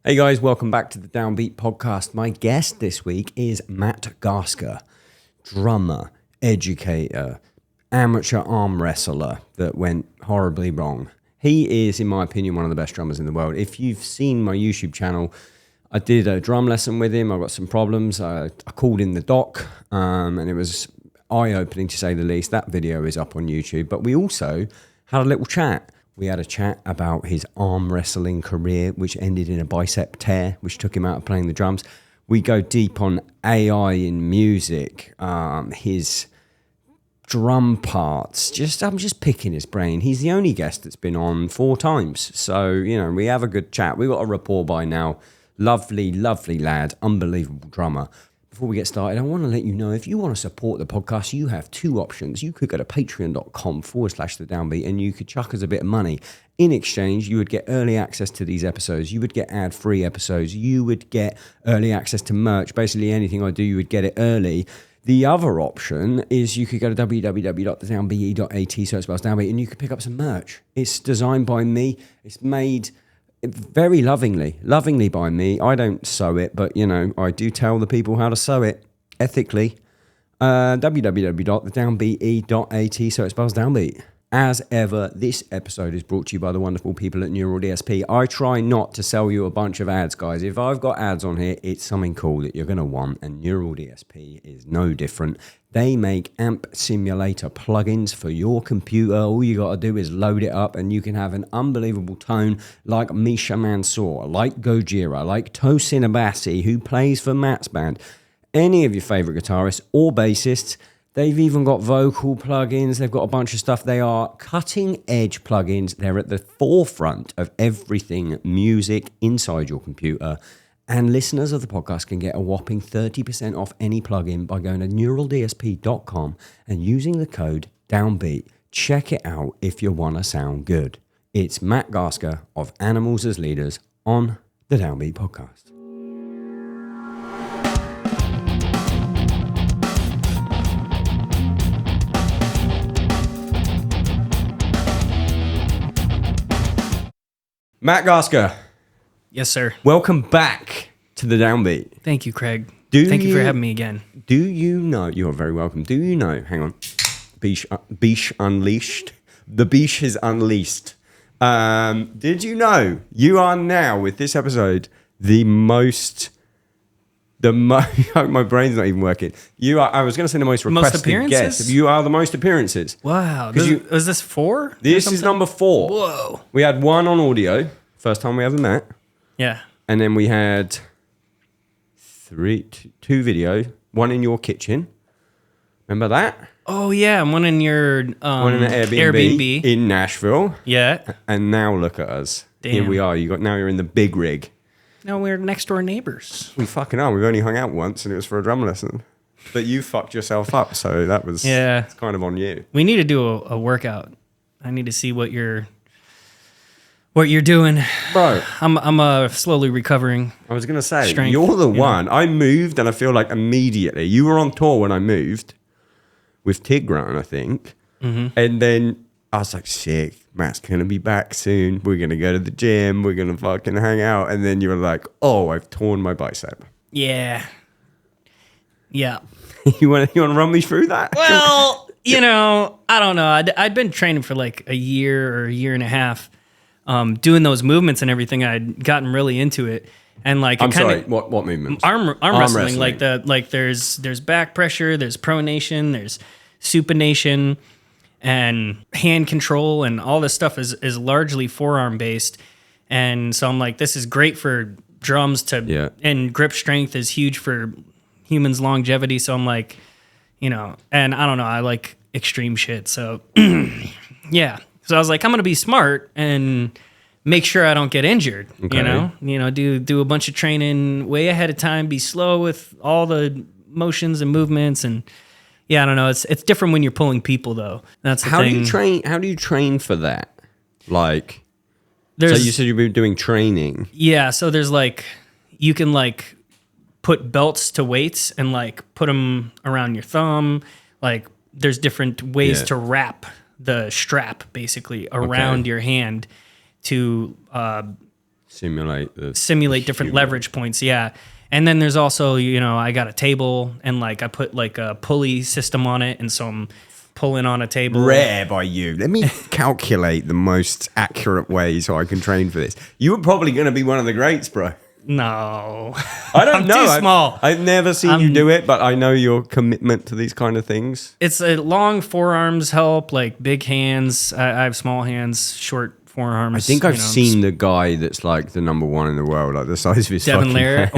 Hey guys, welcome back to the Downbeat podcast. My guest this week is Matt Garstka, drummer, educator, amateur arm wrestler that went horribly wrong. He is, in my opinion, one of the best drummers in the world. If you've seen my YouTube channel, I did a drum lesson with him. I got some problems. I called in the doc, and it was eye-opening to say the least. That video is up on YouTube. But we also had a little chat. We had a chat about his arm wrestling career, which ended in a bicep tear, which took him out of playing the drums. We go deep on AI in music, his drum parts. I'm just picking his brain. He's the only guest that's been on 4 times. So, we have a good chat. We've got a rapport by now. Lovely, lovely lad. Unbelievable drummer. Before we get started, I want to let you know, if you want to support the podcast, you have 2 options. You could go to patreon.com/the Downbeat and you could chuck us a bit of money. In exchange, you would get early access to these episodes. You would get ad-free episodes. You would get early access to merch. Basically, anything I do, you would get it early. The other option is you could go to www.thedownbeat.at, so it spells Downbeat, and you could pick up some merch. It's designed by me. It's made very lovingly by me. I don't sew it, but, I do tell the people how to sew it ethically. www.thedownbeat.at, so it spells Downbeat. As ever, this episode is brought to you by the wonderful people at Neural DSP. I try not to sell you a bunch of ads, guys. If I've got ads on here, it's something cool that you're going to want, and Neural DSP is no different. They make amp simulator plugins for your computer. All you got to do is load it up, and you can have an unbelievable tone like Misha Mansour, like Gojira, like Tosin Abasi, who plays for Matt's band. Any of your favorite guitarists or bassists. They've even got vocal plugins. They've got a bunch of stuff. They are cutting-edge plugins. They're at the forefront of everything music inside your computer. And listeners of the podcast can get a whopping 30% off any plugin by going to neuraldsp.com and using the code DOWNBEAT. Check it out if you want to sound good. It's Matt Garstka of Animals as Leaders on the Downbeat podcast. Matt Garstka. Yes, sir. Welcome back to the Downbeat. Thank you, Craig. Thank you for having me again. Do you know, you're very welcome. Do you know, hang on, Biche Unleashed? The Biche is unleashed. Did you know you are now, with this episode, my brain's not even working. You are, I was going to say the most requested guest. You are the most appearances. Wow. Was this 4? This is number 4. Whoa. We had 1 on audio, first time we ever met. Yeah. And then we had 2 video, 1 in your kitchen. Remember that? Oh, yeah. One in your one in an Airbnb in Nashville. Yeah. And now look at us. Damn. Here we are. Now you're in the big rig. No, we're next door neighbors. We fucking are. We've only hung out once, and it was for a drum lesson. But you fucked yourself up, so that was it's kind of on you. We need to do a workout. I need to see what you're doing, bro. I'm slowly recovering. I was gonna say strength, you're the one. I moved, and I feel like immediately you were on tour when I moved with Tigran, I think, and then I was like, sick. Matt's going to be back soon. We're going to go to the gym. We're going to fucking hang out. And then you were like, oh, I've torn my bicep. Yeah. Yeah. You want to run me through that? Well, I don't know. I'd been training for like a year or a year and a half, doing those movements and everything. I'd gotten really into it. And like, I'm sorry, what movements? Arm wrestling. Like there's back pressure, there's pronation, there's supination, and hand control, and all this stuff is largely forearm based. And so I'm like, this is great for drums and grip strength is huge for humans' longevity. So I'm like, and I don't know, I like extreme shit. So yeah. So I was like, I'm gonna be smart and make sure I don't get injured. Okay. Do a bunch of training way ahead of time, be slow with all the motions and movements, and yeah, I don't know. It's different when you're pulling people, though. That's the thing. How do you train for that? Like, so you said you've been doing training. Yeah, so there's like, you can like put belts to weights and like put them around your thumb. Like, there's different ways to wrap the strap basically around your hand to simulate different leverage points. Yeah. And then there's also, I got a table and like I put like a pulley system on it. And so I'm pulling on a table. Rare by you. Let me calculate the most accurate way so I can train for this. You were probably going to be one of the greats, bro. No. I don't know. Too small. I've never seen you do it, but I know your commitment to these kind of things. It's a long forearms help, like big hands. I have small hands, short forearms. I think I've seen the guy that's like the number one in the world, like the size of his Devin fucking Lair, hands.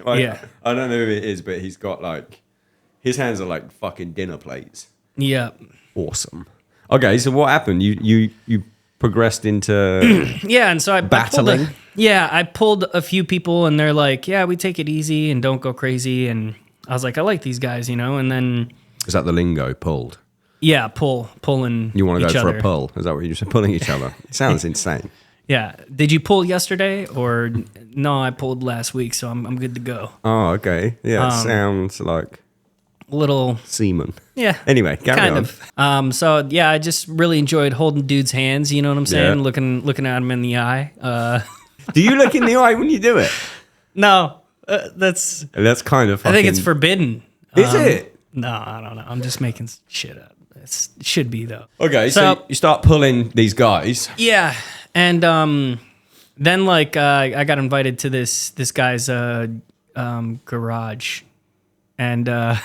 or yeah. I don't know who it is, but he's got like his hands are like fucking dinner plates. Yeah. Awesome. Okay, so what happened? You progressed into yeah, and so I battling. I pulled a few people, and they're like, "Yeah, we take it easy and don't go crazy." And I was like, "I like these guys," And then is that the lingo? Pulled. Yeah, pulling. You want to go other. for a pull? Is that what you said? Pulling each other. It sounds insane. Yeah. Did you pull yesterday or no? I pulled last week, so I'm good to go. Oh, okay. Yeah, it sounds like little semen. Yeah. Anyway, carry on. So yeah, I just really enjoyed holding dudes' hands. You know what I'm saying? Yeah. Looking at them in the eye. Do you look in the eye when you do it? No, that's kind of. I think it's forbidden. Is it? No, I don't know. I'm just making shit up. It should be though. Okay, so you start pulling these guys. Yeah, and then like I got invited to this guy's garage, and I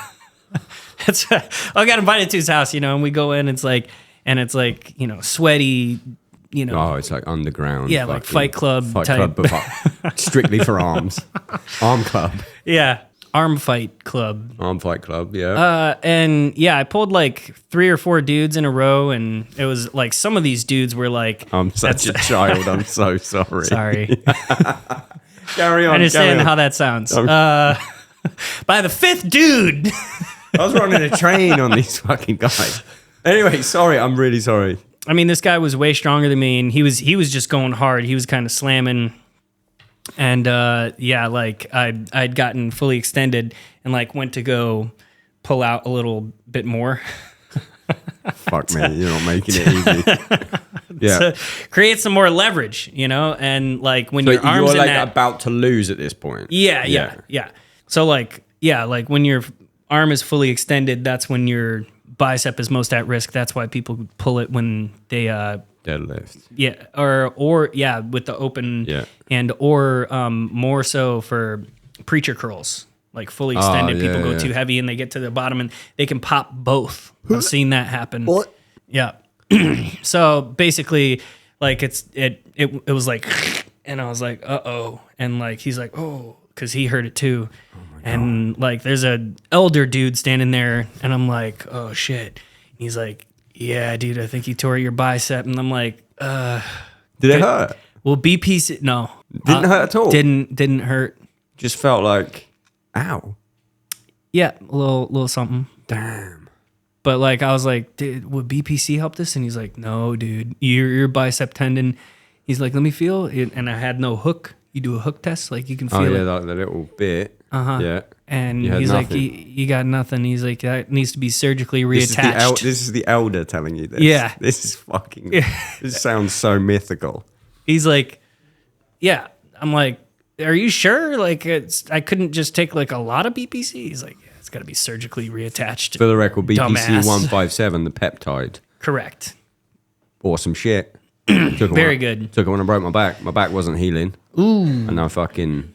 got invited to his house, and we go in. It's like sweaty. Oh, it's like underground. Yeah, like Fight Club type. But strictly for arms. Arm club. Yeah. Arm Fight Club. Arm Fight Club, yeah. And yeah, I pulled like 3 or 4 dudes in a row, and it was like some of these dudes were like... I'm such a child, I'm so sorry. Sorry. Carry on, I understand how that sounds. By the 5th dude... I was running a train on these fucking guys. Anyway, sorry, I'm really sorry. I mean, this guy was way stronger than me, and he was just going hard. He was kind of slamming... And like I'd gotten fully extended and like went to go pull out a little bit more. Fuck me, you're not making it easy. Yeah, to create some more leverage, and like when your arms you're like in about to lose at this point. Yeah. So like when your arm is fully extended, that's when your bicep is most at risk. That's why people pull it when they deadlift. Yeah, or yeah, with the open and or more so for preacher curls. Like fully extended, people go too heavy and they get to the bottom and they can pop both. I've seen that happen. What? Yeah. So basically, like it was like, and I was like, uh-oh, and like he's like, oh, because he heard it too. And like there's a elder dude standing there, and I'm like, oh shit. And he's like, yeah, dude, I think you tore your bicep. And I'm like, did it hurt? Well, BPC, no. Didn't hurt at all? Didn't hurt. Just felt like, ow. Yeah, a little something. Damn. But like, I was like, dude, would BPC help this? And he's like, no, dude, your bicep tendon. He's like, let me feel it. And I had no hook. You do a hook test, like you can feel it. Oh, yeah, like the little bit. Uh-huh. Yeah. And he's like, you got nothing. He's like, that needs to be surgically reattached. This is the elder telling you this. Yeah. This is fucking, this sounds so mythical. He's like, yeah. I'm like, are you sure? Like, I couldn't just take like a lot of BPC. He's like, yeah, it's got to be surgically reattached. For the record, BPC Dumbass. 157, the peptide. Correct. Awesome shit. Very good. Took it when I broke my back. My back wasn't healing. Ooh. And I fucking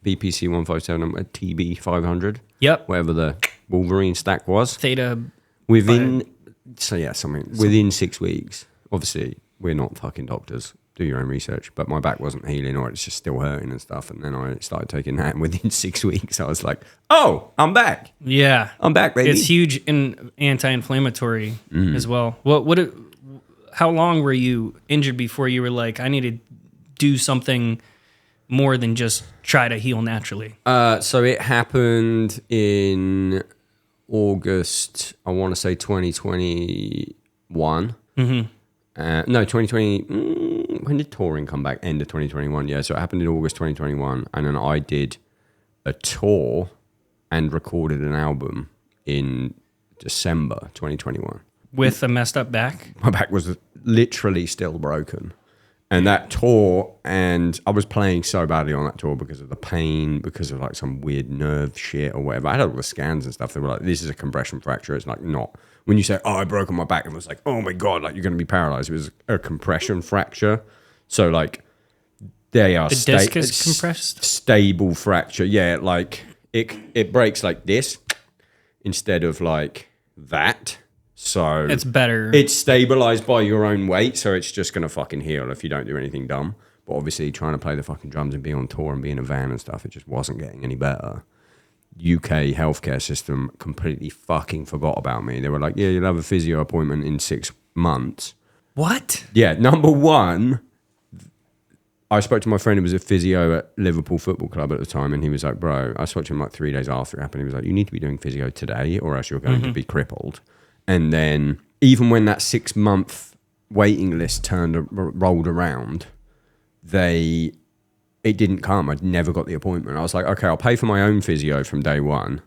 BPC 157, a TB 500. Yep. Whatever the Wolverine stack was. Theta. Within 6 weeks. Obviously, we're not fucking doctors. Do your own research. But my back wasn't healing, or it's just still hurting and stuff. And then I started taking that, and within 6 weeks, I was like, oh, I'm back. Yeah. I'm back, baby. It's huge in anti-inflammatory as well. How long were you injured before you were like, I need to do something more than just try to heal naturally? So it happened in August, I want to say 2021. Mm-hmm. No, 2020. When did touring come back? End of 2021. Yeah, so it happened in August 2021. And then I did a tour and recorded an album in December 2021. With a messed up back? My back was literally still broken. And that tour, and I was playing so badly on that tour because of the pain, because of like some weird nerve shit or whatever. I had all the scans and stuff. They were like, this is a compression fracture. It's like not. When you say, oh, I broke my back, it was like, oh my God, like you're going to be paralyzed. It was a compression fracture. So like they are the disc is compressed? Stable fracture. Yeah, like it breaks like this instead of like that. So it's better. It's stabilized by your own weight, so it's just gonna fucking heal if you don't do anything dumb. But obviously, trying to play the fucking drums and be on tour and be in a van and stuff, it just wasn't getting any better. UK healthcare system completely fucking forgot about me. They were like, "Yeah, you'll have a physio appointment in 6 months." What? Yeah, number one, I spoke to my friend who was a physio at Liverpool Football Club at the time, and he was like, "Bro," I spoke to him like 3 days after it happened. He was like, "You need to be doing physio today, or else you're going to be crippled." And then even when that 6 month waiting list rolled around, it didn't come. I'd never got the appointment. I was like, okay, I'll pay for my own physio from day one.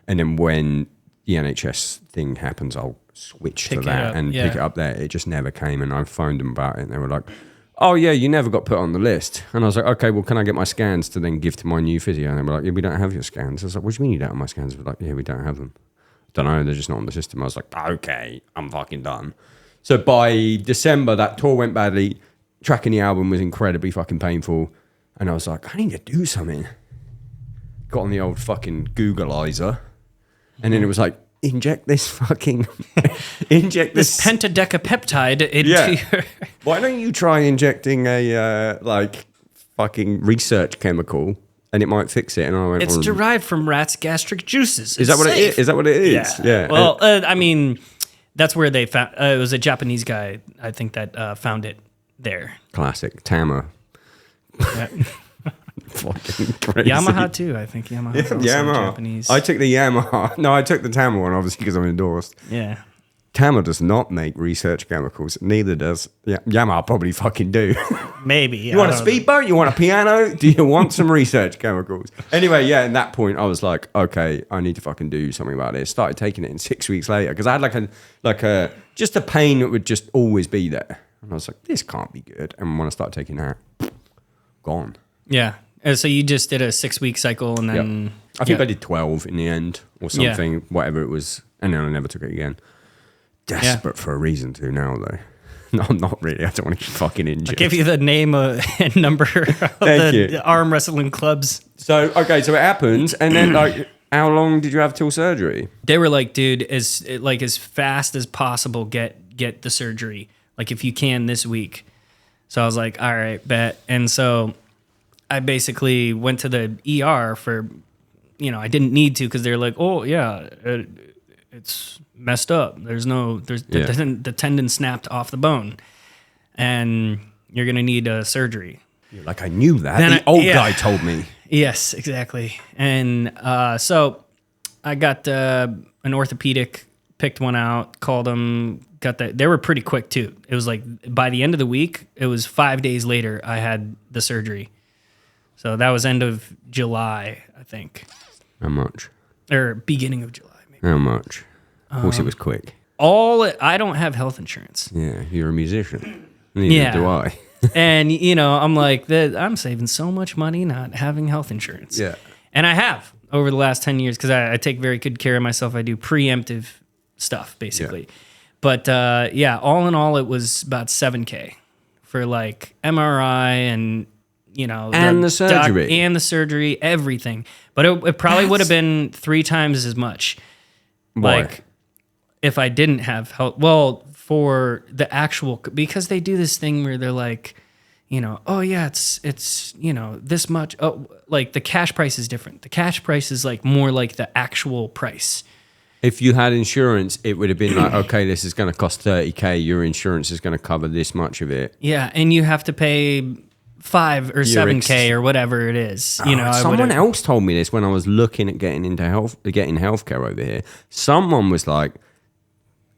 And then when the NHS thing happens, I'll switch to that and pick it up there. It just never came. And I phoned them about it. And they were like, oh yeah, you never got put on the list. And I was like, okay, well, can I get my scans to then give to my new physio? And they were like, yeah, we don't have your scans. I was like, what do you mean you don't have my scans? They were like, yeah, we don't have them. Don't know, they're just not on the system. I was like, okay, I'm fucking done. So by December, that tour went badly. Tracking the album was incredibly fucking painful. And I was like, I need to do something. Got on the old fucking Googleizer. And then it was like, inject this fucking... inject this pentadecapeptide into your... Why don't you try injecting a, fucking research chemical... and it might fix it. And I went, it's derived from rats' gastric juices. Is that what it is? Is that what it is? Yeah. Well, I mean, that's where they found. It was a Japanese guy, I think, that found it there. Classic Tama. Yeah. Fucking crazy. Yamaha too. I think Yamaha. Yamaha. Japanese. I took the Yamaha. No, I took the Tama one, obviously, because I'm endorsed. Yeah. Tama does not make research chemicals. Neither does Yamaha. Probably fucking do. Maybe. You want a speedboat? You want a piano? Do you want some research chemicals? Anyway, yeah. At that point, I was like, okay, I need to fucking do something about this. Started taking it in 6 weeks later because I had just a pain that would just always be there, and I was like, this can't be good. And when I started taking that, gone. Yeah. So you just did a 6 week cycle, and then I think I did 12 in the end or something, whatever it was, and then I never took it again. Desperate for a reason to now, though. No, I'm not really. I don't want to get fucking injured. I'll give you the name and number of the arm wrestling clubs. So, okay, so it happens, and then, how long did you have till surgery? They were like, dude, as fast as possible, get the surgery. Like, if you can this week. So I was like, all right, bet. And so I basically went to the ER for, I didn't need to because they're like, oh, yeah, it's messed up. The tendon snapped off the bone, and you're gonna need a surgery. You're like, I knew that. Then the old guy told me. Yes, exactly. And so I got an orthopedic, picked one out, called them, got that. They were pretty quick too. It was like by the end of the week, it was 5 days later I had the surgery. So that was end of July, I think. How much? Or beginning of July. How much? Of course, it was quick. I don't have health insurance. Yeah, you're a musician. Neither do I. And, I'm like, I'm saving so much money not having health insurance. Yeah. And I have over the last 10 years because I take very good care of myself. I do preemptive stuff, basically. Yeah. But, all in all, it was about $7,000 for, like, MRI and, the surgery. And the surgery, everything. But it probably would have been 3 times as much. Why? Like, if I didn't have health, for the actual, because they do this thing where they're like, oh yeah, it's this much. Oh, like the cash price is different. The cash price is like more like the actual price. If you had insurance, it would have been like, okay, this is going to cost $30,000. Your insurance is going to cover this much of it. Yeah, and you have to pay $5,000 or $7,000 or whatever it is. Someone else told me this when I was looking at getting healthcare over here. Someone was like,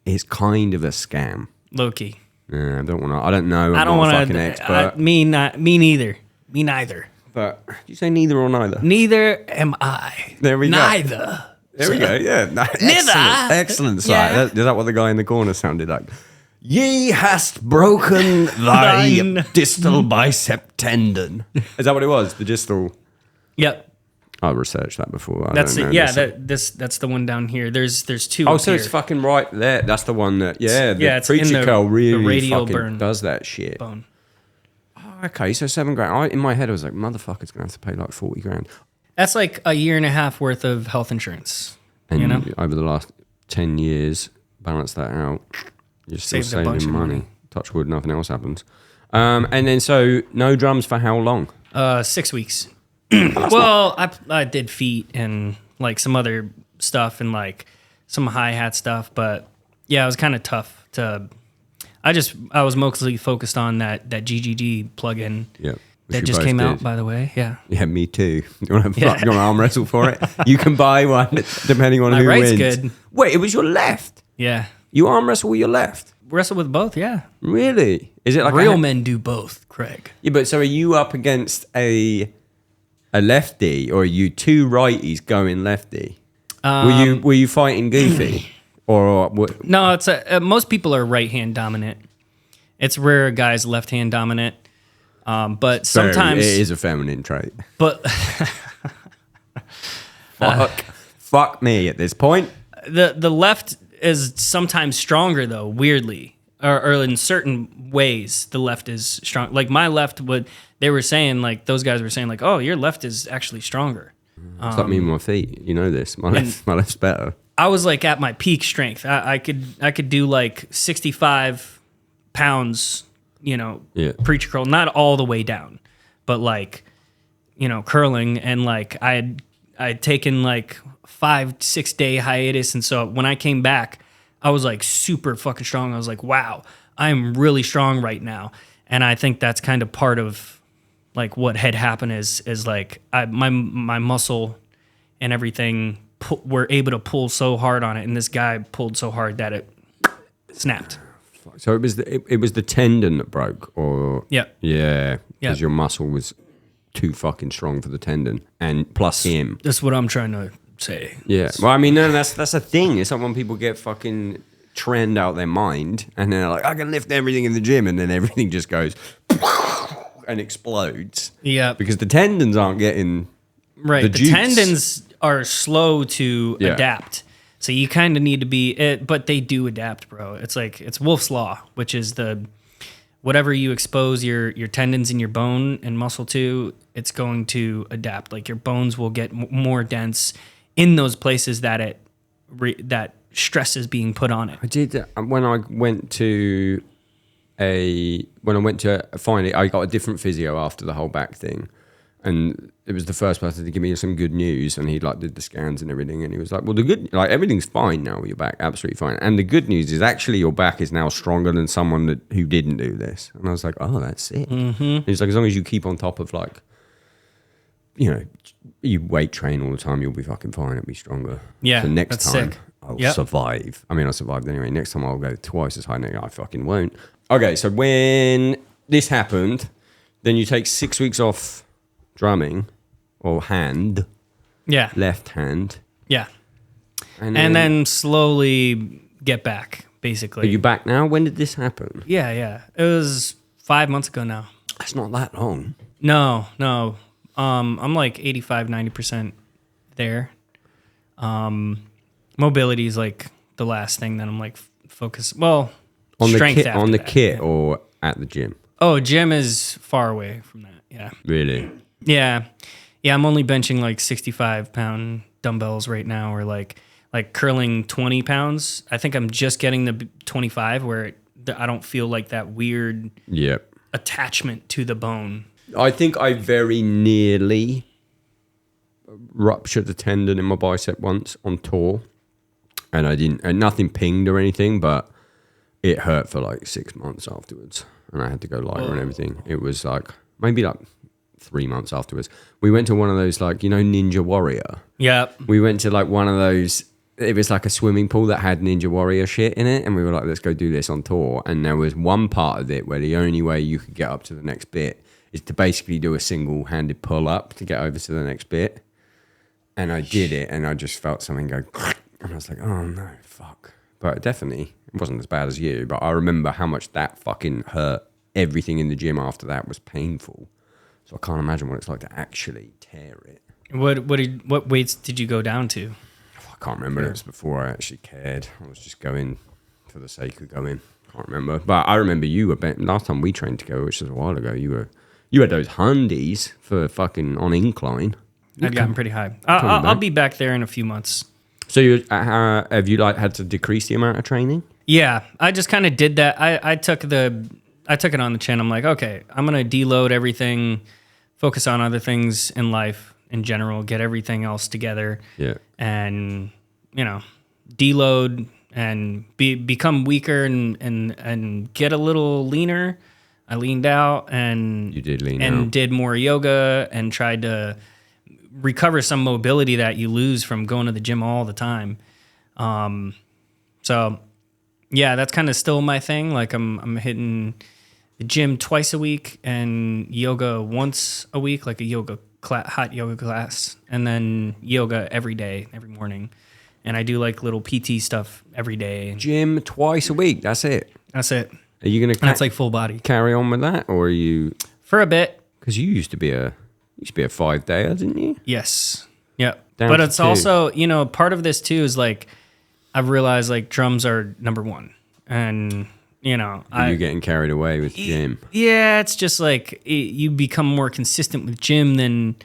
it's kind of a scam. Low-key. Yeah, I don't want to. I don't know. I'm not a fucking expert. Me neither. Me neither. But did you say neither or neither? Neither am I. There we go. Neither. There we go. Yeah. Neither. Excellent. Yeah. Is that what the guy in the corner sounded like? Ye hast broken thy Thine. distal bicep tendon. Is that what it was? The distal. Yep. I researched that before. That's don't it. know Yeah, this. that's the one down here. There's two. Oh, up so here. it's fucking right there. That's the one that. Yeah, the it's in preacher curl really radial fucking burn does that shit. bone. Oh, okay, so $7,000. In my head, I was like, motherfucker's gonna have to pay like $40,000. That's like a year and a half worth of health insurance. And you know, over the last 10 years, balance that out. You're still Saved a bunch saving of money. money. Touch wood, nothing else happens. And then so no drums for how long? 6 weeks. Well, I did feet and like some other stuff and like some hi-hat stuff, but yeah, it was kind of tough to. I was mostly focused on that GGG plugin Yeah. that just came out, by the way. Yeah. Yeah, me too. You want to arm wrestle for it? You can buy one depending on My who right's wins. good. Wait, it was your left. Yeah. You arm wrestle with your left. Wrestle with both, yeah. Really? Is it like Real men do both, Craig. Yeah, but so are you up against a lefty, or are you two righties going lefty? Were you fighting Goofy, or what? No, it's most people are right hand dominant. It's rare guys left hand dominant, but sometimes it is a feminine trait. But Fuck me at this point. the left is sometimes stronger though, weirdly, or in certain ways the left is strong. Like my left they were saying, like those guys were saying, like, oh, your left is actually stronger. It's like me and my feet. You know this. My left's better. I was like at my peak strength. I could do like 65 pounds, preacher curl, not all the way down, but like, curling, and like I'd taken like 5-6 day hiatus, and so when I came back, I was like super fucking strong. I was like, wow, I'm really strong right now, and I think that's kind of part of like what had happened is like my muscle and everything were able to pull so hard on it, and this guy pulled so hard that it snapped. So it was the tendon that broke, or yeah, because your muscle was too fucking strong for the tendon, and plus him. That's what I'm trying to say. Yeah, well, I mean, no, that's a thing. It's like when people get fucking trend out their mind, and they're like, I can lift everything in the gym, and then everything just goes and explodes. Yeah, because the tendons aren't getting right. The tendons are slow to adapt. So you kind of need to be, but they do adapt, bro. It's like, it's Wolf's Law, which is whatever you expose your tendons and your bone and muscle to, it's going to adapt. Like your bones will get more dense in those places that that stress is being put on it. I did when I went to find it. I got a different physio after the whole back thing. And it was the first person to give me some good news, and he like did the scans and everything, and he was like, "Well, everything's fine now with your back, absolutely fine. And the good news is actually your back is now stronger than someone who didn't do this." And I was like, "Oh, that's it." Mm-hmm. He's like, "As long as you keep on top of you weight train all the time, you'll be fucking fine. It'll be stronger." Yeah, so next time sick. I'll survive. I mean, I survived anyway. Next time I'll go twice as high. No, I fucking won't. Okay, so when this happened, then you take 6 weeks off drumming or left hand, and then slowly get back. Basically, are you back now? When did this happen? Yeah, it was 5 months ago now. That's not that long. No, I'm like 85-90% there. Mobility is like the last thing that I'm like focused. Well, on strength the kit, after on the that, kit, or at the gym. Oh, gym is far away from that. Yeah. Really? Yeah. I'm only benching like 65-pound dumbbells right now, or like curling 20 pounds. I think I'm just getting the 25 where I don't feel like that weird attachment to the bone. I think I very nearly ruptured a tendon in my bicep once on tour, and and nothing pinged or anything, but it hurt for like 6 months afterwards, and I had to go lighter and everything. It was like maybe like 3 months afterwards. We went to one of those, like, Ninja Warrior. Yep. We went to like one of those, it was like a swimming pool that had Ninja Warrior shit in it, and we were like, let's go do this on tour. And there was one part of it where the only way you could get up to the next bit is to basically do a single-handed pull-up to get over to the next bit. And I did it, and I just felt something go, and I was like, oh no, fuck. but definitely it wasn't as bad as you. But I remember how much that fucking hurt. Everything in the gym after that was painful. So I can't imagine what it's like to actually tear it. What weights did you go down to? I can't remember. It was before I actually cared. I was just going for the sake of going. Can't remember. But I remember you were last time we trained together, which was a while ago. You had those hundies for fucking on incline. I'd gotten pretty high. I'll be back there in a few months. So you have you like had to decrease the amount of training? Yeah, I just kind of did that. I took it on the chin. I'm like, okay, I'm gonna deload everything, focus on other things in life in general, get everything else together. Yeah, and deload and become weaker and get a little leaner. I leaned out and you did lean and out. did more yoga and tried to recover some mobility that you lose from going to the gym all the time. So yeah, that's kind of still my thing. Like I'm hitting the gym twice a week and yoga once a week, like a hot yoga class, and then yoga every day, every morning. And I do like little PT stuff every day. Gym twice a week. That's it. That's it. Are you gonna? That's like full body. Carry on with that, or are you? For a bit. Because you used to be a 5-dayer, didn't you? Yes. Yep. Down but to it's 2. also, part of this too is like I've realized like drums are number one, and You're getting carried away with gym. Yeah, it's just like you become more consistent with gym than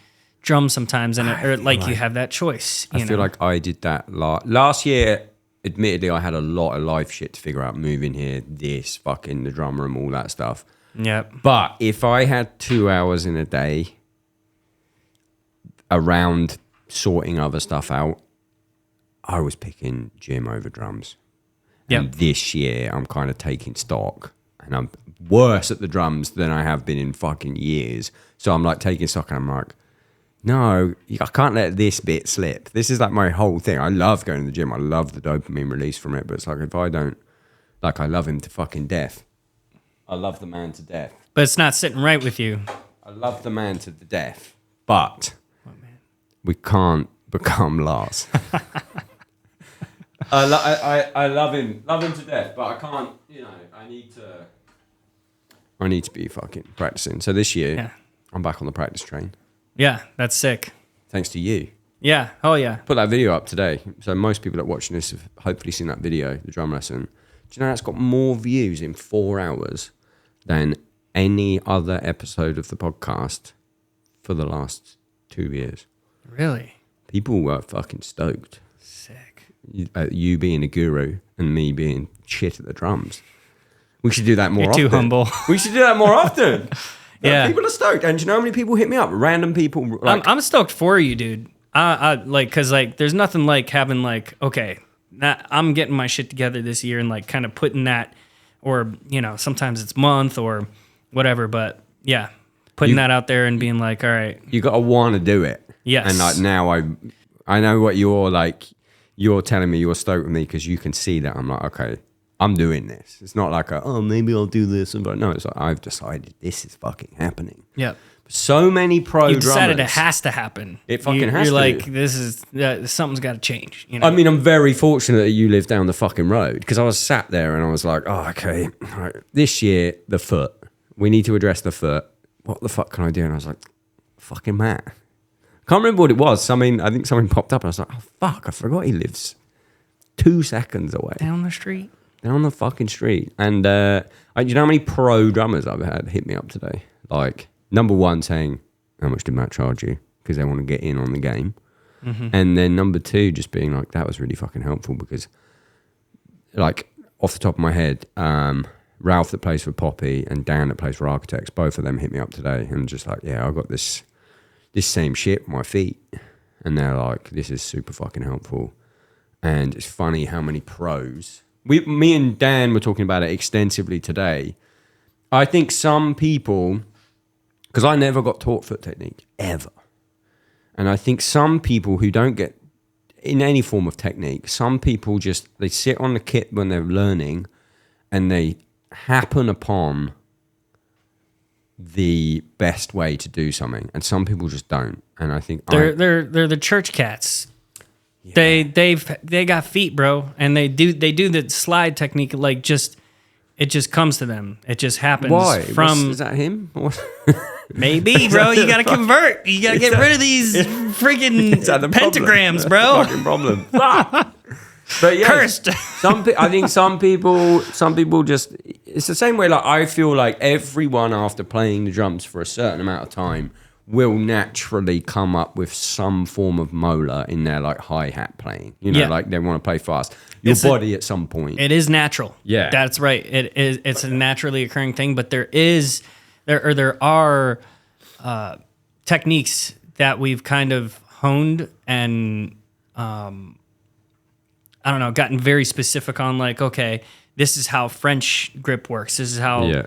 drum sometimes, and you have that choice. I feel like I did that last year. Admittedly, I had a lot of life shit to figure out. Moving here, this, fucking the drum room, all that stuff. Yep. But if I had 2 hours in a day around sorting other stuff out, I was picking gym over drums. Yep. And this year, I'm kind of taking stock, and I'm worse at the drums than I have been in fucking years. So I'm like taking stock, and I'm like, no, I can't let this bit slip. This is like my whole thing. I love going to the gym. I love the dopamine release from it. But it's like if I don't, like I love him to fucking death. I love the man to death. But it's not sitting right with you. I love the man to the death. But we can't become Lars. I love him to death. But I can't, I need to be fucking practicing. So this year, I'm back on the practice train. Yeah, that's sick. Thanks to you. Yeah. Oh, yeah. Put that video up today. So most people that are watching this have hopefully seen that video, the drum lesson. Do you know that's got more views in 4 hours than any other episode of the podcast for the last 2 years? Really? People were fucking stoked. Sick. You being a guru and me being shit at the drums. We should do that more often. You're too humble. We should do that more often. Yeah. People are stoked. And do you know how many people hit me up? Random people. Like, I'm stoked for you, dude. Cause there's nothing like having like, okay, I'm getting my shit together this year and like kind of putting that, or, sometimes it's month or whatever, but yeah, putting that out there and being like, all right. You got to want to do it. Yes. And like now I know what you're telling me you're stoked with me because you can see that. I'm like, okay, I'm doing this. It's not like maybe I'll do this. But no, it's like I've decided this is fucking happening. Yep. So many pro You've drummers. decided it has to happen. It fucking has You're to. like, this is, something's got to change. I mean, I'm very fortunate that you live down the fucking road because I was sat there and I was like, oh, okay. All right. This year, the foot. We need to address the foot. What the fuck can I do? And I was like, fucking Matt. Can't remember what it was. I think something popped up and I was like, oh, fuck, I forgot he lives 2 seconds away. Down the street. Down the fucking street. And do you know how many pro drummers I've had hit me up today? Like, number one saying, how much did Matt charge you? Because they want to get in on the game. Mm-hmm. And then number two, just being like, that was really fucking helpful because, like, off the top of my head, Ralph that plays for Poppy and Dan that plays for Architects, both of them hit me up today and just like, yeah, I got this same shit with my feet. And they're like, this is super fucking helpful. And it's funny how many pros... Me and Dan were talking about it extensively today. I think some people... Because I never got taught foot technique, ever. And I think some people who don't get in any form of technique, some people just, they sit on the kit when they're learning and they happen upon the best way to do something. And some people just don't. And I think... They're the church cats. They got feet, bro, and they do the slide technique like it just comes to them. It just happens. Why? From Is that him? maybe, bro. You got to convert. You got to get rid of these freaking pentagrams, bro. Fucking problem. But yeah, Cursed. I think some people just. It's the same way. Like I feel like everyone after playing the drums for a certain amount of time will naturally come up with some form of molar in their like hi-hat playing. You know, like they want to play fast. Your body at some point. It is natural. Yeah. That's right. It's a naturally occurring thing, but there are techniques that we've kind of honed and I don't know, gotten very specific on, like, okay, this is how French grip works. This is how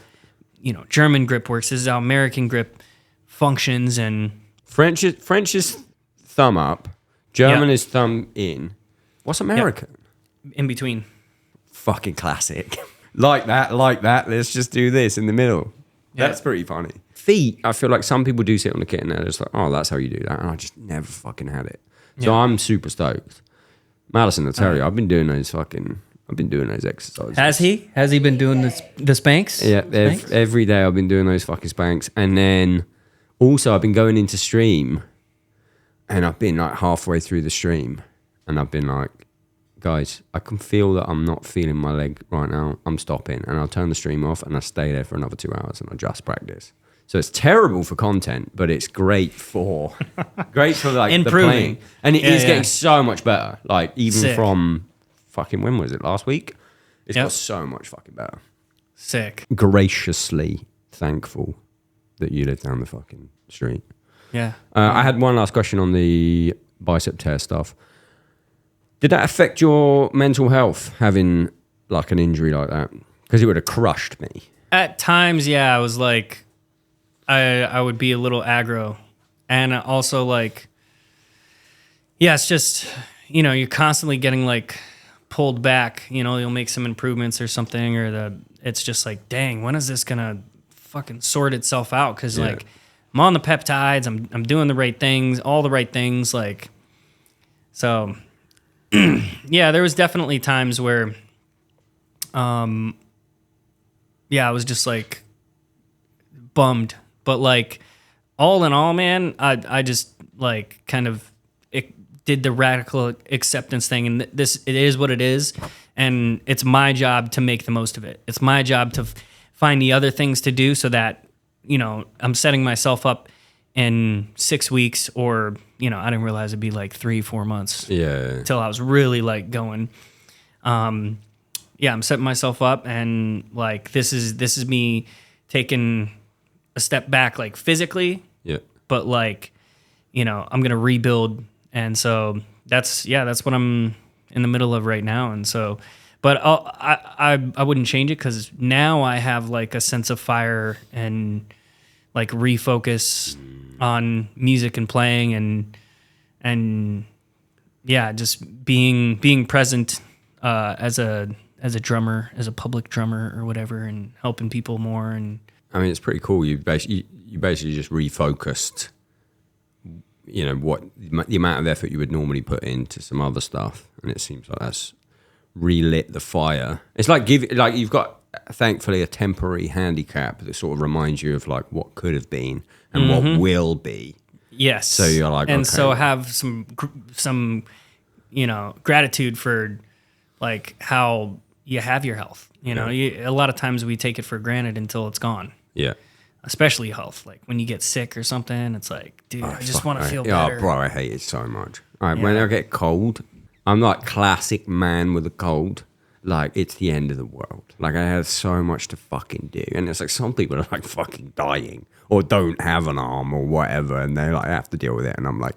German grip works. This is how American grip functions. And French is thumb up. German is thumb in. What's American? In between. Fucking classic. like that. Let's just do this in the middle. Yeah. That's pretty funny. Feet, I feel like some people do sit on the kit and they're just like, oh, that's how you do that. And I just never fucking had it. So I'm super stoked. Madison will tell you, I've been doing those exercises. Has he? Has he been doing the spanks? Yeah, every day I've been doing those fucking spanks. And then also I've been going into stream and I've been like halfway through the stream and I've been like, guys, I can feel that I'm not feeling my leg right now. I'm stopping and I'll turn the stream off and I stay there for another 2 hours and I just practice. So it's terrible for content, but it's great for like improving. The playing. And it is getting so much better. Like even from fucking, when was it? Last week? It's got so much fucking better. Sick. Graciously thankful that you live down the fucking street. Yeah. I had one last question on the bicep tear stuff. Did that affect your mental health, having like an injury like that? Because it would have crushed me. At times, yeah, I was like, I would be a little aggro. And also like, yeah, it's just, you're constantly getting like pulled back, you'll make some improvements or something, or it's just like, dang, when is this gonna fucking sort itself out? Because like, I'm on the peptides, I'm doing the right things, all the right things, like, so yeah, there was definitely times where I was just like bummed, but like all in all, man, I just like kind of did the radical acceptance thing, and it is what it is, and it's my job to make the most of it. It's my job to find the other things to do so that I'm setting myself up in 6 weeks, or I didn't realize it'd be like 3-4 months. Yeah. Till I was really like going. I'm setting myself up, and like this is me taking a step back, like physically. Yeah. But like, I'm gonna rebuild, and so that's what I'm in the middle of right now, and so. But I wouldn't change it, because now I have like a sense of fire and like refocus on music and playing and just being present as a drummer, as a public drummer or whatever, and helping people more. And I mean, it's pretty cool. You basically just refocused, what the amount of effort you would normally put into some other stuff, and it seems like that's relit the fire. It's like you've got, thankfully, a temporary handicap that sort of reminds you of like what could have been and what will be. Yes. So you're like, and okay. So have some gratitude for like how you have your health. A lot of times we take it for granted until it's gone. Yeah. Especially health. Like when you get sick or something, it's like, dude, I just want to feel better. Oh, bro, I hate it so much. All right, when I get cold, I'm like classic man with a cold. Like, it's the end of the world. Like, I have so much to fucking do. And it's like, some people are like fucking dying or don't have an arm or whatever, and they like have to deal with it. And I'm like,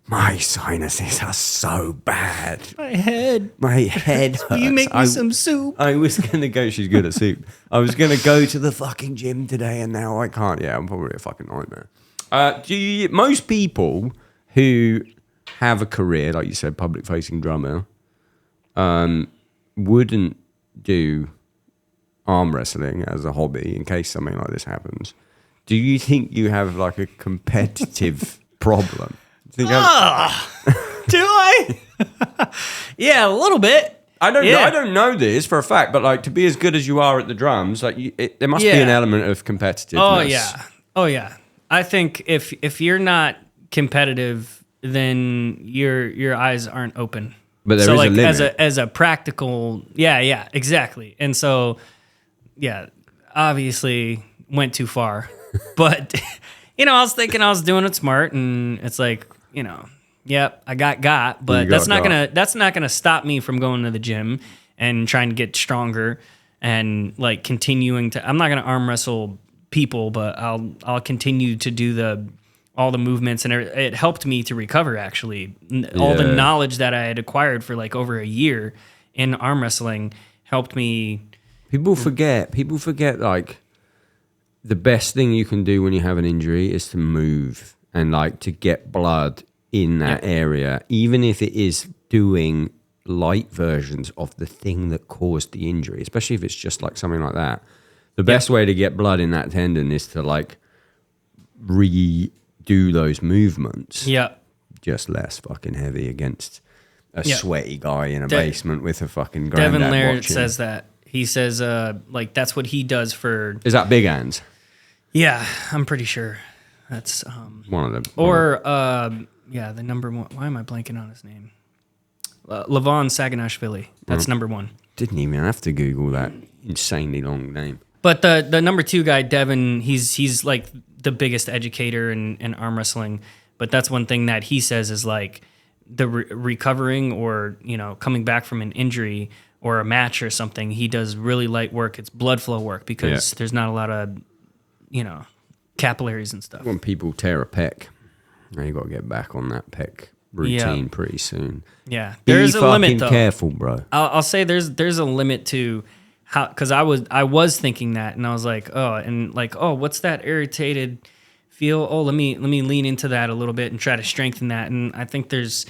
my sinuses are so bad. My head hurts. Will you make me some soup? I was going to go, she's good at soup. I was going to go to the fucking gym today, and now I can't. Yeah, I'm probably a fucking nightmare. Most people who have a career, like you said, public-facing drummer, wouldn't do arm wrestling as a hobby in case something like this happens. Do you think you have like a competitive problem? Do you think Do I? Yeah, a little bit. I don't. Yeah. I don't know this for a fact, but like to be as good as you are at the drums, like there must be an element of competitiveness. Oh yeah. Oh yeah. I think if you're not competitive, then your eyes aren't open. But there so is like a limit. as a practical, yeah, exactly. And so, yeah, obviously went too far, but I was thinking I was doing it smart, and it's like, yep, I got, but that's not gonna stop me from going to the gym and trying to get stronger and like continuing to. I'm not gonna arm wrestle people, but I'll continue to do all the movements, and it helped me to recover. Actually, all the knowledge that I had acquired for like over a year in arm wrestling helped me. People forget like the best thing you can do when you have an injury is to move and like to get blood in that area, even if it is doing light versions of the thing that caused the injury, especially if it's just like something like that. The best way to get blood in that tendon is to like redo those movements. Yeah. Just less fucking heavy against a sweaty guy in a basement with a fucking granddad Devin Laird watching. says that. He says like that's what he does for. Is that Big Hands? Yeah, I'm pretty sure. That's one of them. The number one. Why am I blanking on his name? Levon Saganashvili. That's number one. Didn't even have to Google that insanely long name. But the number two guy, Devin, he's like the biggest educator in arm wrestling. But that's one thing that he says is like the recovering or coming back from an injury or a match or something. He does really light work. It's blood flow work because there's not a lot of capillaries and stuff. When people tear a pec, now you got to get back on that pec routine pretty soon. Yeah, there's a limit though. Be fucking careful, bro. I'll say there's a limit to how, because I was thinking that, and I was like, what's that irritated feel? Oh, let me lean into that a little bit and try to strengthen that. And I think there's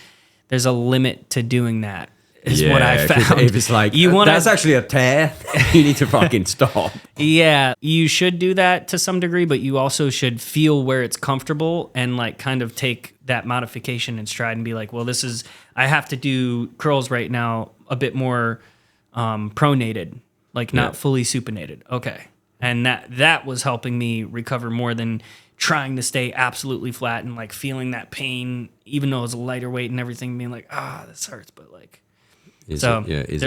a limit to doing that. Is what I found. If it's like that's actually a tear, you need to fucking stop. Yeah, you should do that to some degree, but you also should feel where it's comfortable and like kind of take that modification in stride and be like, well, I have to do curls right now a bit more pronated, like not fully supinated. Okay, and that was helping me recover more than trying to stay absolutely flat and like feeling that pain, even though it was a lighter weight and everything, being like, this hurts, but like. There's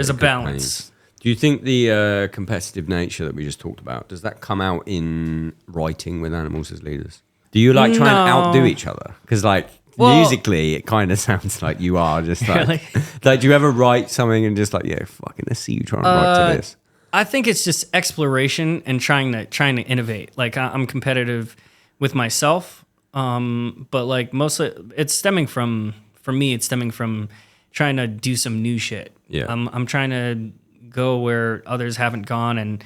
a balance. Pain? Do you think the competitive nature that we just talked about, does that come out in writing with animals as leaders? Do you like try and outdo each other? Because like musically, it kind of sounds like you are just like, really? Like, do you ever write something and just like, fucking, let's see you trying to write to this? I think it's just exploration and trying to innovate. Like I'm competitive with myself, but like mostly it's stemming from trying to do some new shit. Yeah. I'm trying to go where others haven't gone, and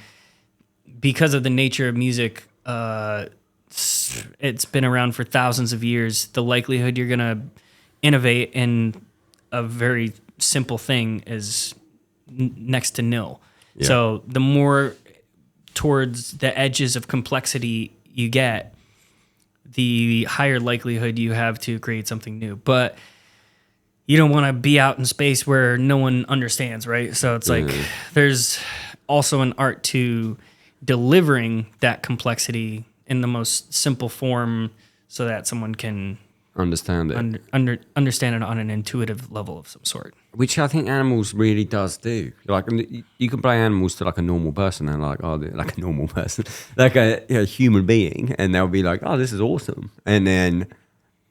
because of the nature of music, it's been around for thousands of years. The likelihood you're gonna innovate in a very simple thing is next to nil. Yeah. So the more towards the edges of complexity you get, the higher likelihood you have to create something new. But you don't want to be out in space where no one understands, right? So it's like there's also an art to delivering that complexity in the most simple form so that someone can understand it. Understand it on an intuitive level of some sort. Which I think animals really does do. Like you can play animals to like a normal person and like, like a normal person, like a human being, and they'll be like, oh, this is awesome. And then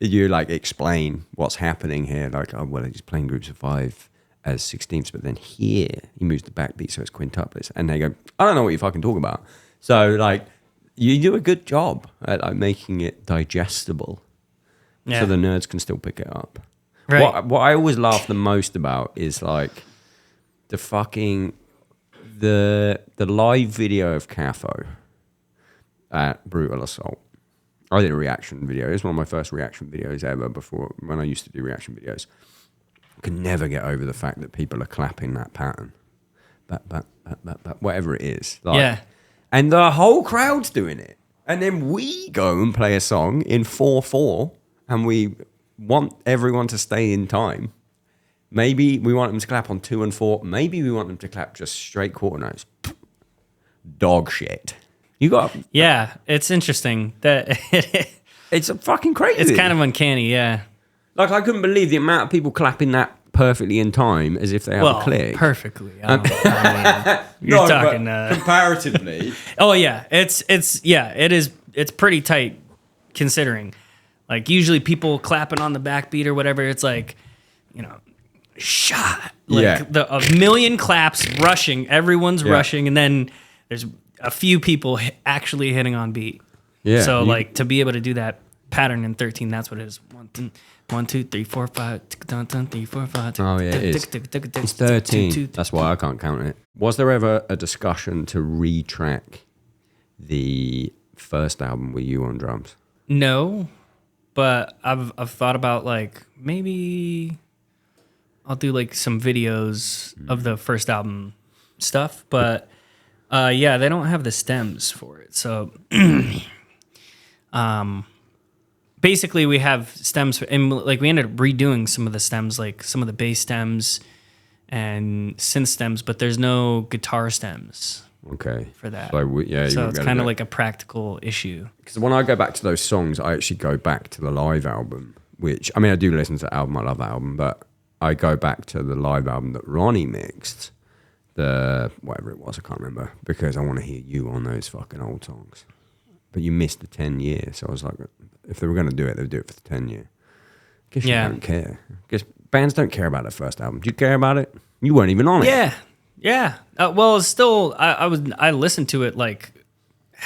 you like explain what's happening here, like, oh well, he's playing groups of 5 as 16ths, but then here he moves the backbeat so it's quintuplets, and they go, I don't know what you're fucking talking about. So like, you do a good job at like making it digestible, so the nerds can still pick it up. Right. What I always laugh the most about is like the fucking the live video of Cafo at Brutal Assault. I did a reaction video. It was one of my first reaction videos ever before, when I used to do reaction videos. I could never get over the fact that people are clapping that pattern. Whatever it is. Like, and the whole crowd's doing it. And then we go and play a song in 4/4 and we want everyone to stay in time. Maybe we want them to clap on 2 and 4. Maybe we want them to clap just straight quarter notes. Dog shit. You got... Yeah, it's interesting. That It's fucking crazy. it's kind of uncanny, yeah. Like, I couldn't believe the amount of people clapping that perfectly in time as if they have a click. Perfectly. I mean, you're talking... comparatively. Oh, yeah. It's pretty tight considering. Like, usually people clapping on the backbeat or whatever, it's like, you know... shot like a million claps rushing, everyone's rushing, and then there's a few people actually hitting on beat. So like to be able to do that pattern in 13, that's what it is. 1 2 3 4 5 3 4 5. Oh yeah, it is. It's 13. That's why I can't count it. Was there ever a discussion to retrack the first album with you on drums? No, but I've thought about like maybe I'll do like some videos of the first album stuff, but yeah, they don't have the stems for it. So basically we have stems and like we ended up redoing some of the stems, like some of the bass stems and synth stems, but there's no guitar stems. Okay. For that. So it's kind of like a practical issue. Because when I go back to those songs, I actually go back to the live album, which, I mean, I do listen to the album. I love that album, but I go back to the live album that Ronnie mixed, the whatever it was, I can't remember, because I want to hear you on those fucking old songs. But you missed the 10 years, so I was like, if they were going to do it, they would do it for the 10 year. Guess you don't care. Guess bands don't care about the first album. Do you care about it? You weren't even on it. Yeah. Well, still, I listened to it like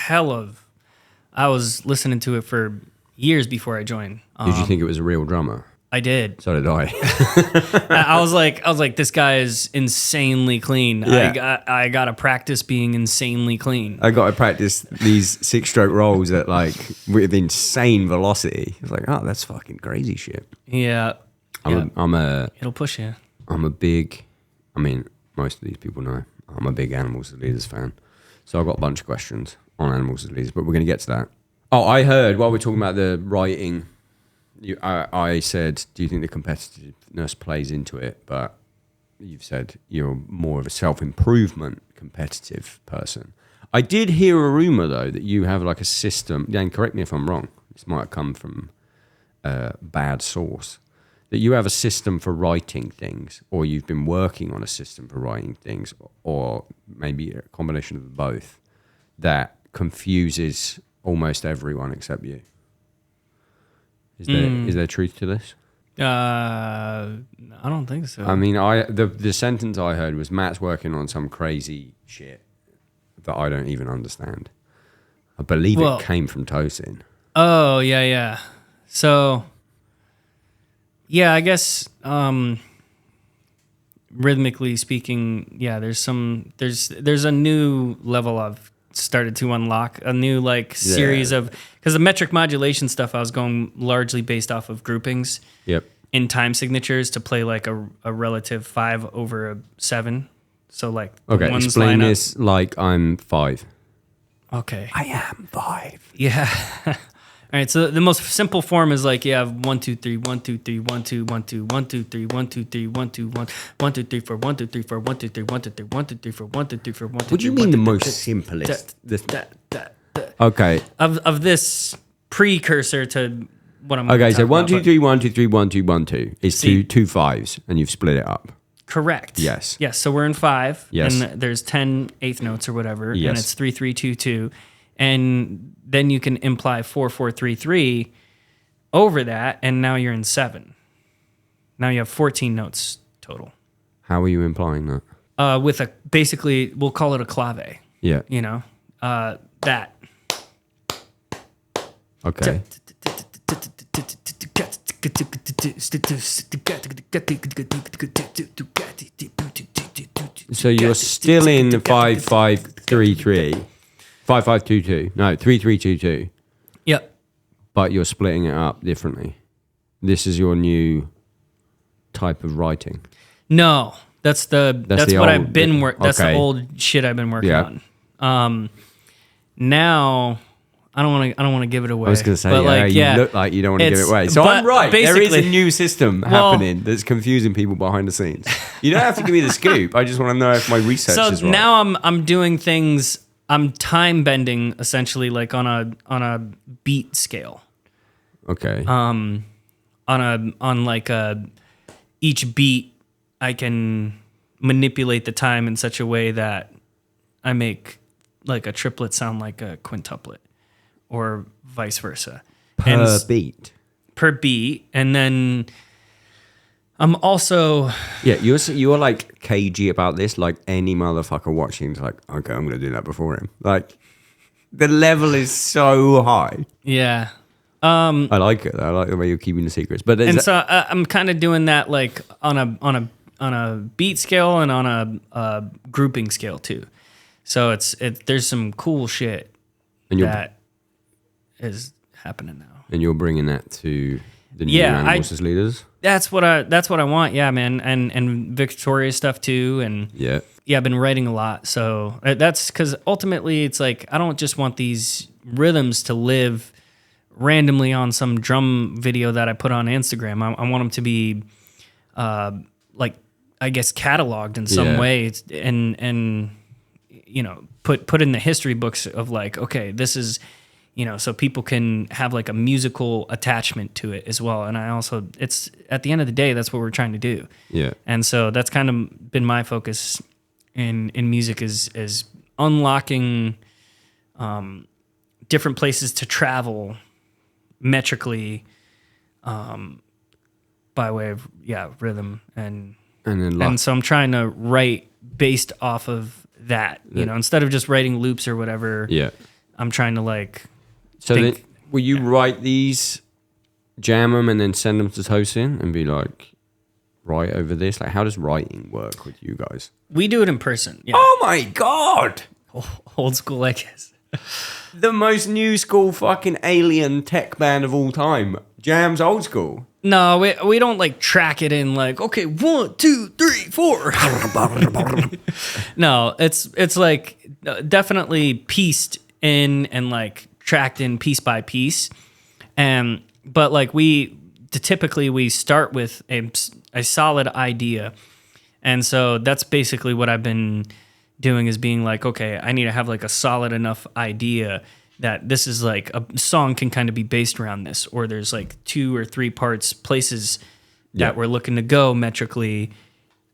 I was listening to it for years before I joined. Did you think it was a real drummer? I did. So did I. I was like, this guy is insanely clean. Yeah. I got to practice being insanely clean. I got to practice these 6-stroke rolls at like with insane velocity. It's like, oh, that's fucking crazy shit. Yeah. It'll push you. I'm a big, I mean, most of these people know I'm a big Animals as Leaders fan. So I've got a bunch of questions on Animals as Leaders, but we're going to get to that. Oh, I heard while we're talking about the writing, I said, do you think the competitiveness plays into it? But you've said you're more of a self-improvement competitive person. I did hear a rumor, though, that you have like a system, and correct me if I'm wrong, this might come from a bad source, that you have a system for writing things, or you've been working on a system for writing things, or maybe a combination of both, that confuses almost everyone except you. Is there truth to this? I don't think so. I mean, the sentence I heard was Matt's working on some crazy shit that I don't even understand. I believe it came from Tosin. Oh, yeah. So, yeah, I guess rhythmically speaking, yeah, there's a new level I've started to unlock, a new like series of, because the metric modulation stuff I was going largely based off of groupings in time signatures to play like a relative 5/7. So like explain this like I'm 5. Okay, I am 5. Yeah. All right, so the most simple form is like you have 1 2 3 1 2 3 1 2 1 2 1 2 3 1 2 3 1 2 1 1 2 3 4 1 2 3 4 1 2 3 1 2 3 1 2 3 4 1 2 3 4 1 2 3. What do you mean the most simplest? Okay. Of this precursor to what I'm okay. So 1 2 3 1 2 3 1 2 1 2 is two fives, and you've split it up. Correct. Yes. So we're in 5. Yes. And there's 10 eighth notes or whatever. Yes. And it's 3 3 2 2. And then you can imply 4 4 3 3 over that, and now you're in 7. Now you have 14 notes total. How are you implying that? With basically, we'll call it a clave. Yeah. You know, that. Okay. So you're still in 5 5 3 3. 5 5 2 2. No, 3 3 2 2. Yep. But you're splitting it up differently. This is your new type of writing. No, that's what I've been working. That's the old shit I've been working on. Now I don't want to give it away. I was going to say, but you look like you don't want to give it away. So but I'm right. There is a basically- new system happening that's confusing people behind the scenes. You don't have to give me the scoop. I just want to know if my research So is right. now I'm doing things. I'm time bending essentially, like on a beat scale. Okay. On like each beat, I can manipulate the time in such a way that I make like a triplet sound like a quintuplet, or vice versa. Per beat. Per beat, and then I'm also Yeah, you're like cagey about this, like any motherfucker watching is like, okay, I'm gonna do that before him. Like the level is so high. yeah. I like it. I like the way you're keeping the secrets. But And so I'm kind of doing that like on a beat scale and on a grouping scale too. So there's some cool shit and you're that is happening now. and you're bringing that to the new Yeah, animals as leaders. That's what I want. Yeah, man. And Victoria's stuff too. And Yeah. yeah, I've been writing a lot. So that's because ultimately it's like, I don't just want these rhythms to live randomly on some drum video that I put on Instagram. I want them to be, like, I guess, cataloged in some way, and you know, put in the history books of like, okay, this is, you know, so people can have like a musical attachment to it as well. And I also, it's at the end of the day, that's what we're trying to do. Yeah. And so that's kind of been my focus in music is unlocking different places to travel metrically, by way of rhythm and then so I'm trying to write based off of that, you know, instead of just writing loops or whatever. Yeah. I'm trying to like. So then, will you write these, jam them, and then send them to Tosin and be like, write over this? Like, how does writing work with you guys? We do it in person. Yeah. Oh my god! Old school, I guess. The most new school fucking alien tech band of all time. Jam's old school. No, we don't like track it in like, okay, 1, 2, 3, 4. No, it's like definitely pieced in and like tracked in piece by piece. But like typically we start with a solid idea. And so that's basically what I've been doing, is being like, okay, I need to have like a solid enough idea that this is like a song can kind of be based around this, or there's like 2 or 3 places that we're looking to go metrically,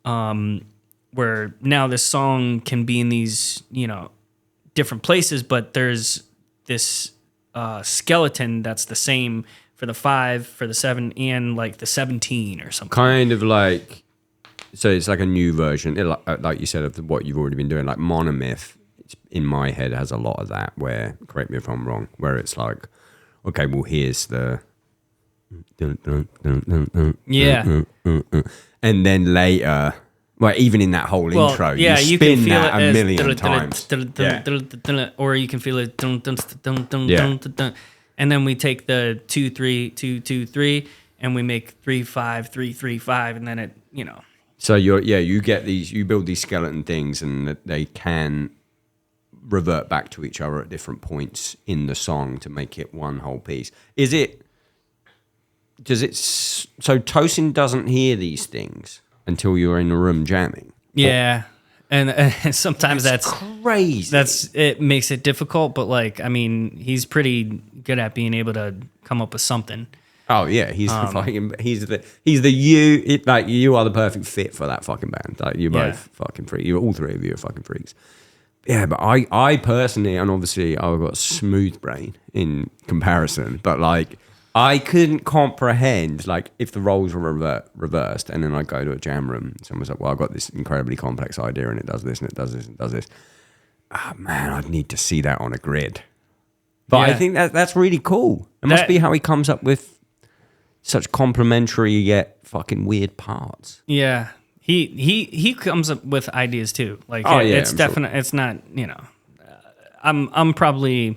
where now this song can be in these, you know, different places, but there's this skeleton that's the same for the 5, for the 7, and like the 17 or something. Kind of like, so it's like a new version, like you said, of what you've already been doing. Like Monomyth, in my head, has a lot of that, where, correct me if I'm wrong, where it's like, okay, well, here's the... Yeah. And then later... Well, even in that whole intro, you spin can feel that it a million times. Or you can feel it, Yeah. and then we take the 2 3 2 2 3, and we make 3 5 3 3 5, and then it, you know. So you get these, you build these skeleton things, and they can revert back to each other at different points in the song to make it one whole piece. So Tosin doesn't hear these things until you're in the room jamming? Yeah. And sometimes that's crazy. It makes it difficult, but like, I mean, he's pretty good at being able to come up with something. Oh yeah, he's you are the perfect fit for that fucking band. Like, you're both fucking freaks. All 3 of you are fucking freaks. Yeah, but I personally, and obviously I've got a smooth brain in comparison, but like I couldn't comprehend, like, if the roles were reversed, and then I go to a jam room, and someone's like, well, I've got this incredibly complex idea, and it does this, and it does this, and it does this. Ah, man, I'd need to see that on a grid. But I think that's really cool. It must be how he comes up with such complementary yet fucking weird parts. Yeah. He comes up with ideas too. Like, it's definitely, it's not, you know, I'm probably,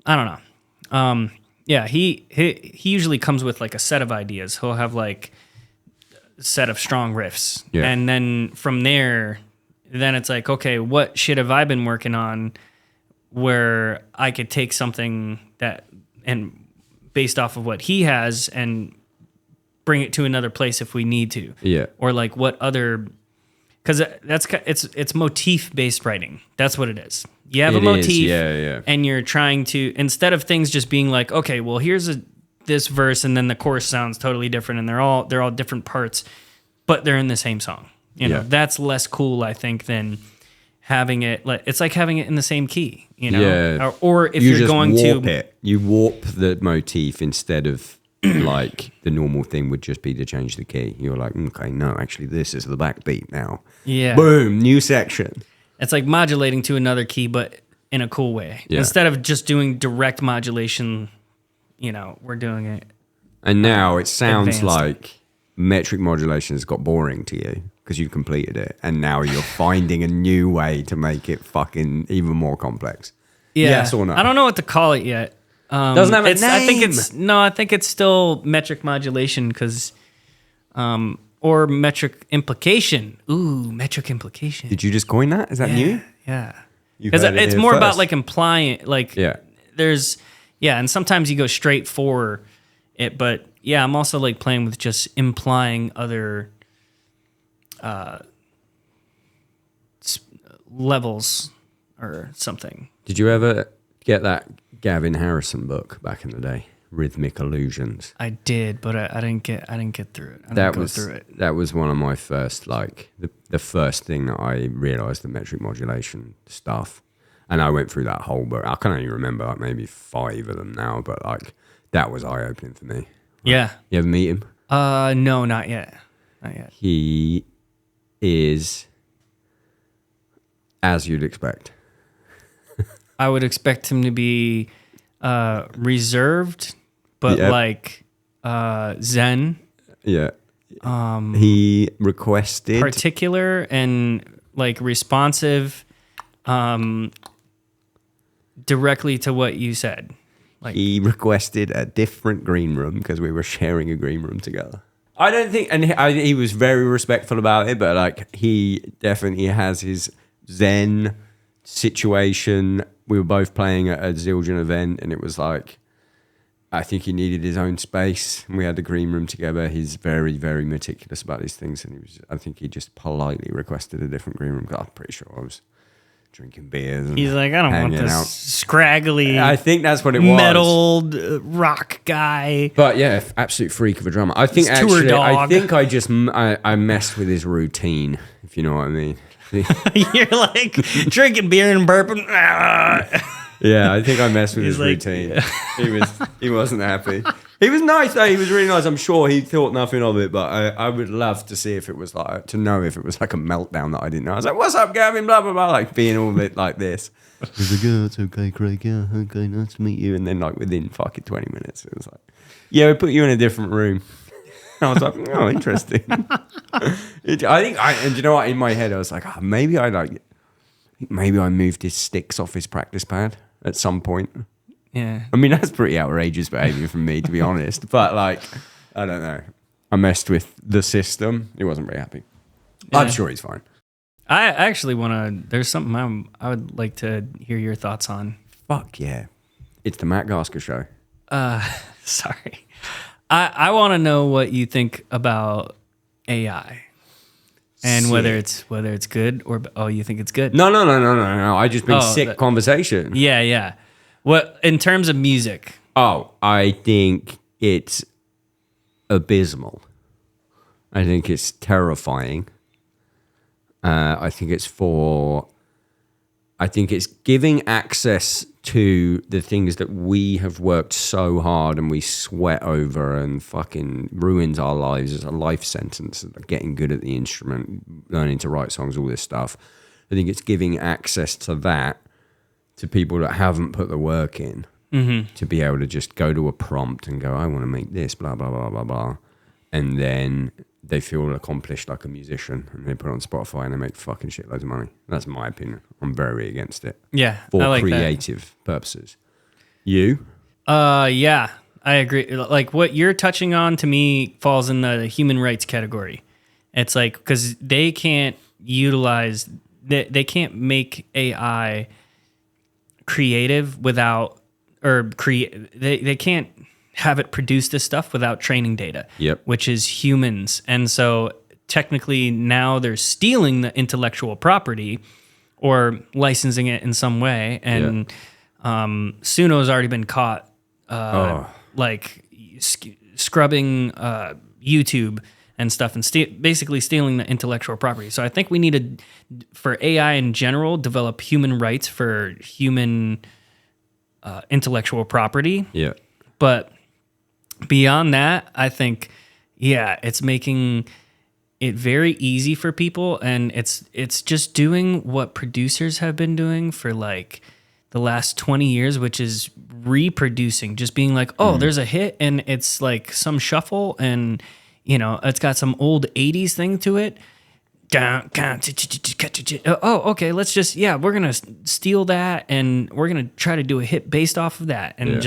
I don't know. Yeah, he usually comes with like a set of ideas. He'll have like a set of strong riffs. Yeah. And then from there, then it's like, okay, what shit have I been working on where I could take something that and based off of what he has and bring it to another place if we need to. Yeah. Or like what other, because it's motif based writing. That's what it is. You have a motif, and you're trying to, instead of things just being like, okay, well here's this verse and then the chorus sounds totally different and they're all different parts, but they're in the same song. You know, that's less cool, I think, than having it. It's like having it in the same key. You know, Yeah. Or if you're just going warp to it, you warp the motif instead of like the normal thing would just be to change the key. You're like, okay, no, actually, this is the backbeat now. Yeah. Boom, new section. It's like modulating to another key, but in a cool way. Yeah. Instead of just doing direct modulation, you know, we're doing it. And now it sounds advanced. like metric modulation has got boring to you because you've completed it, and now you're finding a new way to make it fucking even more complex. Yeah. Yes or no? I don't know what to call it yet. Doesn't have a name. I think it's still metric modulation because, or metric implication. Ooh, metric implication. Did you just coin that? Is that new? Yeah. You've Because heard it it's here more about first. like implying, like and sometimes you go straight for it, but yeah, I'm also like playing with just implying other levels or something. Did you ever get that Gavin Harrison book back in the day, Rhythmic Illusions? I did, but I didn't get through it. I didn't That go was through it. that was one of my first, like the first thing that I realized the metric modulation stuff, and I went through that whole book. I can only remember like maybe 5 of them now, but like that was eye opening for me. Yeah. You ever meet him? No, not yet. Not yet. He is, as you'd expect. I would expect him to be reserved, but Yep. like zen, Yeah. He requested particular and like responsive directly to what you said. Like he requested a different green room because we were sharing a green room together. I don't think, and he was very respectful about it, but like he definitely has his zen situation. We were both playing at a Zildjian event, and it was like, I think he needed his own space, and we had the green room together. He's very, very meticulous about these things, and I think he just politely requested a different green room. 'Cause I'm pretty sure I was drinking beers. And he's like, I don't want hanging this out. scraggly, I think that's what it was. meddled rock guy. But yeah, absolute freak of a drummer. I think His tour actually, I dog. think I messed with his routine, if you know what I mean. You're like drinking beer and burping. Yeah, I think I messed with He's his like- routine. He wasn't happy. He was nice though. He was really nice. I'm sure he thought nothing of it, but I would love to see if it was like, to know if it was like a meltdown that I didn't know. I was like, "What's up, Gavin?" Blah blah blah, like being all bit like this. He's like, "Oh, it's okay, Craig. Yeah, okay, nice to meet you." And then like within fucking 20 minutes, it was like, "Yeah, we put you in a different room." I was like, "Oh, interesting." And you know what? In my head, I was like, oh, maybe I moved his sticks off his practice pad at some point. Yeah. I mean, that's pretty outrageous behavior from me, to be honest. But like, I don't know. I messed with the system. He wasn't very happy. Yeah. I'm sure he's fine. I actually want to. There's something I would like to hear your thoughts on. Fuck yeah. It's the Matt Garstka show. Sorry. I want to know what you think about AI and whether it's good or you think it's good. No. I just been sick that- conversation. Yeah. What in terms of music? Oh, I think it's abysmal. I think it's terrifying. I think it's giving access to the things that we have worked so hard and we sweat over and fucking ruins our lives as a life sentence, getting good at the instrument, learning to write songs, all this stuff. I think it's giving access to that to people that haven't put the work in to be able to just go to a prompt and go, I want to make this, blah, blah, blah, blah, blah. And then they feel accomplished like a musician and they put it on Spotify and they make fucking shitloads of money. That's my opinion. I'm very against it. Yeah, For I like creative purposes. You? Yeah, I agree. Like what you're touching on to me falls in the human rights category. It's like because they can't utilize, they can't make AI creative without, or they can't have it produce this stuff without training data, Yep. which is humans. And so technically now they're stealing the intellectual property or licensing it in some way. And Suno's already been caught like scrubbing YouTube and stuff and basically stealing the intellectual property. So I think we need to, for AI in general, develop human rights for human intellectual property. Yeah. But beyond that, I think, it's making it very easy for people, and it's just doing what producers have been doing for like the last 20 years, which is reproducing, just being like, there's a hit and it's like some shuffle and, it's got some old 80s thing to it. Okay, let's just, we're going to steal that and we're going to try to do a hit based off of that. And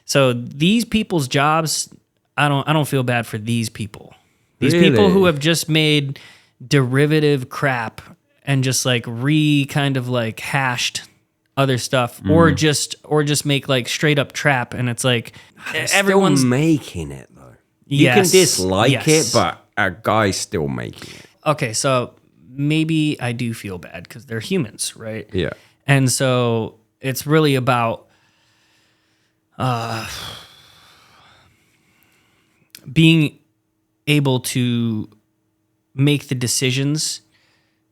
so these people's jobs, I don't feel bad for these people. These people who have just made derivative crap and just like kind of like hashed other stuff, or just make like straight up trap, and it's like everyone's still making it though. You can dislike it, but a guy's still making it. Okay, so maybe I do feel bad because they're humans, right? Yeah. And so it's really about being able to make the decisions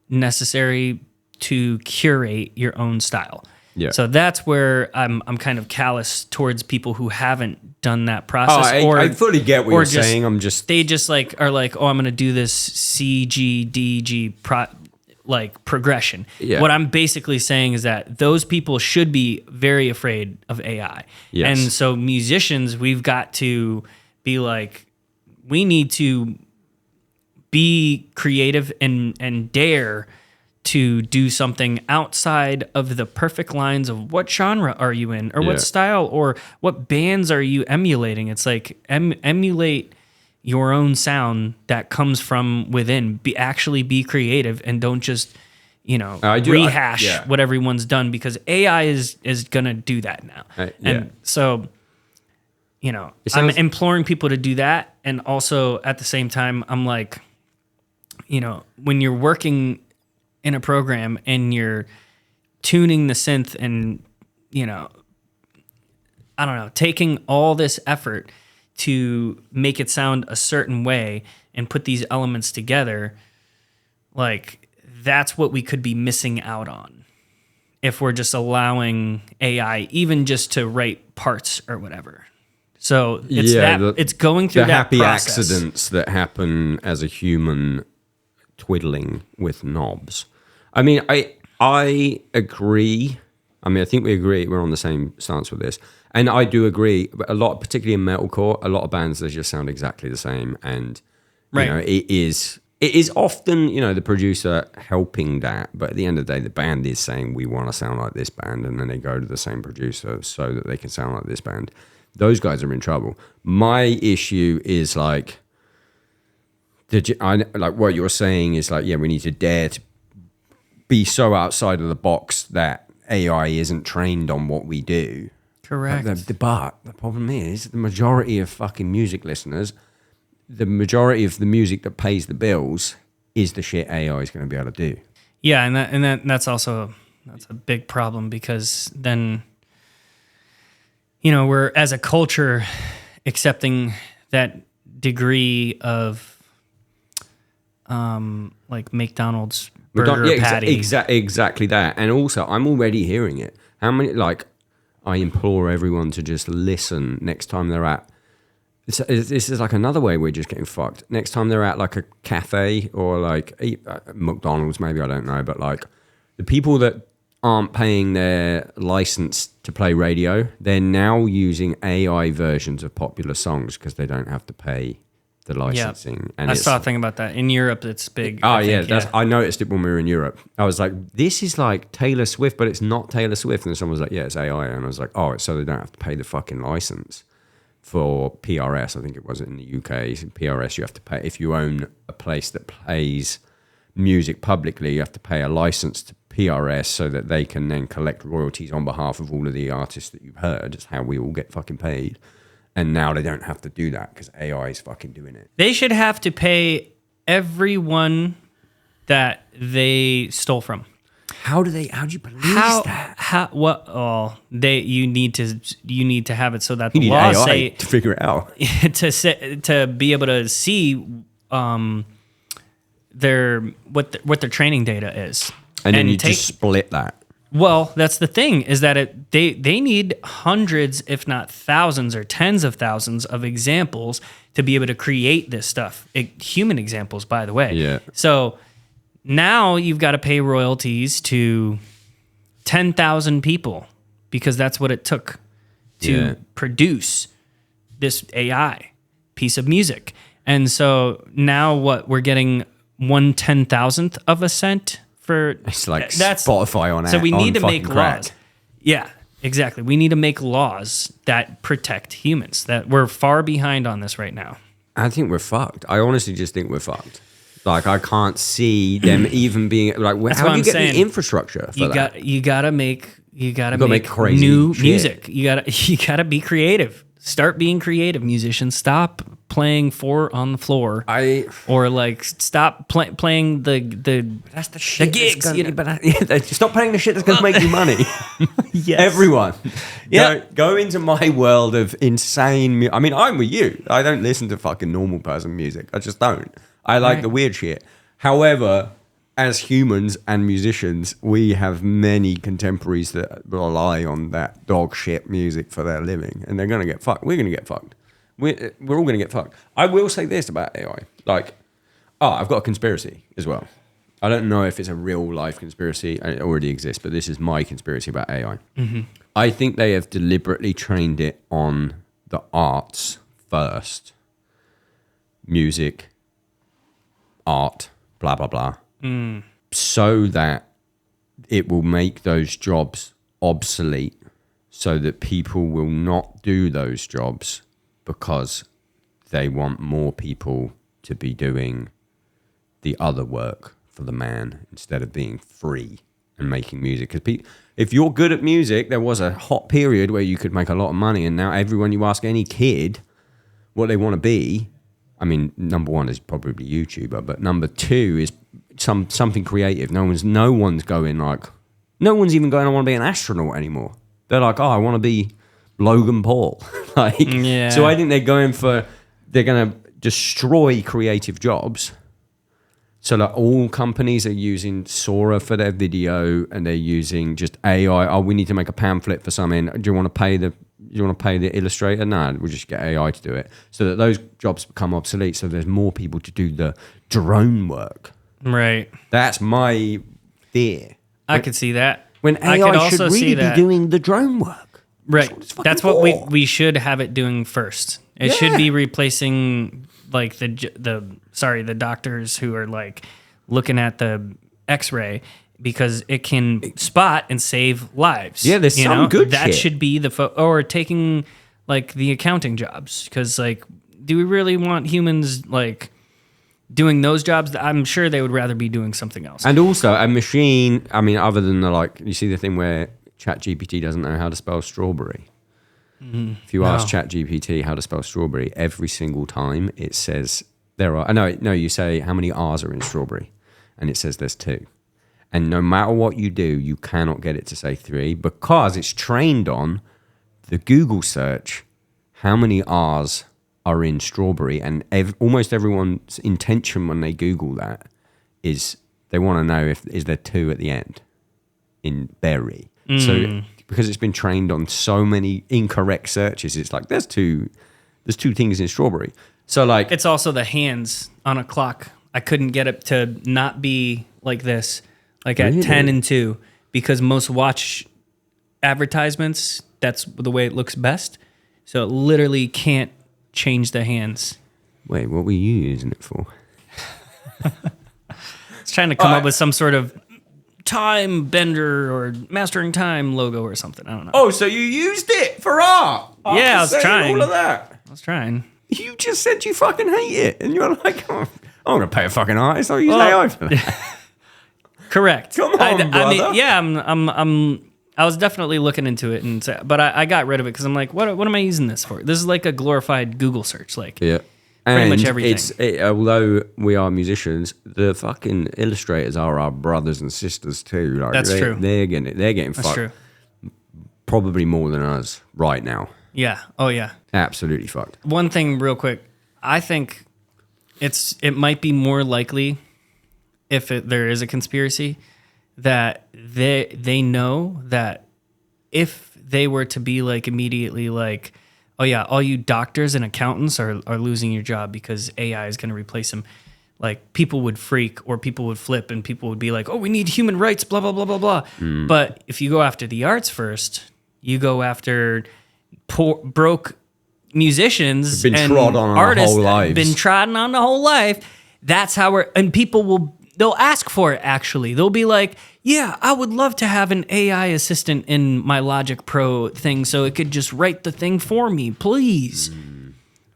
necessary to curate your own style. Yeah. So that's where I'm kind of callous towards people who haven't done that process. I fully get what you're saying. They just like are like, I'm going to do this CGDG progression. Yeah. What I'm basically saying is that those people should be very afraid of AI. Yes. And so musicians, we've got to be like, we need to be creative and dare to do something outside of the perfect lines of what genre are you in, or what style, or what bands are you emulating. It's like emulate your own sound that comes from within. Actually be creative and don't just rehash what everyone's done, because AI is gonna do that now. And so I'm imploring people to do that, and also at the same time I'm like, when you're working in a program and you're tuning the synth and, I don't know, taking all this effort to make it sound a certain way and put these elements together, like that's what we could be missing out on if we're just allowing AI even just to write parts or whatever. So it's it's going through the that happy process. accidents that happen as a human twiddling with knobs. I mean, I agree. I mean, I think we agree. We're on the same stance with this. And I do agree. A lot, particularly in metalcore, a lot of bands, they just sound exactly the same. And, it is often, the producer helping that. But at the end of the day, the band is saying, we want to sound like this band. And then they go to the same producer so that they can sound like this band. Those guys are in trouble. My issue is like what you're saying is like, we need to dare to be so outside of the box that AI isn't trained on what we do. Correct. But the problem is the majority of fucking music listeners, the majority of the music that pays the bills is the shit AI is going to be able to do. Yeah, and that's also a big problem, because then we're as a culture accepting that degree of like McDonald's burger patty. Exactly that. And also, I'm already hearing it. How many, I implore everyone to just listen next time they're at, this is like another way we're just getting fucked. Next time they're at like a cafe or like McDonald's, maybe, I don't know, but like the people that aren't paying their license to play radio, they're now using AI versions of popular songs because they don't have to pay the licensing. Yeah. And I saw a thing about that. In Europe, it's big. I noticed it when we were in Europe. I was like, this is like Taylor Swift, but it's not Taylor Swift. And someone was like, it's AI. And I was like, it's so they don't have to pay the fucking license for PRS. I think it was in the UK. PRS, you have to pay. If you own a place that plays music publicly, you have to pay a license to PRS so that they can then collect royalties on behalf of all of the artists that you've heard. It's how we all get fucking paid. And now they don't have to do that because AI is fucking doing it. They should have to pay everyone that they stole from. How do you police that? You need to have it so that You the need laws AI say to figure it out. to be able to see what their training data is. And then you just split that. Well, that's the thing, is that they need hundreds, if not thousands or tens of thousands of examples to be able to create this stuff. Human examples, by the way. Yeah. So now you've got to pay royalties to 10,000 people because that's what it took to produce this AI piece of music. And so now we're getting 1/10,000th of a cent for it's like Spotify on it. So we need to make crack. laws. Yeah, exactly. We need to make laws that protect humans. That we're far behind on this right now. I think we're fucked. I honestly just think we're fucked. Like I can't see them even being like. How do you get the infrastructure for that? You gotta make crazy new shit. music. You gotta be creative. Start being creative, musicians. Stop playing 4 on the floor. Or like stop playing the that's the shit. The gigs. Stop playing the shit that's gonna make you money. Yes. Everyone, Yeah. go into my world of insane. I mean, I'm with you. I don't listen to fucking normal person music. I just don't. I like the weird shit. However, as humans and musicians, we have many contemporaries that rely on that dog shit music for their living, and they're gonna get fucked. We're gonna get fucked. We're all gonna get fucked. I will say this about AI: I've got a conspiracy as well. I don't know if it's a real life conspiracy. It already exists, but this is my conspiracy about AI. Mm-hmm. I think they have deliberately trained it on the arts first, music, art, blah blah blah. So that it will make those jobs obsolete, so that people will not do those jobs because they want more people to be doing the other work for the man instead of being free and making music. Because if you're good at music, there was a hot period where you could make a lot of money, and now everyone, you ask any kid what they want to be, I mean, number one is probably YouTuber, but number two is something creative. No one's going like, no one's even going, I want to be an astronaut anymore. They're like, I want to be Logan Paul. So I think they're going to destroy creative jobs. So that all companies are using Sora for their video, and they're using just AI. Oh, we need to make a pamphlet for something. Do you want to pay the illustrator? No, we'll just get AI to do it. So that those jobs become obsolete. So there's more people to do the drone work. Right. That's my fear. I could see that. When AI should really be doing the drone work. Right. That's what we should have it doing first. It should be replacing like the doctors who are like looking at the X-ray, because it can spot and save lives. Yeah, there's some good that shit. should be or taking like the accounting jobs, because like, do we really want humans like doing those jobs? I'm sure they would rather be doing something else. And also a machine, I mean, other than you see the thing where ChatGPT doesn't know how to spell strawberry. Mm-hmm. If you ask ChatGPT how to spell strawberry, every single time it says you say how many R's are in strawberry, and it says there's 2. And no matter what you do, you cannot get it to say 3, because it's trained on the Google search, how many R's are in strawberry. And almost everyone's intention when they Google that is they want to know is there 2 at the end in berry. So because it's been trained on so many incorrect searches, it's like there's two things in strawberry. So like, it's also the hands on a clock. I couldn't get it to not be like this, like at 10 and 2, because most watch advertisements, that's the way it looks best. So it literally can't change the hands. Wait, what were you using it for? It's trying to come up with some sort of time bender or mastering time logo or something. I don't know. Oh, so you used it for art? Yeah, I was trying. All of that. I was trying. You just said you fucking hate it, and you're like, I'm gonna pay a fucking artist. I'll use AI for that. Correct. Come on, I brother. mean, yeah, I was definitely looking into it, but I got rid of it because I'm like, what am I using this for? This is like a glorified Google search, like Yeah. pretty much And everything. although we are musicians, the fucking illustrators are our brothers and sisters too. Like That's true. They're getting That's fucked true. probably more than us right now. Yeah. Oh yeah. Absolutely fucked. One thing, real quick, I think it might be more likely if there is a conspiracy that they know that if they were to be like immediately like, oh yeah, all you doctors and accountants are losing your job because AI is going to replace them, like people would freak or people would flip and people would be like, oh, we need human rights, blah blah blah blah blah. But if you go after the arts first, you go after poor broke musicians Been and trod on our artists whole that lives. been trodden on the whole life. That's how they'll ask for it. Actually, they'll be like, yeah, I would love to have an AI assistant in my Logic Pro thing so it could just write the thing for me, please.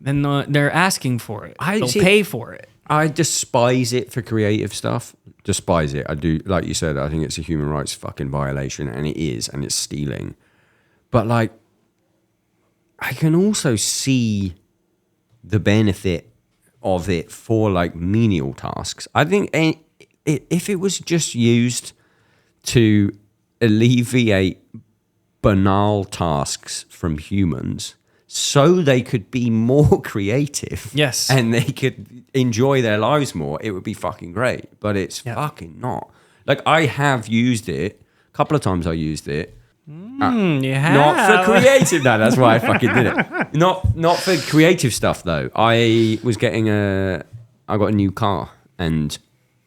Then they're asking for it. They'll pay for it. I despise it for creative stuff. Despise it. I do, like you said, I think it's a human rights fucking violation, and it is, and it's stealing. But like, I can also see the benefit of it for like menial tasks. I think if it was just used to alleviate banal tasks from humans so they could be more creative. Yes. And they could enjoy their lives more, it would be fucking great. But it's fucking not. Like, I have used it. A couple of times I used it. You have. Not for creative. No, that's why I fucking did it. Not for creative stuff though. I got a new car and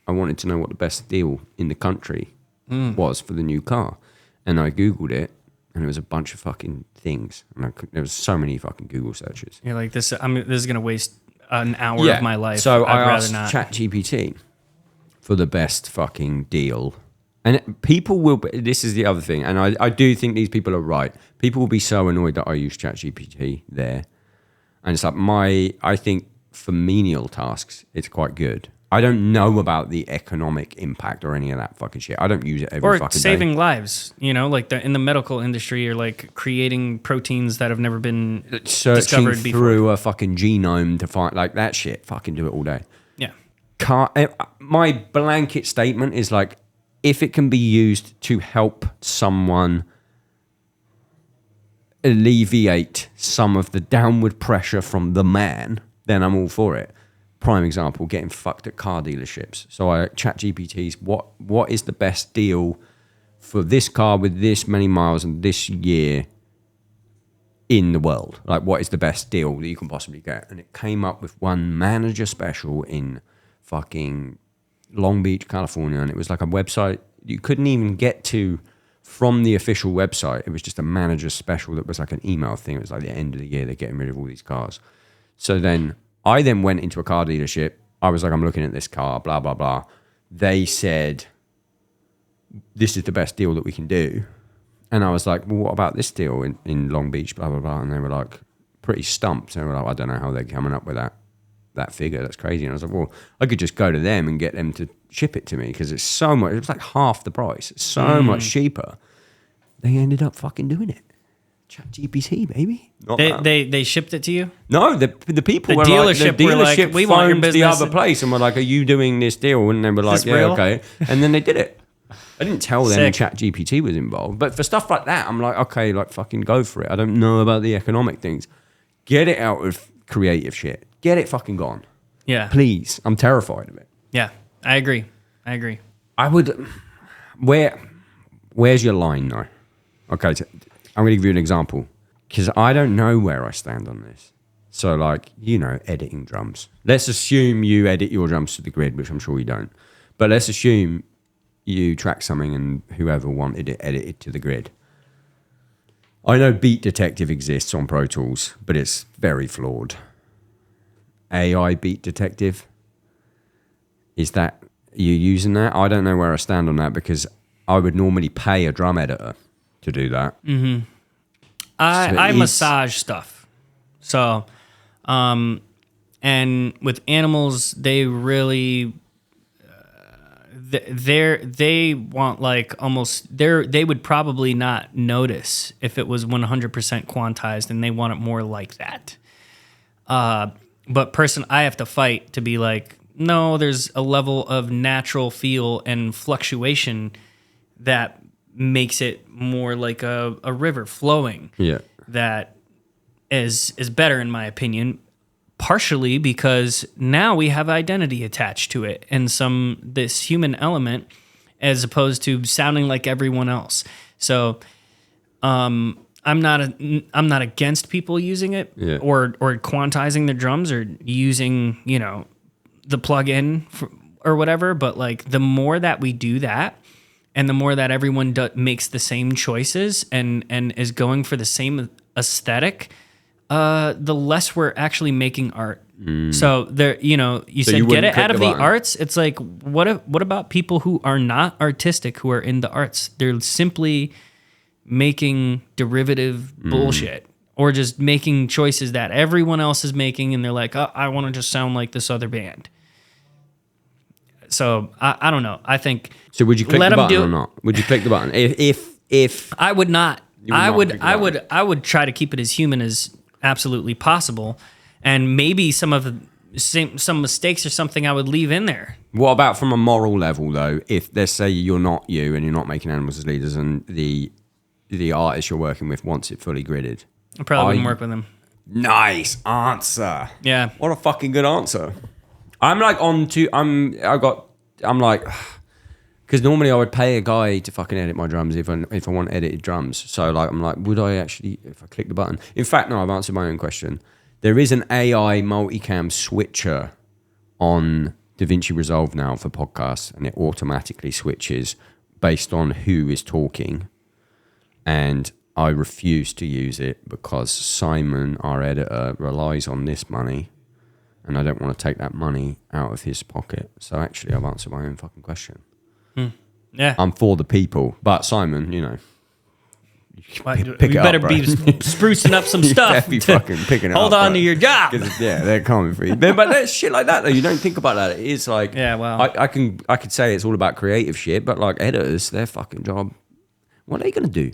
I wanted to know what the best deal in the country was for the new car, and I googled it, and there was a bunch of fucking things, and there was so many fucking Google searches. You're like, this is gonna waste an hour of my life. So I'd I rather asked not. ChatGPT for the best fucking deal. And people will, this is the other thing, and I do think these people are right. People will be so annoyed that I use ChatGPT there. And it's like I think for menial tasks, it's quite good. I don't know about the economic impact or any of that fucking shit. I don't use it every Or fucking saving day. lives, like in the medical industry, you're like creating proteins that have never been Searching discovered before. through a fucking genome to find, like, that shit, fucking do it all day. Yeah. My blanket statement is like, if it can be used to help someone alleviate some of the downward pressure from the man, then I'm all for it. Prime example, getting fucked at car dealerships. So I ChatGPT's what is the best deal for this car with this many miles and this year in the world? Like, what is the best deal that you can possibly get? And it came up with one manager special in fucking Long Beach, California, and it was like a website you couldn't even get to from the official website. It was just a manager special that was like an email thing. It was like the end of the year, they're getting rid of all these cars. So then I went into a car dealership. I was like, I'm looking at this car, blah, blah, blah. They said, this is the best deal that we can do. And I was like, well, what about this deal in Long Beach, blah, blah, blah. And they were like, pretty stumped. They were like, I don't know how they're coming up with that figure. That's crazy. And I was like, well, I could just go to them and get them to ship it to me because it's so much. It was like half the price. It's so much cheaper. They ended up fucking doing it. ChatGPT, baby. They shipped it to you? No, the people The were dealership were like, dealership we want your phoned the business. other place and were like, are you doing this deal? And they were like, this yeah, real? okay. And then they did it. I didn't tell them Sick. ChatGPT was involved. But for stuff like that, I'm like, okay, like fucking go for it. I don't know about the economic things. Get it out of creative shit. Get it fucking gone. Yeah. Please. I'm terrified of it. Yeah. I agree. I would. Where's your line though? Okay, I'm going to give you an example because I don't know where I stand on this. So, like, editing drums. Let's assume you edit your drums to the grid, which I'm sure you don't. But let's assume you track something and whoever wanted it edited to the grid. I know Beat Detective exists on Pro Tools, but it's very flawed. AI Beat Detective. Is that you using that? I don't know where I stand on that because I would normally pay a drum editor to do that. Mm-hmm. I massage stuff. So, and with animals, they they want like almost they would probably not notice if it was 100% quantized, and they want it more like that. But I have to fight to be like, no, there's a level of natural feel and fluctuation that makes it more like a river flowing. Yeah. That is better in my opinion, partially because now we have identity attached to it and this human element as opposed to sounding like everyone else. So I'm not against people using it or quantizing their drums or using, the plug-in or whatever, but like the more that we do that and the more that everyone makes the same choices and is going for the same aesthetic, the less we're actually making art. So there, you said get it out of the arts. It's like, what about people who are not artistic, who are in the arts? They're simply making derivative bullshit or just making choices that everyone else is making. And they're like, oh, I want to just sound like this other band. So I don't know. I think. So would you click the button or not? Would you click the button? If I would not. I would try to keep it as human as absolutely possible, and maybe some mistakes or something I would leave in there. What about from a moral level though? If let's say you're not you and you're not making animals as leaders, and the artist you're working with wants it fully gridded, I probably wouldn't work with them. Nice answer. Yeah. What a fucking good answer. I'm like because normally I would pay a guy to fucking edit my drums if I want edited drums. So like I'm like, would I actually, if I click the button? In fact, no, I've answered my own question. There is an AI multicam switcher on DaVinci Resolve now for podcasts, and it automatically switches based on who is talking. And I refuse to use it because Simon, our editor, relies on this money, and I don't want to take that money out of his pocket. So actually, I've answered my own fucking question. Yeah, I'm for the people, but Simon, you pick it better up, be sprucing up some stuff. Be fucking picking it Hold up, on to your job. Yeah, they're coming for you. But there's shit like that though. You don't think about that. It is like, yeah, well, I could say it's all about creative shit, but like editors, their fucking job, what are they gonna do?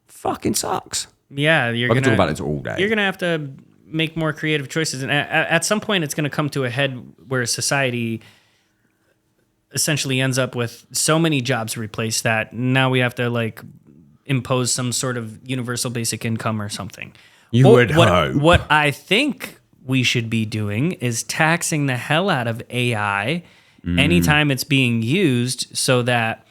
Fucking sucks. Yeah, I can talk about it all day. You're gonna have to make more creative choices, and at some point, it's gonna come to a head where society essentially ends up with so many jobs replaced that now we have to like impose some sort of universal basic income or something. You would hope. What I think we should be doing is taxing the hell out of AI anytime it's being used, so that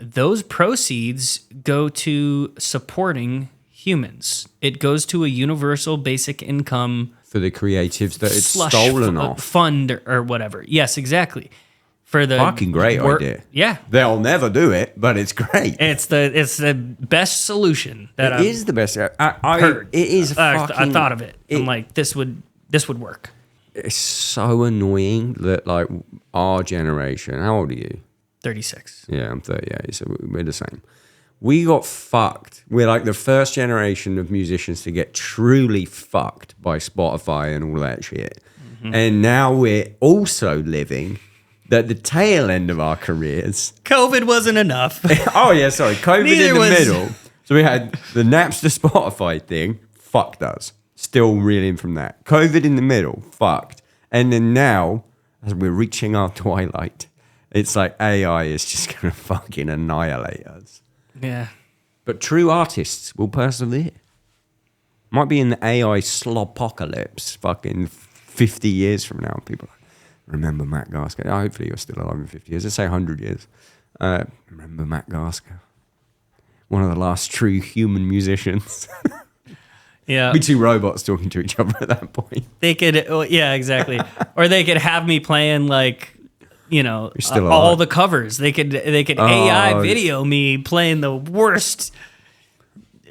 those proceeds go to supporting humans. It goes to a universal basic income for the creatives that it's stolen off. Fund or whatever. Yes, exactly. For the fucking great idea. Yeah. They'll never do it, but it's great. It's the best solution that it is the best. heard. It is fucking, I thought of it. I'm like, this would work. It's so annoying that like our generation, how old are you? 36. Yeah, I'm 38, so we're the same. We got fucked. We're like the first generation of musicians to get truly fucked by Spotify and all that shit. Mm-hmm. And now we're also living at the tail end of our careers. COVID wasn't enough. Oh, yeah, sorry. COVID in the middle. So we had the Napster Spotify thing, fucked us. Still reeling from that. COVID in the middle, fucked. And then now, as we're reaching our twilight, it's like AI is just going to fucking annihilate us. Yeah. But true artists will persevere. Might be in the AI slopocalypse fucking 50 years from now. People remember Matt Garstka. Hopefully you're still alive in 50 years. Let's say 100 years. Remember Matt Garstka. One of the last true human musicians. Yeah. Be two robots talking to each other at that point. They could, yeah, exactly. Or they could have me playing like, all the covers. They could AI video me playing the worst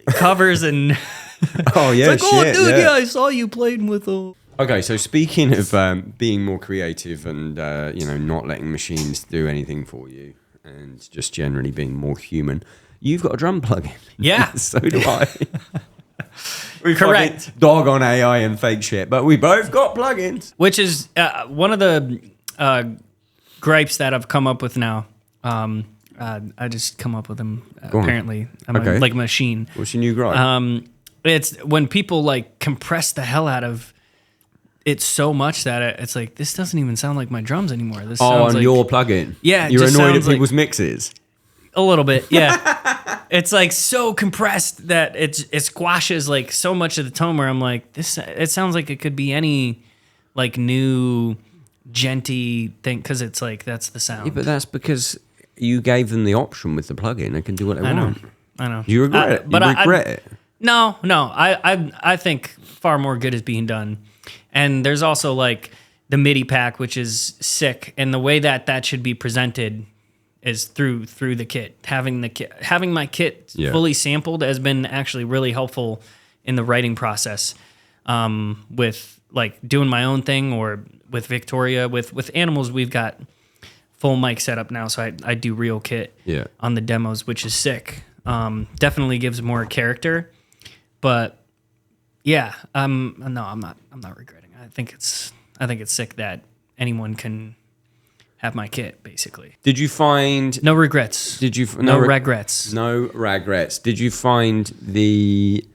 covers and oh yeah, it's like, shit, yeah, I saw you playing with a. Okay, so speaking of being more creative and not letting machines do anything for you, and just generally being more human, you've got a drum plugin. Yeah, so do I. We correct. Dog on AI and fake shit, but we both got plugins. Which is one of the gripes that I've come up with now. I just come up with them. Apparently, I'm like a machine. What's your new gripe? It's when people like compress the hell out of it so much that it's like, this doesn't even sound like my drums anymore. This sounds on like, your plugin. Yeah, it you're just annoyed at sounds like- people's mixes. a little bit, yeah. It's like so compressed that it squashes like so much of the tone where I'm like, this. It sounds like it could be any like new genty thing because it's like that's the sound. Yeah, but that's because you gave them the option with the plugin. They can do what they want. I know. You regret it. But you regret it. No. I think far more good is being done. And there's also like the MIDI pack, which is sick, and the way that should be presented is through the kit. Having my kit fully sampled has been actually really helpful in the writing process. With like doing my own thing or with Victoria, with Animals, we've got full mic setup now, so I do real kit on the demos, which is sick. Definitely gives more character, but yeah, I'm not regretting. I think it's sick that anyone can have my kit, basically. Did you find no regrets? No regrets? No regrets. Did you find the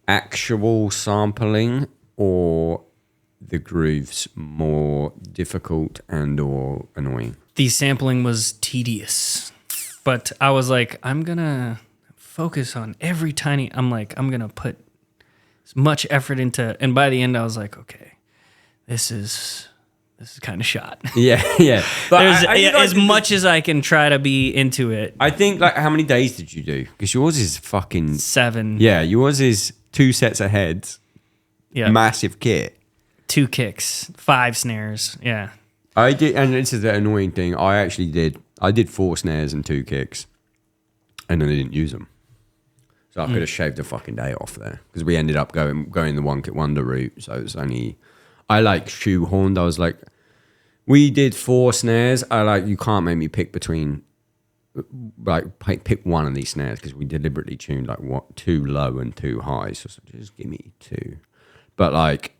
actual sampling or the grooves more difficult and or annoying? The sampling was tedious, but I was like, I'm gonna focus on every tiny. I'm gonna put as much effort into, and by the end, I was like, okay, this is kind of shot. Yeah. But as much as I can try to be into it. I think, like, how many days did you do? Because yours is fucking 7. Yeah, yours is 2 sets of heads. Yeah, massive kit. 2 kicks, 5 snares. Yeah. I did, and this is the annoying thing. I did 4 snares and 2 kicks, and then I didn't use them. So I could have shaved a fucking day off there because we ended up going the one kit wonder route. So it's only, I like shoehorned. I was like, we did 4 snares. You can't make me pick between, like, pick one of these snares because we deliberately tuned like 2 low and 2 high. So just give me 2. But like,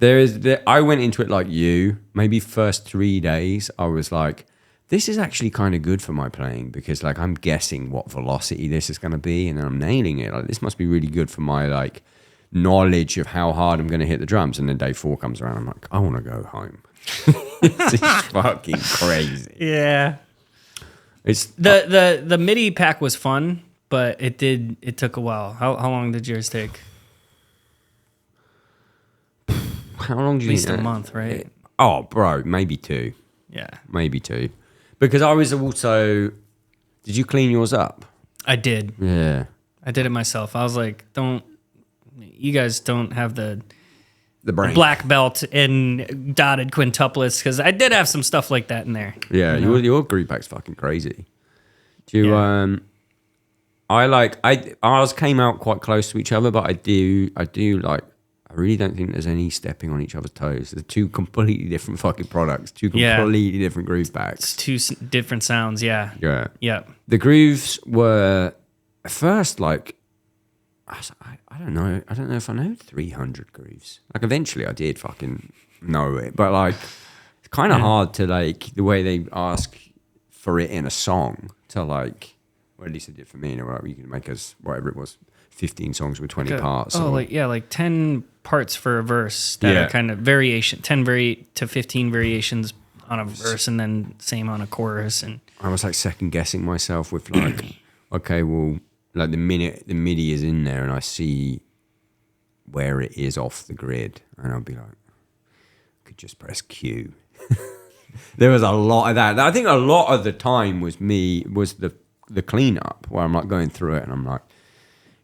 I went into it like you. Maybe first 3 days, I was like, this is actually kind of good for my playing because like I'm guessing what velocity this is going to be, and then I'm nailing it. Like, this must be really good for my like knowledge of how hard I'm going to hit the drums. And then day 4 comes around, I'm like, I want to go home. This is fucking crazy. Yeah. It's the MIDI pack was fun, but it took a while. How long did yours take? How long do you think? At least a month, right? Oh, bro, maybe 2. Yeah. Maybe 2. Because I was also... Did you clean yours up? I did. Yeah. I did it myself. I was like, you guys don't have the brain. Black belt in dotted quintuplets, because I did have some stuff like that in there. Yeah, your group pack's fucking crazy. Do you, ours came out quite close to each other, but I do like, I really don't think there's any stepping on each other's toes. They're 2 completely different fucking products, 2 completely different groove packs. It's 2 different sounds, yeah. Yeah. The grooves were at first like, I don't know if I know 300 grooves. Like eventually I did fucking know it, but like it's kind of hard to like the way they ask for it in a song to like, or at least it did for me. You know, you can make us whatever it was, 15 songs with 20 parts. Oh, like 10 parts for a verse that are kind of variation, 10 to 15 variations on a verse, and then same on a chorus. And I was like second guessing myself with like, okay, well, like the minute the MIDI is in there and I see where it is off the grid, and I'll be like, I could just press Q. There was a lot of that. I think a lot of the time was the cleanup where I'm like going through it and I'm like,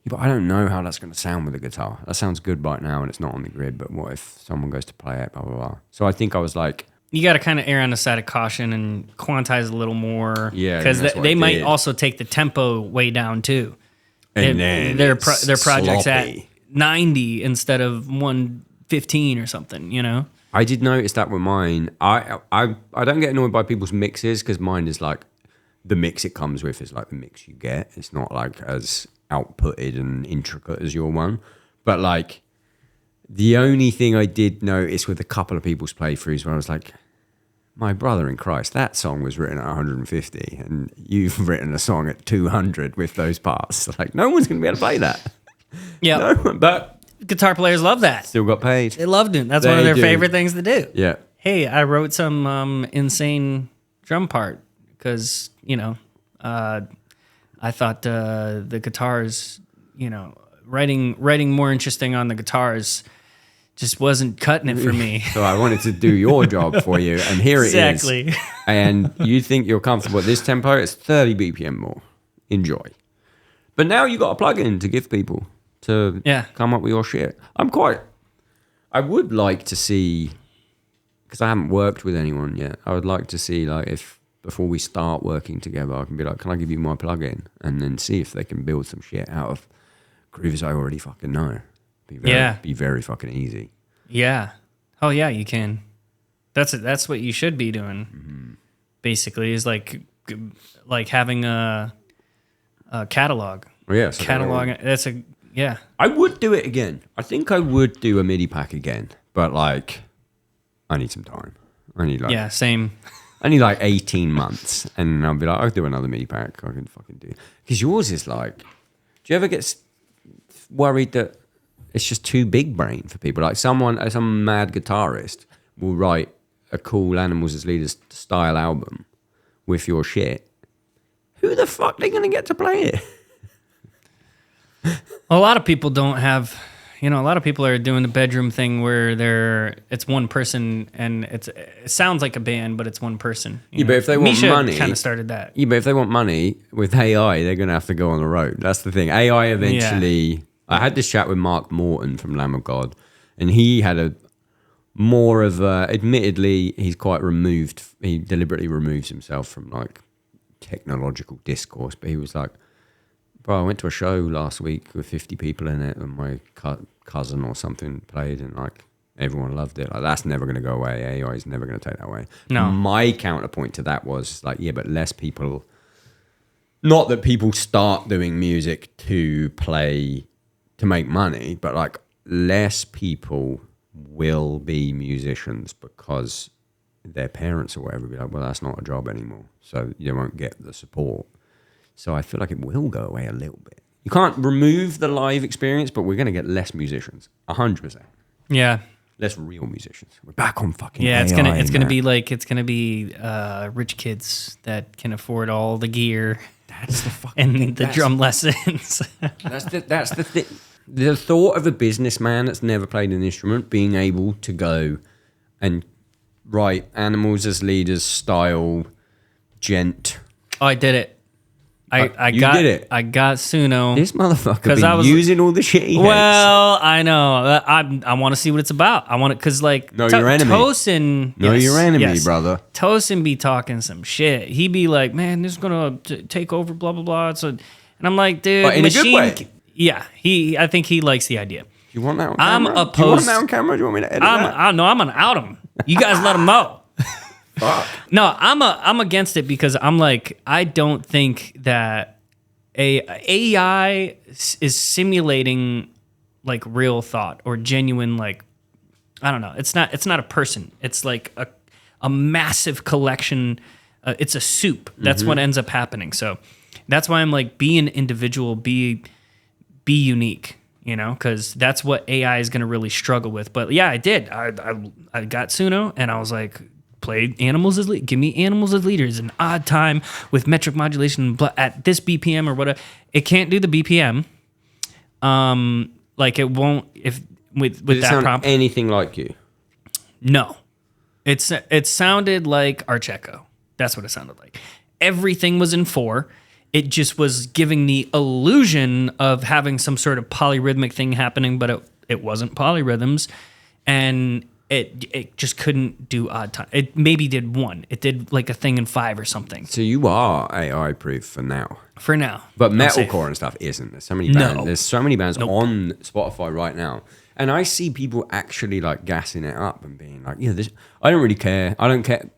yeah, but I don't know how that's going to sound with the guitar. That sounds good right now and it's not on the grid, but what if someone goes to play it, blah, blah, blah. So I think I was like... You got to kind of err on the side of caution and quantize a little more. Yeah, because they might also take the tempo way down too. And then their project's sloppy. at 90 instead of 115 or something, you know? I did notice that with mine. I don't get annoyed by people's mixes because mine is like the mix it comes with is like the mix you get. It's not like as outputted and intricate as your one. But like the only thing I did notice with a couple of people's playthroughs where I was like, my brother in Christ, that song was written at 150 and you've written a song at 200 with those parts. Like, no one's going to be able to play that. Yeah. No one, but Guitar players love that. still got paid. They loved it. That's one of They their do. favorite things to do. Yeah. Hey, I wrote some insane drum part because, I thought the guitars, writing more interesting on the guitars just wasn't cutting it for me. So I wanted to do your job for you, and here it is. Exactly. And you think you're comfortable at this tempo, it's 30 BPM more. Enjoy. But now you got a plug-in to give people to come up with your shit. I would like to see, because I haven't worked with anyone yet, I would like to see, like, if before we start working together, I can be like, can I give you my plug-in? And then see if they can build some shit out of grooves I already fucking know. Be very fucking easy. Yeah. Oh yeah, you can. That's what you should be doing. Mm-hmm. Basically, is like having a catalog. Well, yeah, catalog. I would do it again. I think I would do a MIDI pack again, but like, I need some time. Same. I need like 18 months, and I'll be like, I'll do another MIDI pack. I can fucking do. Because yours is like, do you ever get worried that it's just too big brain for people? Like some mad guitarist will write a cool Animals as Leaders style album with your shit. Who the fuck are they going to get to play it? A lot of people don't have, a lot of people are doing the bedroom thing where it's one person and it sounds like a band, but it's one person. But if they want money, kind of started that. Yeah, but if they want money with AI, they're going to have to go on the road. That's the thing. AI eventually. Yeah. I had this chat with Mark Morton from Lamb of God, and he had admittedly, he's quite removed. He deliberately removes himself from like technological discourse, but he was like, bro, I went to a show last week with 50 people in it, and my cousin or something played, and like everyone loved it. Like, that's never going to go away. AI is never going to take that away. No. My counterpoint to that was like, yeah, but less people. Not that people start doing music to play to make money, but like less people will be musicians because their parents or whatever be like, well, that's not a job anymore, so you won't get the support. So I feel like it will go away a little bit. You can't remove the live experience, but we're going to get less musicians, 100%. Yeah, less real musicians. We're back on fucking AI, it's gonna be rich kids that can afford all the gear. That's the fucking and the drum lessons. That's the thing. The thought of a businessman that's never played an instrument being able to go and write Animals as Leaders style gent. Oh, I did it. I did it. I got Suno. This motherfucker been using all the shit he hates. Well, I know. I want to see what it's about. I want it because like know your enemy. Tosin. Know your enemy, brother. Tosin be talking some shit. He be like, man, this is gonna take over. Blah blah blah. So, and I'm like, dude, but in a good way. Yeah, I think he likes the idea. You want that on I'm camera? opposed. Do you want that on camera? Do you want me to edit that? I'm gonna out him. You guys let him know. Fuck. No, I'm against it because I'm like, I don't think that AI is simulating like real thought or genuine, like, I don't know. It's not a person. It's like a massive collection. It's a soup. That's what ends up happening. So that's why I'm like, be an individual, be unique, because that's what AI is going to really struggle with. But yeah, I did. I got Suno and I was like, play Animals as Leaders. Give me Animals as Leaders, an odd time with metric modulation at this BPM or whatever. It can't do the BPM. Like it won't with Did it that sound prompt. anything like you? No, it sounded like Arch Echo. That's what it sounded like. Everything was in 4. It just was giving the illusion of having some sort of polyrhythmic thing happening, but it wasn't polyrhythms, and it just couldn't do odd time. It maybe did 1. It did like a thing in 5 or something. So you are AI proof for now. For now. But metalcore and stuff isn't. There's so many bands. No. There's so many bands Nope. on Spotify right now. And I see people actually like gassing it up and being like, yeah, this I don't really care. I don't care.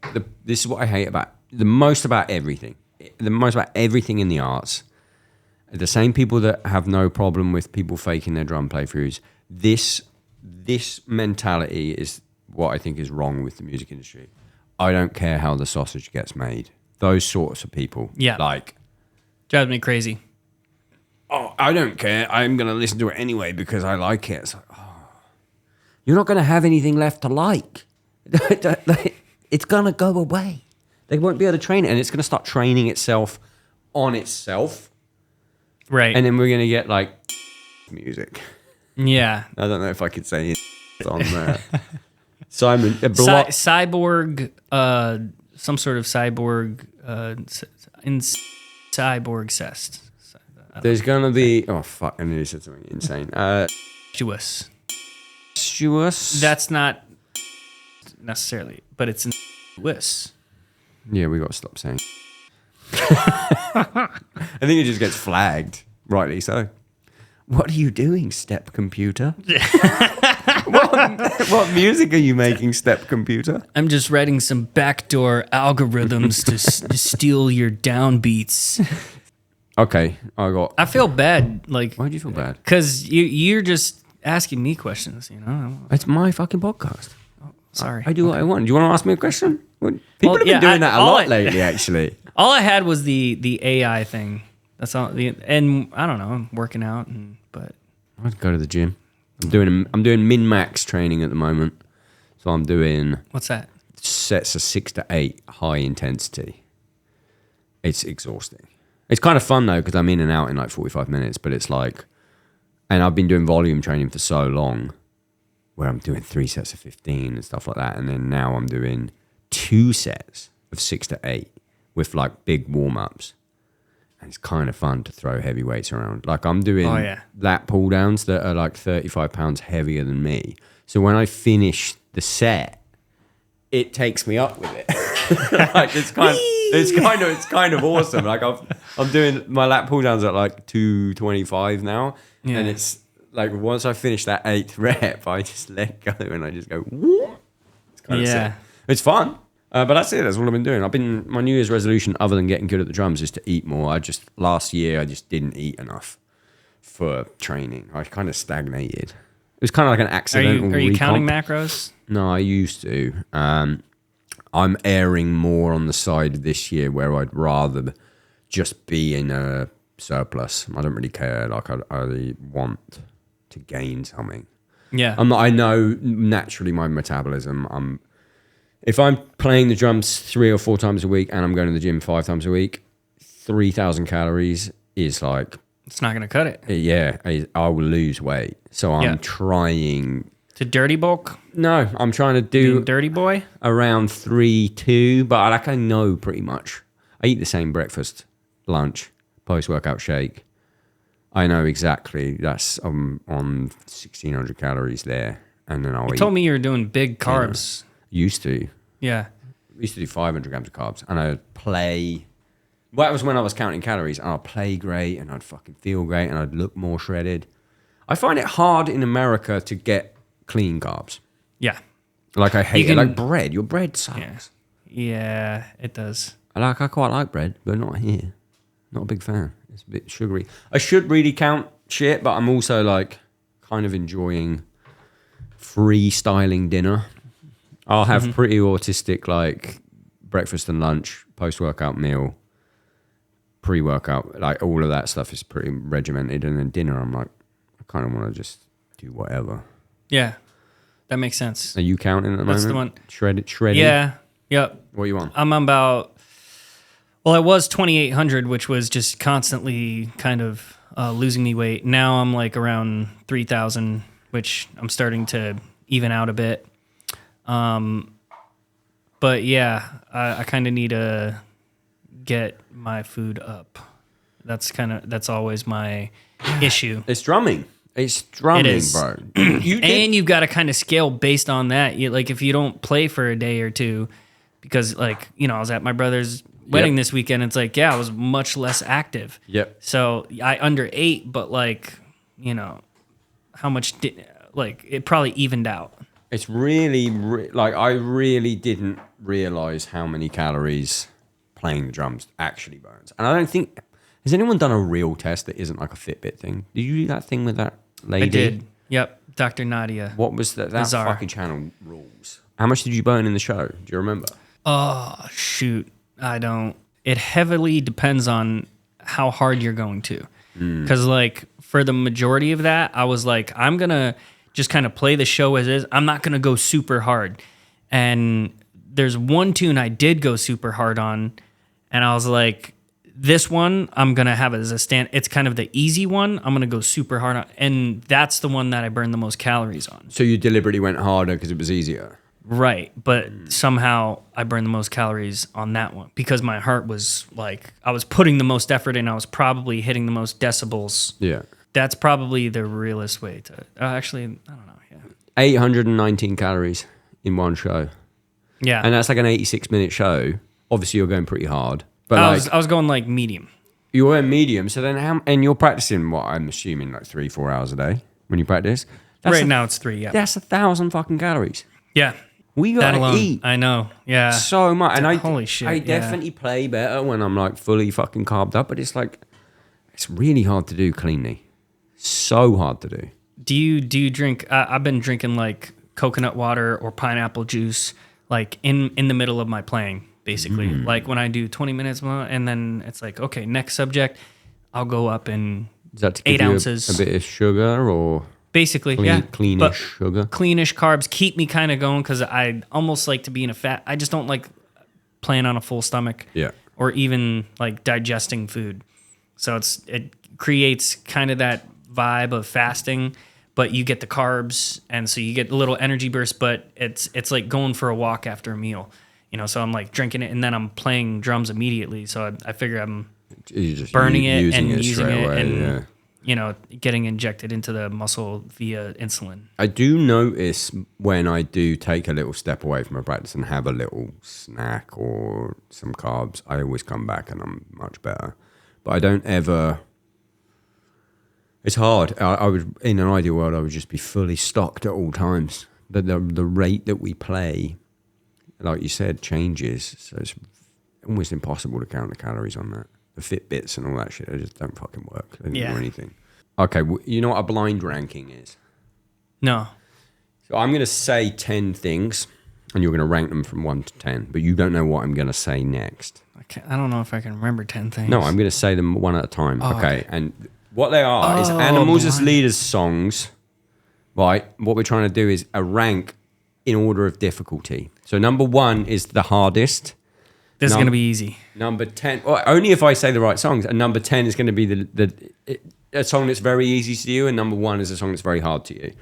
This is what I hate about the most about everything. The most about everything in the arts. The same people that have no problem with people faking their drum playthroughs. This mentality is what I think is wrong with the music industry. I don't care how the sausage gets made. Those sorts of people. Yeah. Like, Drives me crazy. oh, I don't care. I'm going to listen to it anyway because I like it. It's like, oh, you're not going to have anything left to like. It's going to go away. They won't be able to train it, and it's going to start training itself on itself. Right. And then we're going to get, like, music. Yeah. I don't know if I could say it on there. Simon, cyborg, some sort of cyborg, in cyborg cest. There's going to be, oh, fuck, I nearly said something insane. Incestuous. Incestuous? That's not necessarily, but it's incestuous. Yeah, we got to stop saying. I think it just gets flagged, rightly so. What are you doing, step computer? what music are you making, step computer? I'm just writing some backdoor algorithms to steal your downbeats. Okay, I feel bad, like. Why do you feel bad? Because you're just asking me questions, you know. It's my fucking podcast. Sorry. I do what I want. Do you want to ask me a question? People have been doing that a lot lately, actually. All I had was the AI thing. That's all. And I don't know. I'm working out, but I'd go to the gym. I'm doing min-max training at the moment. So I'm doing what's that? Sets of 6 to 8 high intensity. It's exhausting. It's kind of fun though because I'm in and out in like 45 minutes. But it's like, and I've been doing volume training for so long, where I'm doing 3 sets of 15 and stuff like that, and then now I'm doing 2 sets of 6 to 8 with like big warm-ups. And it's kind of fun to throw heavy weights around. Like I'm doing lat pull downs that are like 35 pounds heavier than me. So when I finish the set, it takes me up with it. Like it's kind of awesome. Like I'm doing my lat pull downs at like 225 now, and it's like once I finish that 8th rep, I just let go and I just go. Whoop. It's kind of sick. It's fun. But that's it. That's all I've been doing. My New Year's resolution, other than getting good at the drums, is to eat more. Last year I just didn't eat enough for training. I kind of stagnated. It was kind of like an accidental. Are you counting macros? No, I used to. I'm erring more on the side this year where I'd rather just be in a surplus. I don't really care. Like I want to gain something. Yeah. I know naturally my metabolism. If I'm playing the drums 3 or 4 times a week and I'm going to the gym 5 times a week, 3,000 calories is like... It's not going to cut it. Yeah, I will lose weight. So I'm trying... To dirty bulk? No, I'm trying to do... Being dirty boy? Around 3-2, but I know pretty much. I eat the same breakfast, lunch, post-workout shake. I know exactly that's on 1,600 calories there. And then I'll eat... You told me you were doing big carbs. Used to. Yeah. I used to do 500 grams of carbs, and I'd play. Well, that was when I was counting calories, and I'd play great, and I'd fucking feel great, and I'd look more shredded. I find it hard in America to get clean carbs. Yeah. Like I hate it. Like bread. Your bread sucks. Yeah, it does. I quite like bread, but not here. Not a big fan. It's a bit sugary. I should really count shit, but I'm also like kind of enjoying freestyling dinner. I'll have pretty autistic like breakfast and lunch, post-workout meal, pre-workout, like all of that stuff is pretty regimented. And then dinner, I'm like, I kind of want to just do whatever. Yeah, that makes sense. Are you counting at the moment? That's the one. Shredded? Yeah, yep. What are you on? I'm about, well, I was 2,800, which was just constantly kind of losing me weight. Now I'm like around 3,000, which I'm starting to even out a bit. But yeah, I kind of need to get my food up. That's always my issue. It's drumming. It's drumming, it is. bro. And you've got to kind of scale based on that. Like if you don't play for a day or two, because like, you know, I was at my brother's wedding this weekend. It's like, I was much less active. Yep. So I underate, but like, you know, how much like it probably evened out. It's really, like, I really didn't realize how many calories playing the drums actually burns. And I don't think, has anyone done a real test that isn't like a Fitbit thing? Did you do that thing with that lady? I did. Yep. Dr. Nadia. What was that? That Bizarre. fucking channel rules. How much did you burn in the show? Do you remember? Oh, shoot. I don't. It heavily depends on how hard you're going to. Because, like, for the majority of that, I was like, I'm going to just kind of play the show as is. I'm not going to go super hard. And there's one tune I did go super hard on, and I was like, this one I'm going to have as a stand. It's kind of the easy one. I'm going to go super hard on. And that's the one that I burned the most calories on. So you deliberately went harder because it was easier? Right, but somehow I burned the most calories on that one because my heart was like, I was putting the most effort in. I was probably hitting the most decibels. Yeah. That's probably the realest way to, actually, I don't know. Yeah. 819 calories in one show. Yeah. And that's like an 86-minute show. Obviously, you're going pretty hard. But I was going like medium. You were medium. So then and you're practicing what, I'm assuming like 3-4 hours a day when you practice? Right now it's 3, yeah. That's 1,000 fucking calories. Yeah. We gotta eat. I know. Yeah. So much. And holy shit. I definitely play better when I'm like fully fucking carved up, but it's like, it's really hard to do cleanly. So hard to do. Do you drink, I've been drinking like coconut water or pineapple juice, like in the middle of my playing, basically. Like when I do 20 minutes and then it's like, okay, next subject, I'll go up in Is that to give 8 you ounces. a bit of sugar or? Basically, Cleanish but sugar. Cleanish carbs keep me kind of going because I almost like to be in a fat. I just don't like playing on a full stomach. Yeah. Or even like digesting food. So it creates kind of that vibe of fasting, but you get the carbs, and so you get a little energy burst. But it's like going for a walk after a meal, So I'm like drinking it, and then I'm playing drums immediately. So I figure I'm just burning it using and using it away, and. Getting injected into the muscle via insulin. I do notice when I do take a little step away from a practice and have a little snack or some carbs, I always come back and I'm much better. But I don't ever... It's hard. I would, in an ideal world, I would just be fully stocked at all times. But the rate that we play, like you said, changes. So it's almost impossible to count the calories on that. The Fitbits and all that shit, they just don't fucking work. They don't do anything. Okay, you know what a blind ranking is? No. So I'm going to say 10 things, and you're going to rank them from 1 to 10, but you don't know what I'm going to say next. I don't know if I can remember 10 things. No, I'm going to say them one at a time. Oh, okay, and what they are is Animals as Leaders songs, right? What we're trying to do is a rank in order of difficulty. So number 1 is the hardest. This is going to be easy. Number 10, well, only if I say the right songs. And number 10 is going to be a song that's very easy to you, and number 1 is a song that's very hard to you.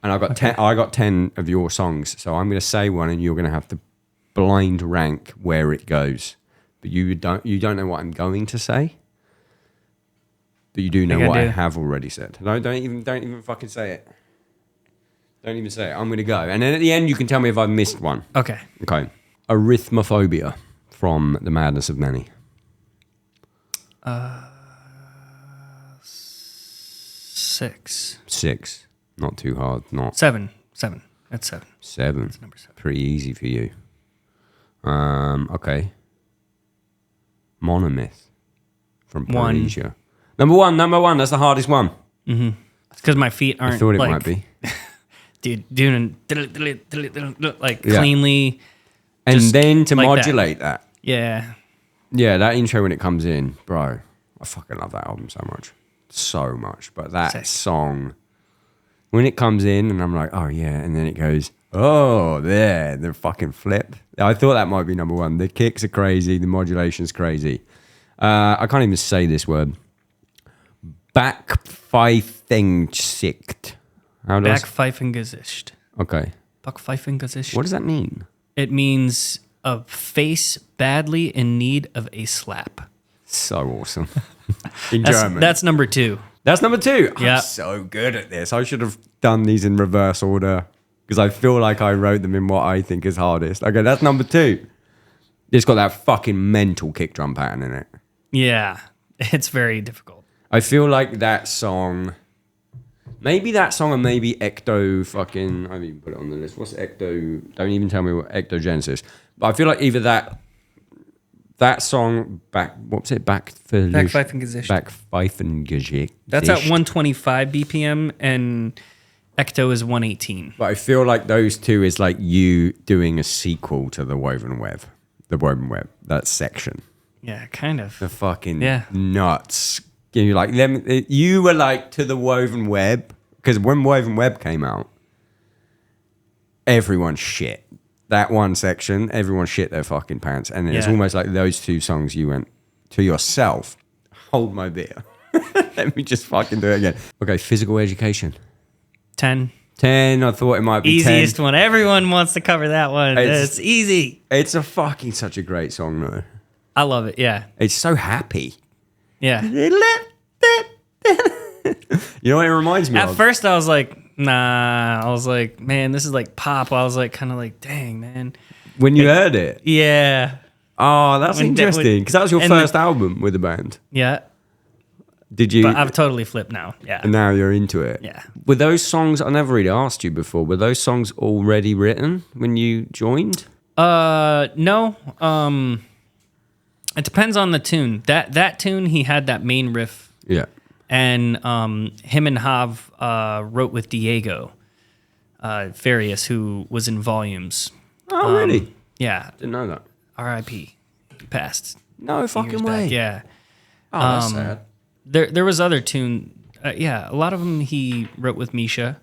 And I got 10 of your songs, so I'm going to say one, and you're going to have to blind rank where it goes. But you don't know what I'm going to say, but you do know what I have already said. No, don't even fucking say it. Don't even say it. I'm going to go, and then at the end you can tell me if I've missed one. Okay. Arithmophobia. From The Madness of Many. 6. 6. Not too hard. Not 7. That's 7. 7. That's number 7. Pretty easy for you. Okay. Monomyth. From Parisia. Number one. That's the hardest one. Mm-hmm. It's because my feet aren't. I thought it might be. Dude, doing like cleanly. And then to modulate that. Yeah. Yeah, that intro when it comes in, bro, I fucking love that album so much. So much. But that song, when it comes in and I'm like, oh yeah, and then it goes, oh, there, the fucking flip. I thought that might be number 1. The kicks are crazy, the modulation's crazy. I can't even say this word. Backpfeifengesicht. Backpfeifengesicht. Okay. Backpfeifengesicht. What does that mean? It means a face badly in need of a slap. So awesome. In German. That's number 2. That's number 2. Yeah. I'm so good at this. I should have done these in reverse order because I feel like I wrote them in what I think is hardest. Okay, that's number 2. It's got that fucking mental kick drum pattern in it. Yeah, it's very difficult. I feel like that song... Maybe that song and maybe Ecto fucking... I haven't even put it on the list. What's Ecto... Don't even tell me what Ectogenesis. But I feel like either that song... What was it? Backpfeifengesicht. That's at 125 BPM and Ecto is 118. But I feel like those two is like you doing a sequel to The Woven Web. the woven web, that section. Yeah, kind of. The fucking Yeah. nuts. You like them. You were like to the woven web because when woven web came out, everyone shit. That one section, everyone shit their fucking pants, and it's almost like those two songs. You went to yourself, hold my beer. Let me just fucking do it again. Okay, physical education. 10. 10. I thought it might be Easiest 10. one. Everyone wants to cover that one. It's easy. It's a fucking such a great song though. I love it. Yeah. It's so happy. Yeah. You know what it reminds me of? At first, I was like, nah. I was like, man, this is like pop. I was like, kind of like, dang, man. When you heard it? Yeah. Oh, that's interesting. Because that was your first album with the band. Yeah. Did you? But I've totally flipped now. Yeah. And now you're into it. Yeah. Were those songs, I never really asked you before, were those songs already written when you joined? No. It depends on the tune. That tune, he had that main riff. Yeah. And him and Hav wrote with Diego Farias, who was in Volumes. Oh, really? Yeah. Didn't know that. R.I.P. He passed. No fucking way. Back. Yeah. Oh, that's sad. There was other tune. Yeah, a lot of them he wrote with Misha.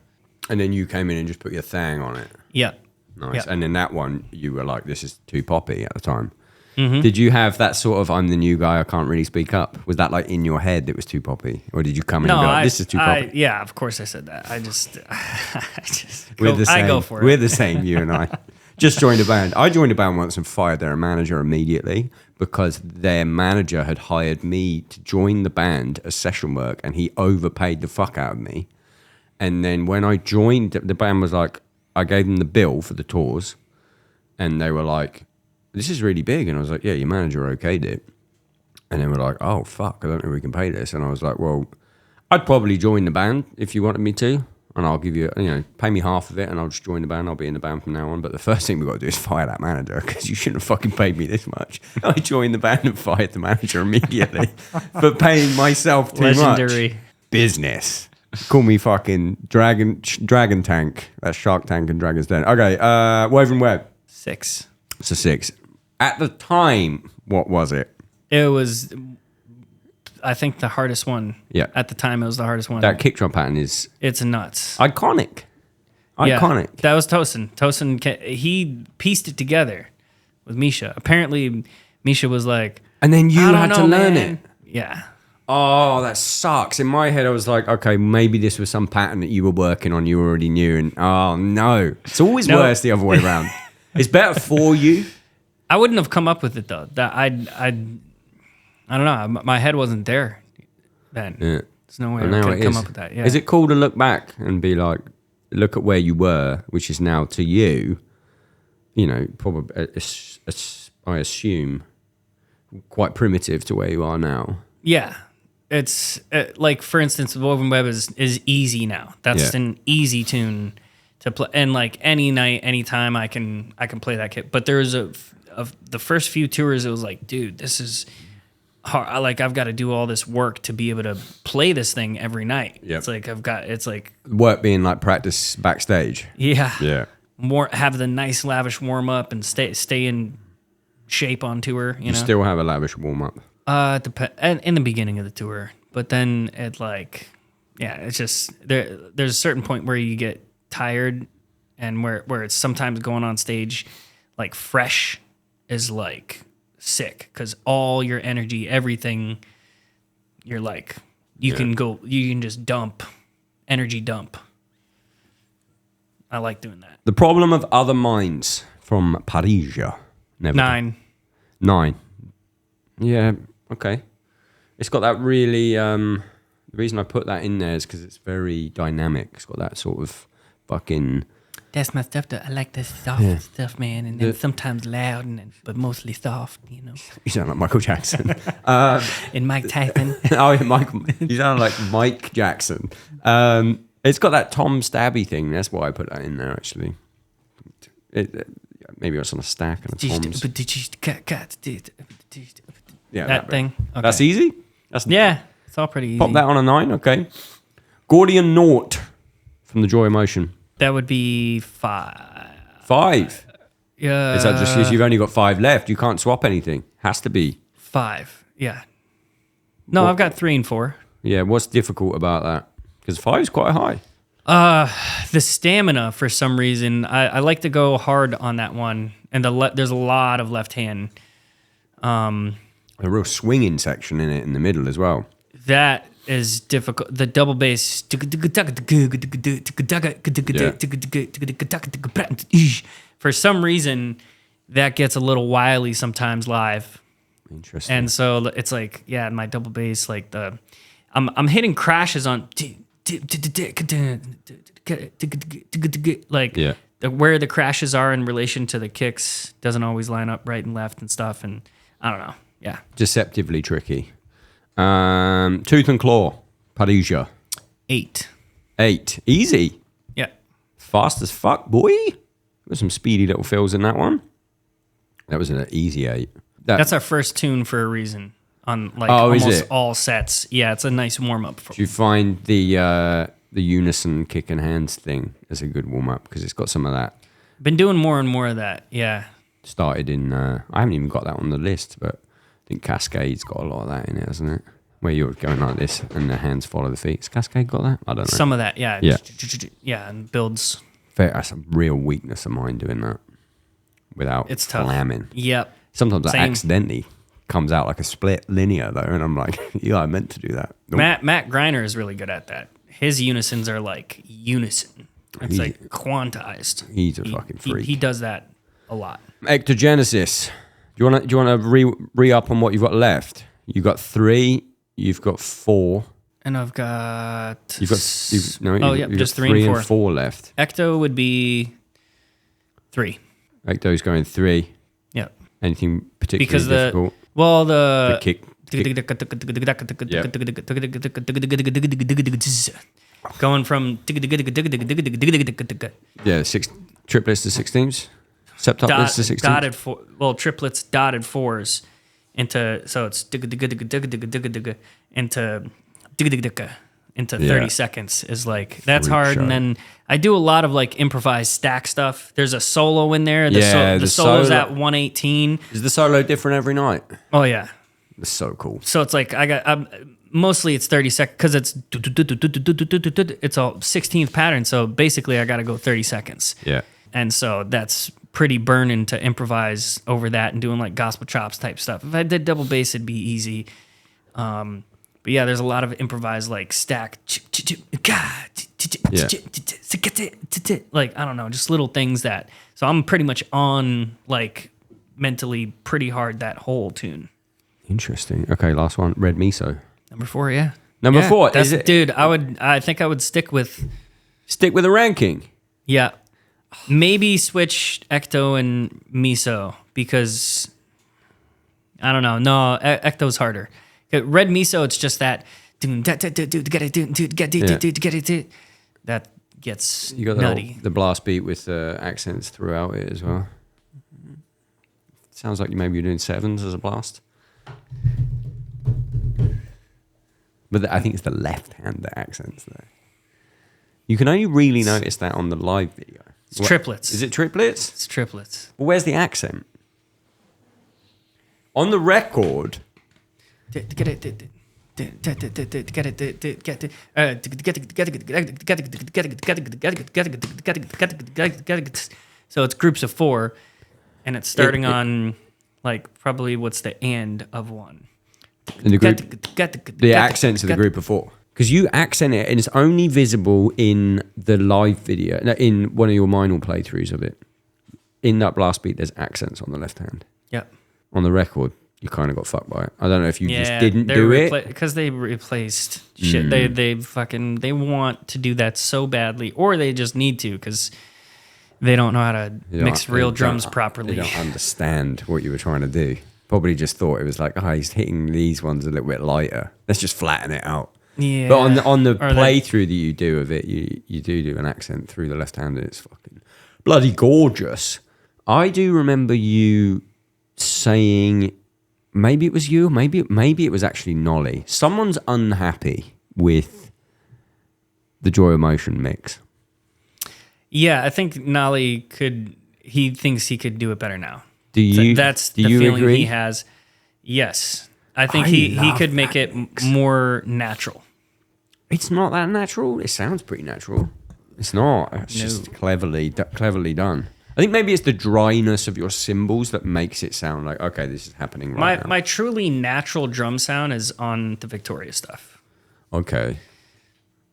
And then you came in and just put your thing on it. Yeah. Nice. Yeah. And then that one, you were like, this is too poppy at the time. Mm-hmm. Did you have that sort of, I'm the new guy, I can't really speak up? Was that like in your head it was too poppy? Or did you come in and be like, this is too poppy? Yeah, of course I said that. I go for it. We're the same, you and I. Just joined a band. I joined a band once and fired their manager immediately because their manager had hired me to join the band as session work and he overpaid the fuck out of me. And then when I joined, the band was like, I gave them the bill for the tours and they were like, this is really big. And I was like, yeah, your manager okayed it. And then we're like, oh, fuck, I don't know if we can pay this. And I was like, well, I'd probably join the band if you wanted me to. And I'll give you, pay me half of it and I'll just join the band. I'll be in the band from now on. But the first thing we've got to do is fire that manager because you shouldn't have fucking paid me this much. I joined the band and fired the manager immediately for paying myself too Legendary. much. Business. Call me fucking Dragon Tank. That's Shark Tank and Dragon's Den. Okay, Woven Web. 6. It's a 6. At the time, what was it? It was, I think, the hardest one. Yeah. At the time, it was the hardest one. That kick drum pattern is It's nuts. iconic. Yeah, Iconic. that was Tosin. He pieced it together with Misha. Apparently, Misha was like, And then you had to learn man. it. Yeah. Oh, that sucks. In my head, I was like, okay, maybe this was some pattern that you were working on, you already knew. And oh, no. It's always worse the other way around. It's better for you. I wouldn't have come up with it, though. That I don't know. My head wasn't there then. Yeah. There's no way And I now could it come is. up with that. Yeah. Is it cool to look back and be like, look at where you were, which is now to you, probably, I assume, quite primitive to where you are now. Yeah. It's like, for instance, Woven Web is easy now. That's an easy tune to play. And like any night, anytime I can play that kit. But there was the first few tours, it was like, dude, this is hard. Like, I've got to do all this work to be able to play this thing every night. Yep. It's like Work being like practice backstage. yeah. Yeah. Have the nice lavish warm up and stay in shape on tour. You know, Still have a lavish warm up. in the beginning of the tour, but then it's just there's a certain point where you get tired, and where it's sometimes going on stage like fresh is like sick because all your energy, everything, you're like you can just energy dump. I like doing that. The Problem of Other Minds from Parisia. Never 9. 9. Yeah, okay. It's got that really, the reason I put that in there is because it's very dynamic. It's got that sort of fucking... That's my stuff. I like the soft stuff, man, and then sometimes loud, but mostly soft, You sound like Michael Jackson. And Mike Tyson. Oh, yeah, Michael. You sound like Mike Jackson. It's got that Tom Stabby thing. That's why I put that in there, actually. Maybe it's on a stack and a Tom's. Yeah, that thing. Okay. That's easy? It's all pretty easy. Pop that on a 9, okay. Gordian Naught from The Joy of Motion. That would be 5. 5. Yeah. Is that just because you've only got 5 left? You can't swap anything. Has to be 5. Yeah. No, I've got 3 and 4. Yeah, what's difficult about that? Because 5 is quite high. The stamina, for some reason, I like to go hard on that one, and there's a lot of left hand. A real swinging section in it in the middle as well. That is difficult. The double bass. For some reason, that gets a little wily sometimes live. Interesting. And so it's like, yeah, my double bass, like I'm hitting crashes on like where the crashes are in relation to the kicks doesn't always line up right and left and stuff, and I don't know. Yeah, deceptively tricky. Tooth and claw, Paduja. 8. Easy. Yeah, Fast as fuck, boy. There's some speedy little fills in that one. That was an easy 8. That's our first tune for a reason on like is almost it? all sets. Yeah, it's a nice warm up. Do you find the unison kick and hands thing as a good warm up because it's got some of that? Been doing more and more of that. Yeah. Started in. I haven't even got that on the list, but I think Cascade's got a lot of that in it, hasn't it? Where you're going like this and the hands follow the feet. Has Cascade got that? I don't know. Some of that, yeah. Yeah. Yeah, and builds. That's a real weakness of mine doing that without It's tough. slamming. Yep. Sometimes that Same. accidentally comes out like a split linear though, and I'm like, yeah, I meant to do that. Nope. Matt Greiner is really good at that. His unisons are like unison. It's like quantized. He's a fucking freak. He does that a lot. Ectogenesis. Do you want to re up on what you've got left? You've got 3. You've got 4. And I've got... You've got just got 3 and 4. 4 left. Ecto would be 3. Ecto's going 3. Yep. Anything particularly Because difficult? the kick. Going from Yeah, triplets to 16s. Septuplets to 16s. triplets dotted 4s into, so it's into 30 seconds is like, that's Freak hard. show. And then I do a lot of like improvised stack stuff. There's a solo in there. The the solo's solo- at 118. Is the solo different every night? Oh yeah. It's so cool. So it's like mostly it's 30 seconds because it's a 16th pattern. So basically I got to go 30 seconds. Yeah. And so that's pretty burning to improvise over that and doing like gospel chops type stuff. If I did double bass, it'd be easy. But yeah, there's a lot of improvised like stack. Like, I don't know, just little things that. So I'm pretty much on like mentally pretty hard that whole tune. Interesting. Okay, last one. Red Miso. Number 4, yeah. Number 4. That's, Is it? dude, I think I would stick with A ranking. Yeah. Maybe switch Ecto and Miso because I don't know. No, Ecto's harder. Red Miso, it's just that that gets You got nutty. the blast beat with accents throughout it as well. Sounds like maybe you're doing 7s as a blast. But I think it's the left hand that accents though. You can only really notice that on the live video. It's triplets. Is it triplets? It's triplets. Well, where's the accent? On the record. So it's groups of 4, and it's starting on like probably what's the end of one. In the group, the accents of the group of 4. Because you accent it, and it's only visible in the live video, in one of your minor playthroughs of it. In that blast beat, there's accents on the left hand. Yep. On the record, you kind of got fucked by it. I don't know if you just didn't do it. Because they replaced shit. They want to do that so badly, or they just need to because they don't know how to mix real drums properly. They don't understand what you were trying to do. Probably just thought it was like, oh, he's hitting these ones a little bit lighter. Let's just flatten it out. Yeah. But on the playthrough that you do of it, you do an accent through the left hand, and it's fucking bloody gorgeous. I do remember you saying, maybe it was you, maybe it was actually Nolly. Someone's unhappy with the Joy of Motion mix. Yeah, I think Nolly could. he thinks he could do it better now. Do you? That's do the you feeling agree? he has. Yes, I think I he love could make that it mix. more natural. It's not that natural. It sounds pretty natural. It's not. It's just cleverly done. I think maybe it's the dryness of your cymbals that makes it sound like, okay, this is happening right now. My truly natural drum sound is on the Victoria stuff. Okay.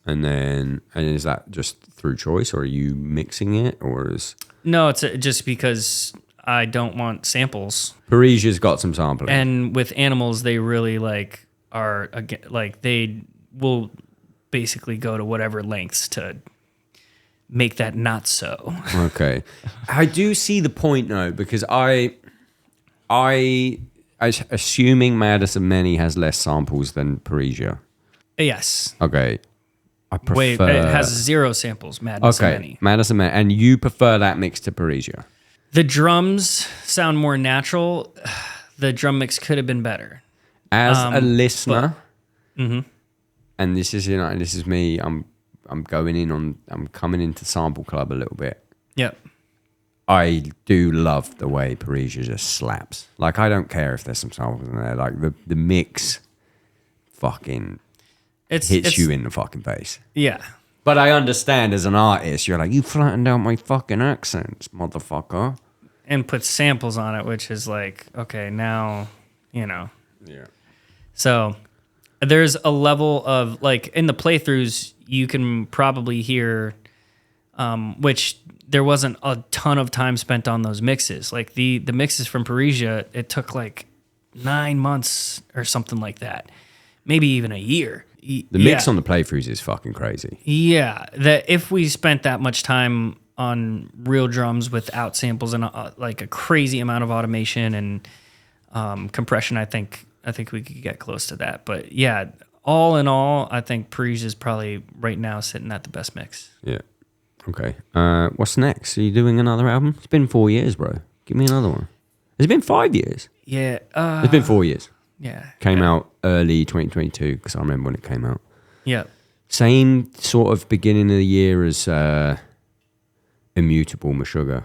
And is that just through choice, or are you mixing it, or is No, it's just because I don't want samples. Parisia's got some sampling? And with animals, they really like are like they will basically go to whatever lengths to make that not so. Okay. I do see the point though, because I assuming Madison Many has less samples than Parisia. Yes. Okay. I prefer... Wait, it has 0 samples, Madness okay. Many. Madison Many. And you prefer that mix to Parisia? The drums sound more natural. The drum mix could have been better. As a listener, Mm-hmm. and this is, this is me, I'm coming into Sample Club a little bit. Yep. I do love the way Parisia just slaps. Like, I don't care if there's some samples in there. Like, the mix fucking hits you in the fucking face. Yeah. But I understand as an artist, you're like, you flattened out my fucking accents, motherfucker. And put samples on it, which is like, okay, now, Yeah. So there's a level of, like, in the playthroughs, you can probably hear, which there wasn't a ton of time spent on those mixes. Like, the mixes from Parisia, it took like 9 months or something like that. Maybe even a year. The mix on the playthroughs is fucking crazy. Yeah, that if we spent that much time on real drums without samples and like a crazy amount of automation and compression, I think we could get close to that. But yeah, all in all, I think Parisia's is probably right now sitting at the best mix. Yeah. Okay. What's next? Are you doing another album? It's been 4 years, bro. Give me another one. Has it been 5 years? Yeah. It's been 4 years. Yeah. Came out early 2022 because I remember when it came out. Yeah. Same sort of beginning of the year as Immutable, Meshuggah.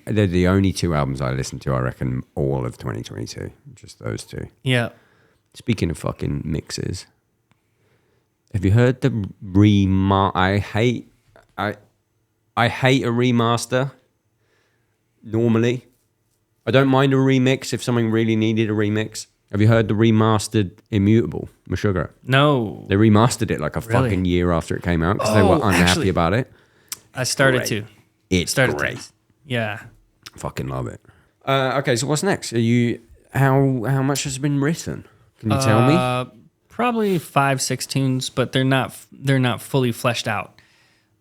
They're the only 2 albums I listened to, I reckon, all of 2022. Just those 2. Yeah. Speaking of fucking mixes, have you heard the I hate a remaster. Normally, I don't mind a remix if something really needed a remix. Have you heard the remastered Immutable, Meshuggah? No. They remastered it like a Really? fucking year after it came out because they were unhappy about it. I started Great. to. It's great. Yeah. Fucking love it. Okay, so what's next? Are you how much has been written? Can you tell me? Probably 5-6 tunes, but they're not fully fleshed out.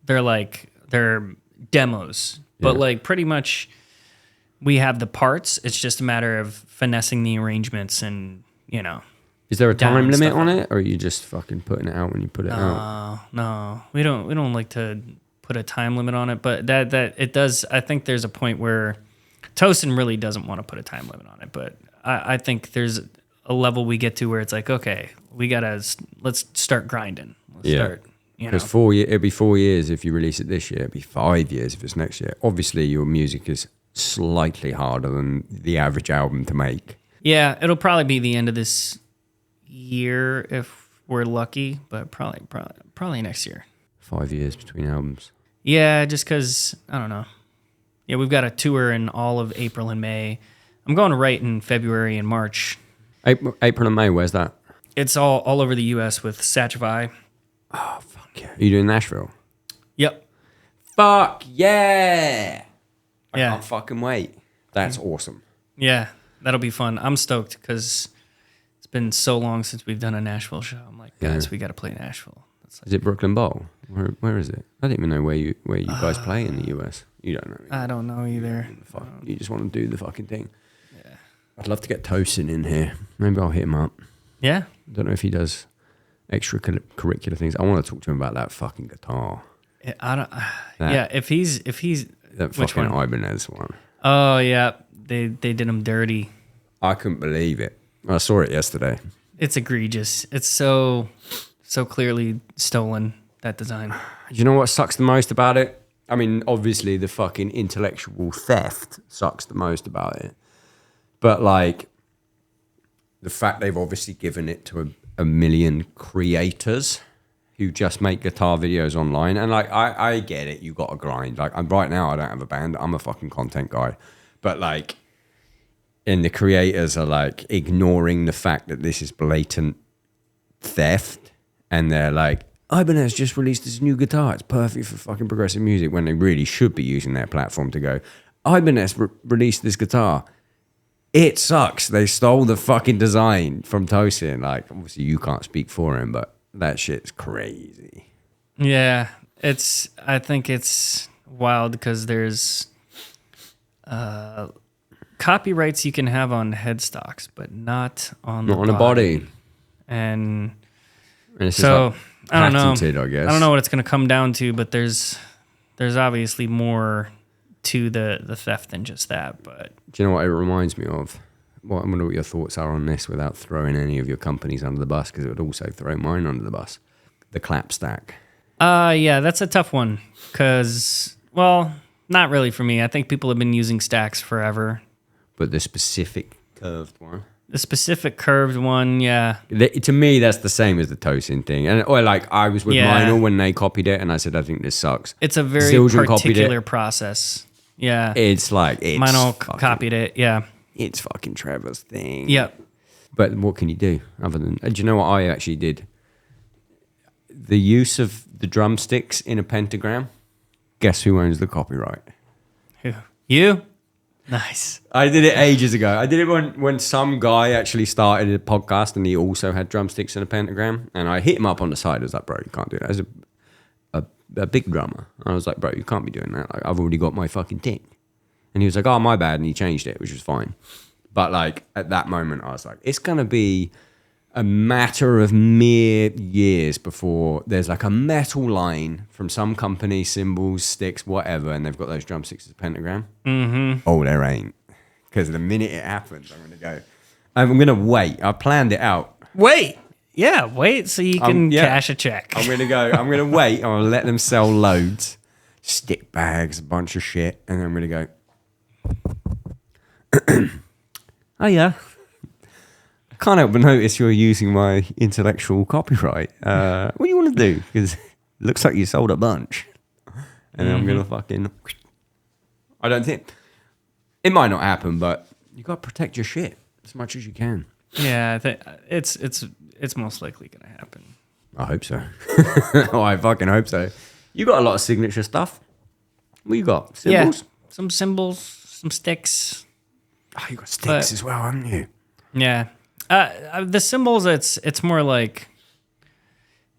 They're demos, but like pretty much we have the parts. It's just a matter of finessing the arrangements and, Is there a down time limit stuff on like it, or are you just fucking putting it out when you put it out? No, we don't like to put a time limit on it, but that it does. I think there's a point where Tosin really doesn't want to put a time limit on it, but I think there's a level we get to where it's like, okay, let's start grinding. Let's start. Because 4 years, it'd be 4 years if you release it this year. It'd be 5 years if it's next year. Obviously, your music is slightly harder than the average album to make. Yeah, it'll probably be the end of this year if we're lucky, but probably next year. 5 years between albums. Yeah, just because, I don't know. Yeah, we've got a tour in all of April and May. I'm going to write in February and March. April and May, where's that? It's all over the U.S. with Satchify. Oh, fuck yeah. Are you doing Nashville? Yep. Fuck yeah! I Yeah. can't fucking wait. That's awesome. Yeah, that'll be fun. I'm stoked because it's been so long since we've done a Nashville show. I'm like, guys, we got to play Nashville. Is it Brooklyn Bowl? Where is it? I don't even know where you guys play in the US. You don't know. I don't know either. You just want to do the fucking thing. Yeah. I'd love to get Tosin in here. Maybe I'll hit him up. Yeah. I don't know if he does extracurricular things. I want to talk to him about that fucking guitar. I don't. Yeah, if he's That which fucking one? Ibanez one. Oh yeah, they did him dirty. I couldn't believe it. I saw it yesterday. It's egregious. It's so clearly stolen, that design. You know what sucks the most about it? I mean, obviously the fucking intellectual theft sucks the most about it. But like the fact they've obviously given it to a million creators who just make guitar videos online. And like, I get it. You got to grind. Like right now, I don't have a band. I'm a fucking content guy. But like, and the creators are like ignoring the fact that this is blatant theft. And they're like, Ibanez just released this new guitar. It's perfect for fucking progressive music, when they really should be using their platform to go, Ibanez released this guitar. It sucks. They stole the fucking design from Tosin. Like, obviously you can't speak for him, but that shit's crazy. Yeah, I think it's wild because there's copyrights you can have on headstocks, but not on the body. And it's so like I don't know. patented, I guess. I don't know what it's going to come down to, but there's obviously more to the theft than just that. But do you know what it reminds me of? Well, I wonder what your thoughts are on this without throwing any of your companies under the bus, because it would also throw mine under the bus. The clap stack. Yeah, that's a tough one because, well, not really for me. I think people have been using stacks forever. But the specific curved one. The specific curved one, yeah. To me, that's the same as the Tosin thing. And or like I was with Reynolds when they copied it, and I said, I think this sucks. It's a very Zildjian particular process. Yeah. It's like Mino copied it, yeah. It's fucking Trevor's thing. Yep. But what can you do other than... Do you know what I actually did? The use of the drumsticks in a pentagram. Guess who owns the copyright? Who? You? Nice. I did it ages ago. I did it when some guy actually started a podcast and he also had drumsticks in a pentagram. And I hit him up on the side. I was like, bro, you can't do that. As a big drummer. I was like, bro, you can't be doing that. Like, I've already got my fucking thing. And he was like, oh, my bad. And he changed it, which was fine. But like at that moment, I was like, it's going to be a matter of mere years before there's like a metal line from some company, cymbals, sticks, whatever, and they've got those drumsticks as a pentagram. Mm-hmm. Oh, there ain't. Because the minute it happens, I'm going to wait. I planned it out. Wait. Yeah, wait so you can cash a check. I'm going to wait. I'm going to let them sell loads, stick bags, a bunch of shit, and then I'm going to go, oh yeah. Can't help but notice you're using my intellectual copyright. What do you want to do? Because it looks like you sold a bunch. And then I'm going to fucking... I don't think... It might not happen, but you got to protect your shit as much as you can. Yeah, I think it's most likely going to happen. I hope so. Oh, I fucking hope so. You got a lot of signature stuff. What you got? Symbols? Yeah, some symbols, some sticks. Oh, you got sticks as well, haven't you? Yeah. The symbols, it's more like,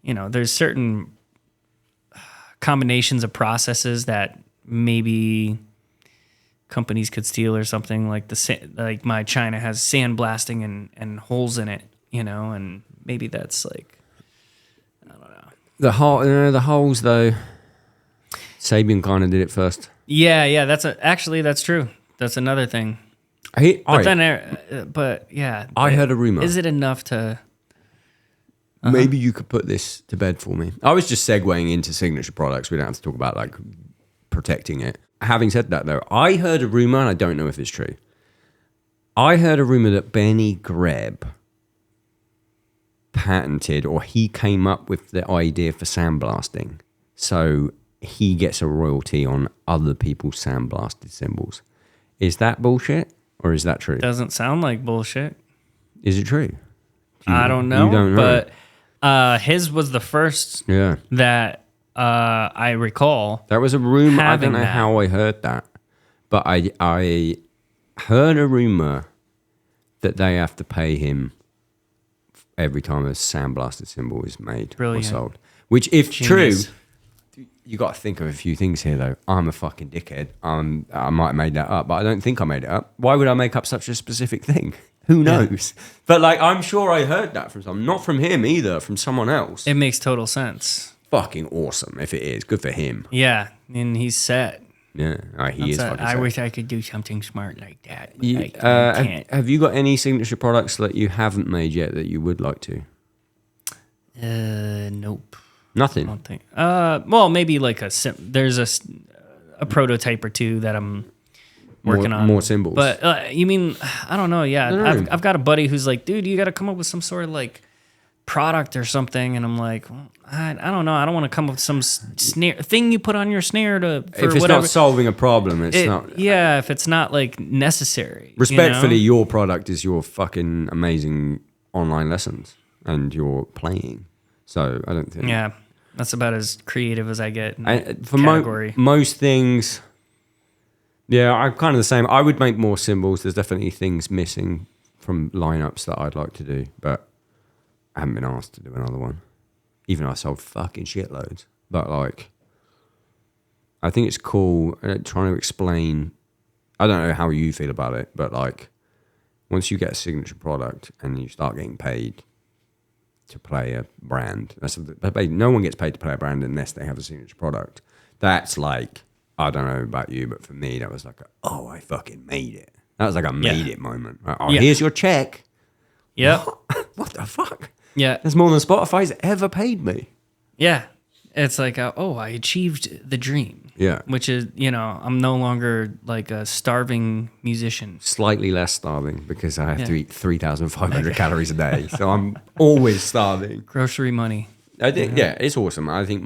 you know, there's certain combinations of processes that maybe companies could steal or something. Like like my China has sandblasting and holes in it, you know, and maybe that's like, I don't know. The holes though. Sabian kind of did it first. Yeah, that's true. That's another thing. But yeah, I heard a rumor. Is it enough to? Maybe you could put this to bed for me. I was just segueing into signature products. We don't have to talk about like protecting it. Having said that, though, I heard a rumor, and I don't know if it's true. I heard a rumor that Benny Greb patented, or he came up with the idea for sandblasting, so he gets a royalty on other people's sandblasted cymbals. Is that bullshit? Or is that true? Doesn't sound like bullshit. Is it true? I don't know. You don't know. But his was the first that I recall. There was a rumor. I don't know how I heard that. But I heard a rumor that they have to pay him every time a sandblasted cymbal is made or sold. Which, if Genius. True... You got to think of a few things here, though. I'm a fucking dickhead. I might have made that up, but I don't think I made it up. Why would I make up such a specific thing? Who knows? Yeah. But like, I'm sure I heard that from someone. Not from him either, from someone else. It makes total sense. Fucking awesome if it is. Good for him. Yeah, and he's set. Yeah, he is fucking set. I wish I could do something smart like that. But I can't. Have you got any signature products that you haven't made yet that you would like to? Nope. Nothing. I don't think. Well, maybe like there's a prototype or two that I'm working on. More symbols. But you mean, I don't know. Yeah, No. I've got a buddy who's like, dude, you got to come up with some sort of like product or something. And I'm like, well, I don't know. I don't want to come up with some snare thing you put on your snare for if it's whatever. not solving a problem, it's not. Yeah, if it's not like necessary. Respectfully, you know? your product is your fucking amazing online lessons and your playing. So I don't think. Yeah, that's about as creative as I get in For category. most things, yeah, I'm kind of the same. I would make more symbols. There's definitely things missing from lineups that I'd like to do, but I haven't been asked to do another one. Even though I sold fucking shitloads. But like, I think it's cool trying to explain. I don't know how you feel about it, but like, once you get a signature product and you start getting paid to play a brand, no one gets paid to play a brand unless they have a signature product. That's like, I don't know about you, but for me, that was like, I fucking made it. That was like a made it moment. Like, here's your check. Yep. What the fuck? Yeah. That's more than Spotify's ever paid me. Yeah. It's like, I achieved the dream. Yeah. Which is, I'm no longer like a starving musician. Slightly less starving because I have to eat 3,500 calories a day. So I'm always starving. Grocery money. I think, it's awesome. I think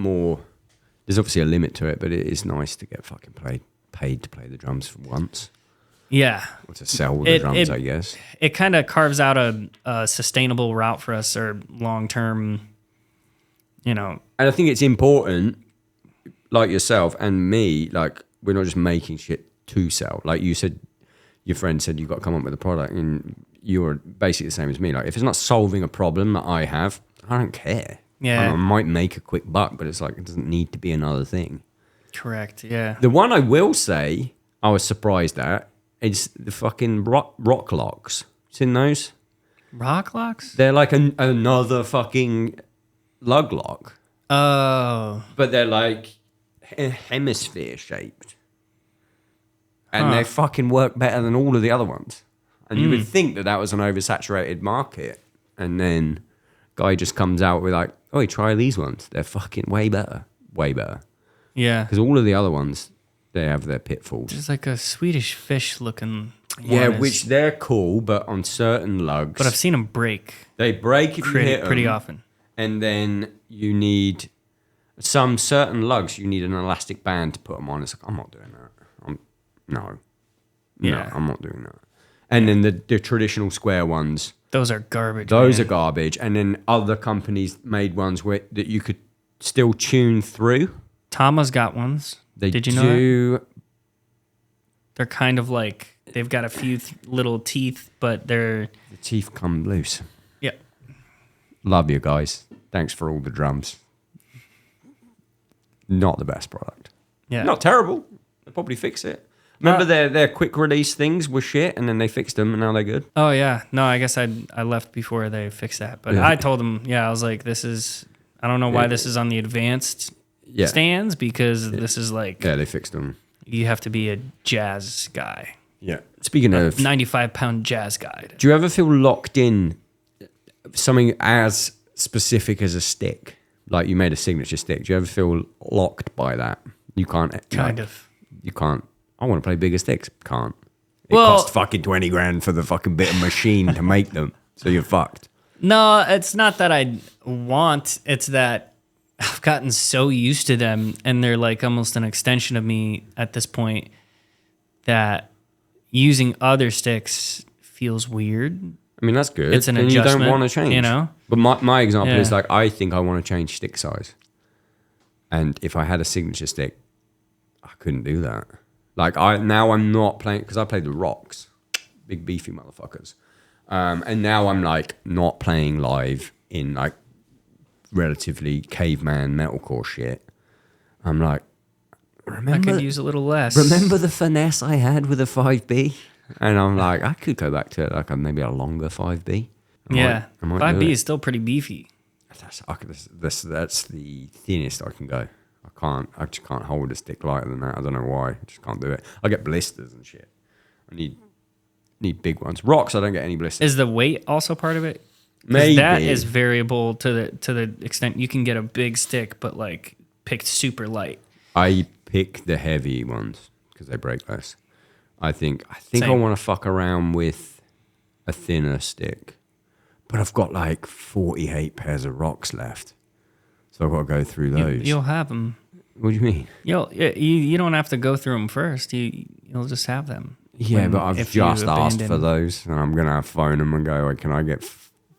there's obviously a limit to it, but it is nice to get fucking paid to play the drums for once. Yeah. Or to sell the drums, I guess. It kind of carves out a sustainable route for us, or long-term, And I think it's important, like yourself and me, like, we're not just making shit to sell. Like you said, your friend said you've got to come up with a product, and you're basically the same as me. Like, if it's not solving a problem that I have, I don't care. Yeah. I might make a quick buck, but it's like, it doesn't need to be another thing. Correct, yeah. The one I will say I was surprised at is the fucking rock locks. Seen those? Rock locks? They're like another fucking lug lock. Oh. But they're like hemisphere shaped. And they fucking work better than all of the other ones. And you would think that was an oversaturated market. And then guy just comes out with like, try these ones. They're fucking way better. Way better. Yeah. Because all of the other ones, they have their pitfalls. There's like a Swedish fish looking Yeah, which they're cool, but on certain lugs. But I've seen them break. They break if you hit them. Pretty often. And then you need some certain lugs, you need an elastic band to put them on. It's like, I'm not doing that. No, I'm not doing that. And then the traditional square ones. Those are garbage. Those are garbage. And then other companies made ones that you could still tune through. Tama's got ones. Did you know that? They're kind of like, they've got a few little teeth, but the teeth come loose. Yeah. Love you guys. Thanks for all the drums. Not the best product. Yeah. Not terrible. They'll probably fix it. Remember their quick release things were shit, and then they fixed them, and now they're good. Oh yeah. No, I guess I left before they fixed that. But I told them, I was like, I don't know why this is on the advanced stands, because this is like, they fixed them. You have to be a jazz guy. Yeah. Speaking of 95-pound jazz guy. Do you ever feel locked in something as specific as a stick? Like you made a signature stick. Do you ever feel locked by that? You can't. Kind of. You can't. I want to play bigger sticks. Can't. It Well, costs fucking 20 grand for the fucking bit of machine to make them. So you're fucked. No, it's not that I want. It's that I've gotten so used to them, and they're like almost an extension of me at this point, that using other sticks feels weird. I mean, that's good. It's an and adjustment. You don't want to change. You know? But my example is like, I think I want to change stick size. And if I had a signature stick, I couldn't do that. Like now I'm not playing, because I played the rocks, big beefy motherfuckers. And now I'm like not playing live in like relatively caveman metalcore shit. I'm like, I could use a little less. Remember the finesse I had with a 5B? And I'm like, I could go back to like maybe a longer 5B. I might 5B is still pretty beefy. That's the thinnest I can go. I just can't hold a stick lighter than that. I don't know why. I just can't do it. I get blisters and shit. I need big ones. Rocks, I don't get any blisters. Is the weight also part of it? Maybe. That is variable to the extent you can get a big stick, but like picked super light. I pick the heavy ones because they break less. I think I Same. want to fuck around with a thinner stick, but I've got like 48 pairs of rocks left, so I've got to go through those. You'll have them. What do you mean? You don't have to go through them first. You'll just have them. Yeah, but I've if you just asked for abandon- those, and I'm gonna phone them and go, "Can I get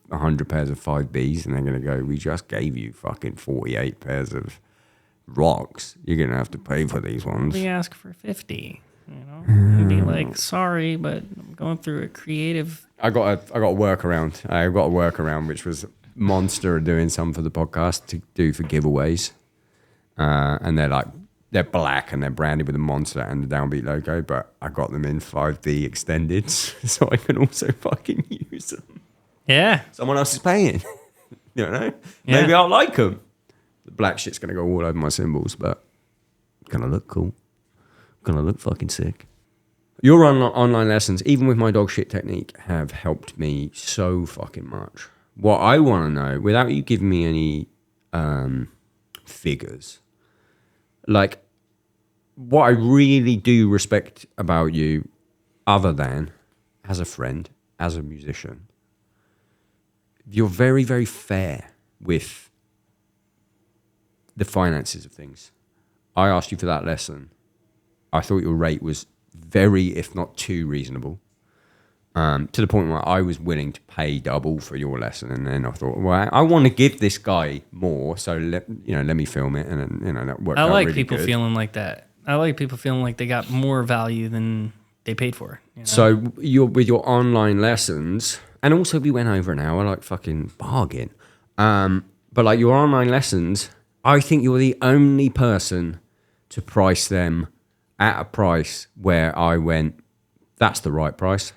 100 pairs of 5Bs?" And they're gonna go, "We just gave you fucking 48 pairs of rocks. You're gonna have to pay for these ones." We ask for 50. And be like, sorry, but I'm going through a creative. I got a workaround. I got a workaround, which was Monster doing some for the podcast to do for giveaways, and they're black and they're branded with a monster and the Downbeat logo, but I got them in 5B extended, so I can also fucking use them. Yeah. Someone else is paying. You know, Yeah. maybe I'll like them. The black shit's gonna go all over my cymbals, but gonna look cool. Gonna look fucking sick. Your online lessons, even with my dog shit technique, have helped me so fucking much. What I want to know, without you giving me any figures, like what I really do respect about you, other than as a friend, as a musician, you're very, very fair with the finances of things. I asked you for that lesson. I thought your rate was very, if not too reasonable, to the point where I was willing to pay double for your lesson. And then I thought, well, I want to give this guy more, so let me film it, and then, that worked out I like really people good. feeling like that. I like people feeling like they got more value than they paid for. So with your online lessons, and also we went over an hour, like fucking bargain. But like your online lessons, I think you're the only person to price them at a price where I went, that's the right price.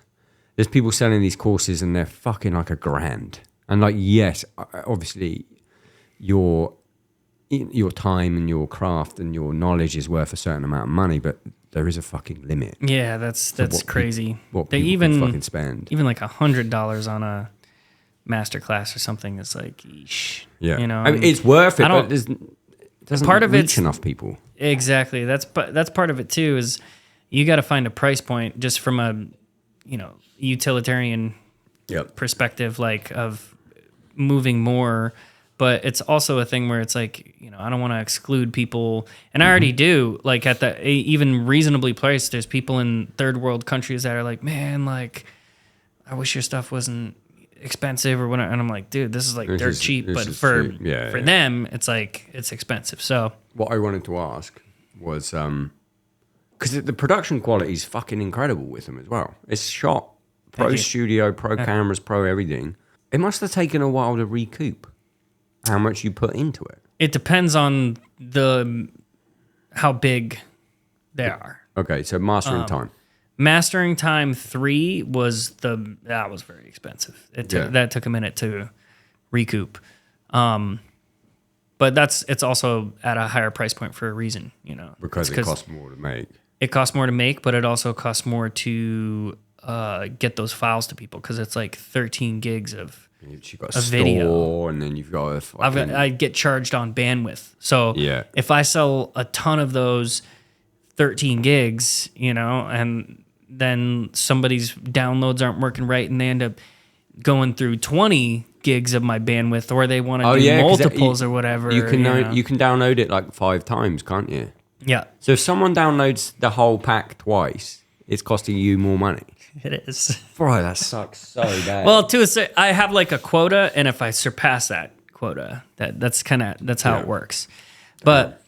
There's people selling these courses and they're fucking like $1,000. And like, yes, obviously your time and your craft and your knowledge is worth a certain amount of money, but there is a fucking limit. Yeah, that's crazy. What They people can fucking spend. Even like $100 on a masterclass or something is like, eesh. Yeah. I mean, it's worth it, I don't- but it doesn't part of reach it's- enough people. Exactly. That's part of it too. Is you got to find a price point just from a utilitarian perspective, like of moving more. But it's also a thing where it's like, I don't want to exclude people, and I already do. Like at the even reasonably priced, there's people in third world countries that are like, man, like I wish your stuff wasn't expensive or whatever. And I'm like, dude, this is like dirt cheap, but for them, it's like it's expensive. So what I wanted to ask was, because the production quality is fucking incredible with them as well. It's shot pro studio, pro cameras, pro everything. It must have taken a while to recoup how much you put into it. it depends on how big they are. Okay, so mastering time. Mastering time 3 was that was very expensive. That took a minute to recoup. But it's also at a higher price point for a reason, Because it costs more to make. It costs more to make, but it also costs more to get those files to people because it's like 13 gigs of You've got a video, and then you've got a I get charged on bandwidth. So if I sell a ton of those 13 gigs, and then somebody's downloads aren't working right and they end up going through 20 gigs of my bandwidth, or they want to do multiples or whatever. You can download it like 5 times, can't you? Yeah. So if someone downloads the whole pack twice, it's costing you more money. It is. Bro, that sucks so bad. Well, I have like a quota, and if I surpass that quota, that's how it works. But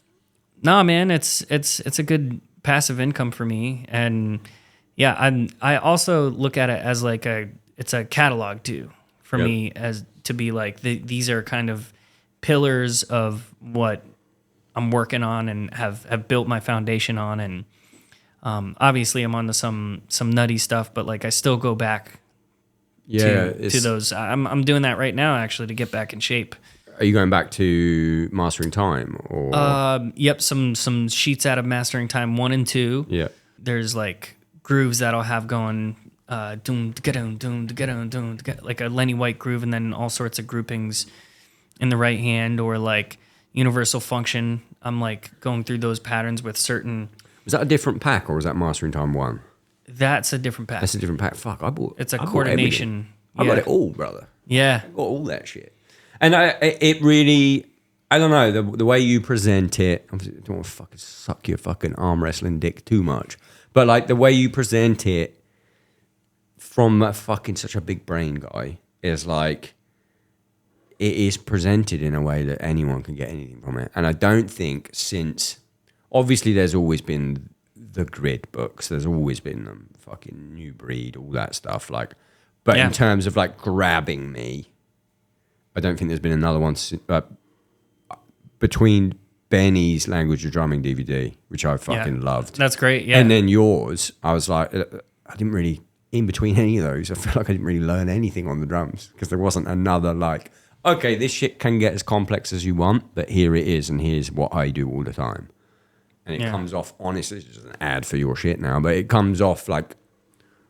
no, man, it's a good passive income for me, and I also look at it as like it's a catalog too for me, as to be like these are kind of pillars of what I'm working on and have built my foundation on, and obviously I'm onto some nutty stuff, but like I still go back to those. I'm doing that right now actually to get back in shape. Are you going back to Mastering Time or? Yep, some sheets out of Mastering Time 1 and 2. Yeah. There's like grooves that I'll have going doom like a Lenny White groove, and then all sorts of groupings in the right hand, or like universal function I'm like going through those patterns with certain. Was that a different pack or was that Mastering Time 1? That's a different pack. That's a different pack. Fuck, I bought. It's a I bought coordination. I got it all, brother. Yeah. I got all that shit. And it really, I don't know, the way you present it, I don't want to fucking suck your fucking arm wrestling dick too much, but like the way you present it from a fucking such a big brain guy is like, it is presented in a way that anyone can get anything from it. And I don't think since, obviously there's always been the grid books, there's always been them, fucking New Breed, all that stuff, like, but in terms of like grabbing me, I don't think there's been another one between Benny's Language of Drumming DVD, which I fucking loved. That's great, yeah. And then yours, I was like, I didn't really, in between any of those, I feel like I didn't really learn anything on the drums because there wasn't another like, okay, this shit can get as complex as you want, but here it is, and here's what I do all the time. And it comes off, honestly, it's just an ad for your shit now, but it comes off like,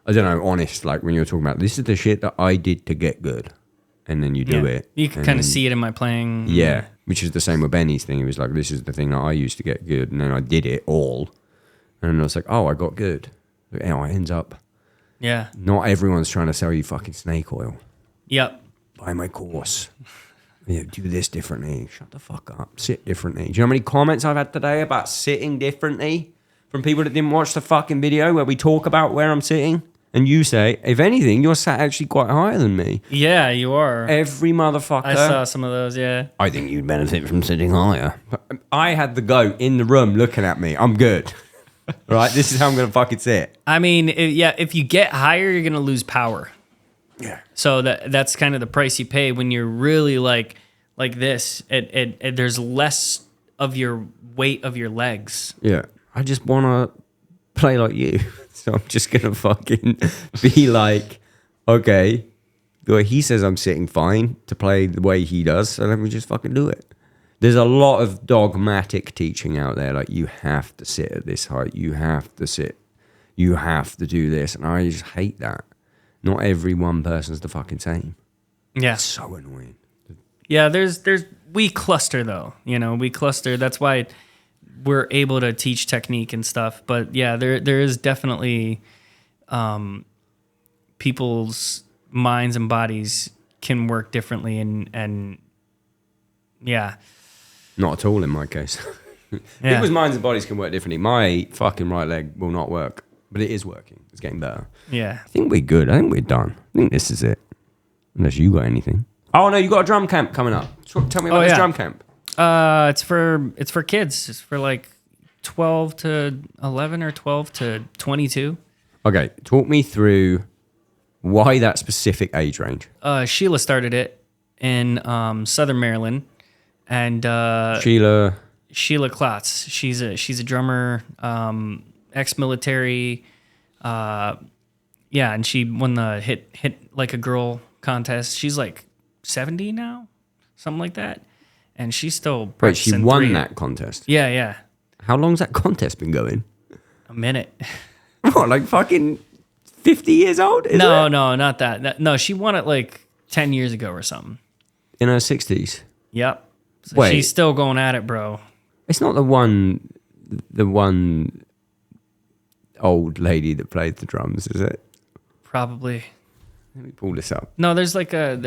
I don't know, honest, like when you're talking about, this is the shit that I did to get good. And then you do it. You can kind of see it in my playing. Yeah, which is the same with Benny's thing. He was like, this is the thing that I used to get good. And then I did it all. And I was like, oh, I got good. You know, it ends up. Yeah. Not everyone's trying to sell you fucking snake oil. Yep. Buy my course. Yeah, do this differently. Shut the fuck up. Sit differently. Do you know how many comments I've had today about sitting differently from people that didn't watch the fucking video where we talk about where I'm sitting? And you say, if anything, you're sat actually quite higher than me. Yeah, you are. Every motherfucker. I saw some of those, yeah. I think you'd benefit from sitting higher. But I had the goat in the room looking at me. I'm good. Right? This is how I'm going to fucking sit. I mean, if you get higher, you're going to lose power. Yeah. So that's kind of the price you pay when you're really like this. There's less of your weight of your legs. Yeah. I just want to play like you. So I'm just going to fucking be like, okay, well, he says I'm sitting fine to play the way he does, so let me just fucking do it. There's a lot of dogmatic teaching out there, like you have to sit at this height, you have to sit, you have to do this, and I just hate that. Not every one person's the fucking same. Yeah. It's so annoying. Yeah, we cluster though, we cluster. That's why we're able to teach technique and stuff. But yeah, there is definitely people's minds and bodies can work differently and yeah. Not at all in my case. Yeah. People's minds and bodies can work differently. My fucking right leg will not work, but it is working. It's getting better. Yeah. I think we're good. I think we're done. I think this is it. Unless you got anything. Oh no, you got a drum camp coming up. Tell me about this drum camp. It's for kids. It's for like 12 to 11 or 12 to 22. Okay, talk me through why that specific age range. Sheila started it in Southern Maryland, and Sheila Klotz. She's a drummer, ex-military. Yeah, and she won the hit like a girl contest. She's like 70 now, something like that. And she's still practicing. Wait, she won that contest? Yeah. How long's that contest been going? A minute. What, like fucking 50 years old? No, not that. No, she won it like 10 years ago or something. In her 60s? Yep. So Wait. She's still going at it, bro. It's not the one old lady that played the drums, is it? Probably. Let me pull this up. No, there's like a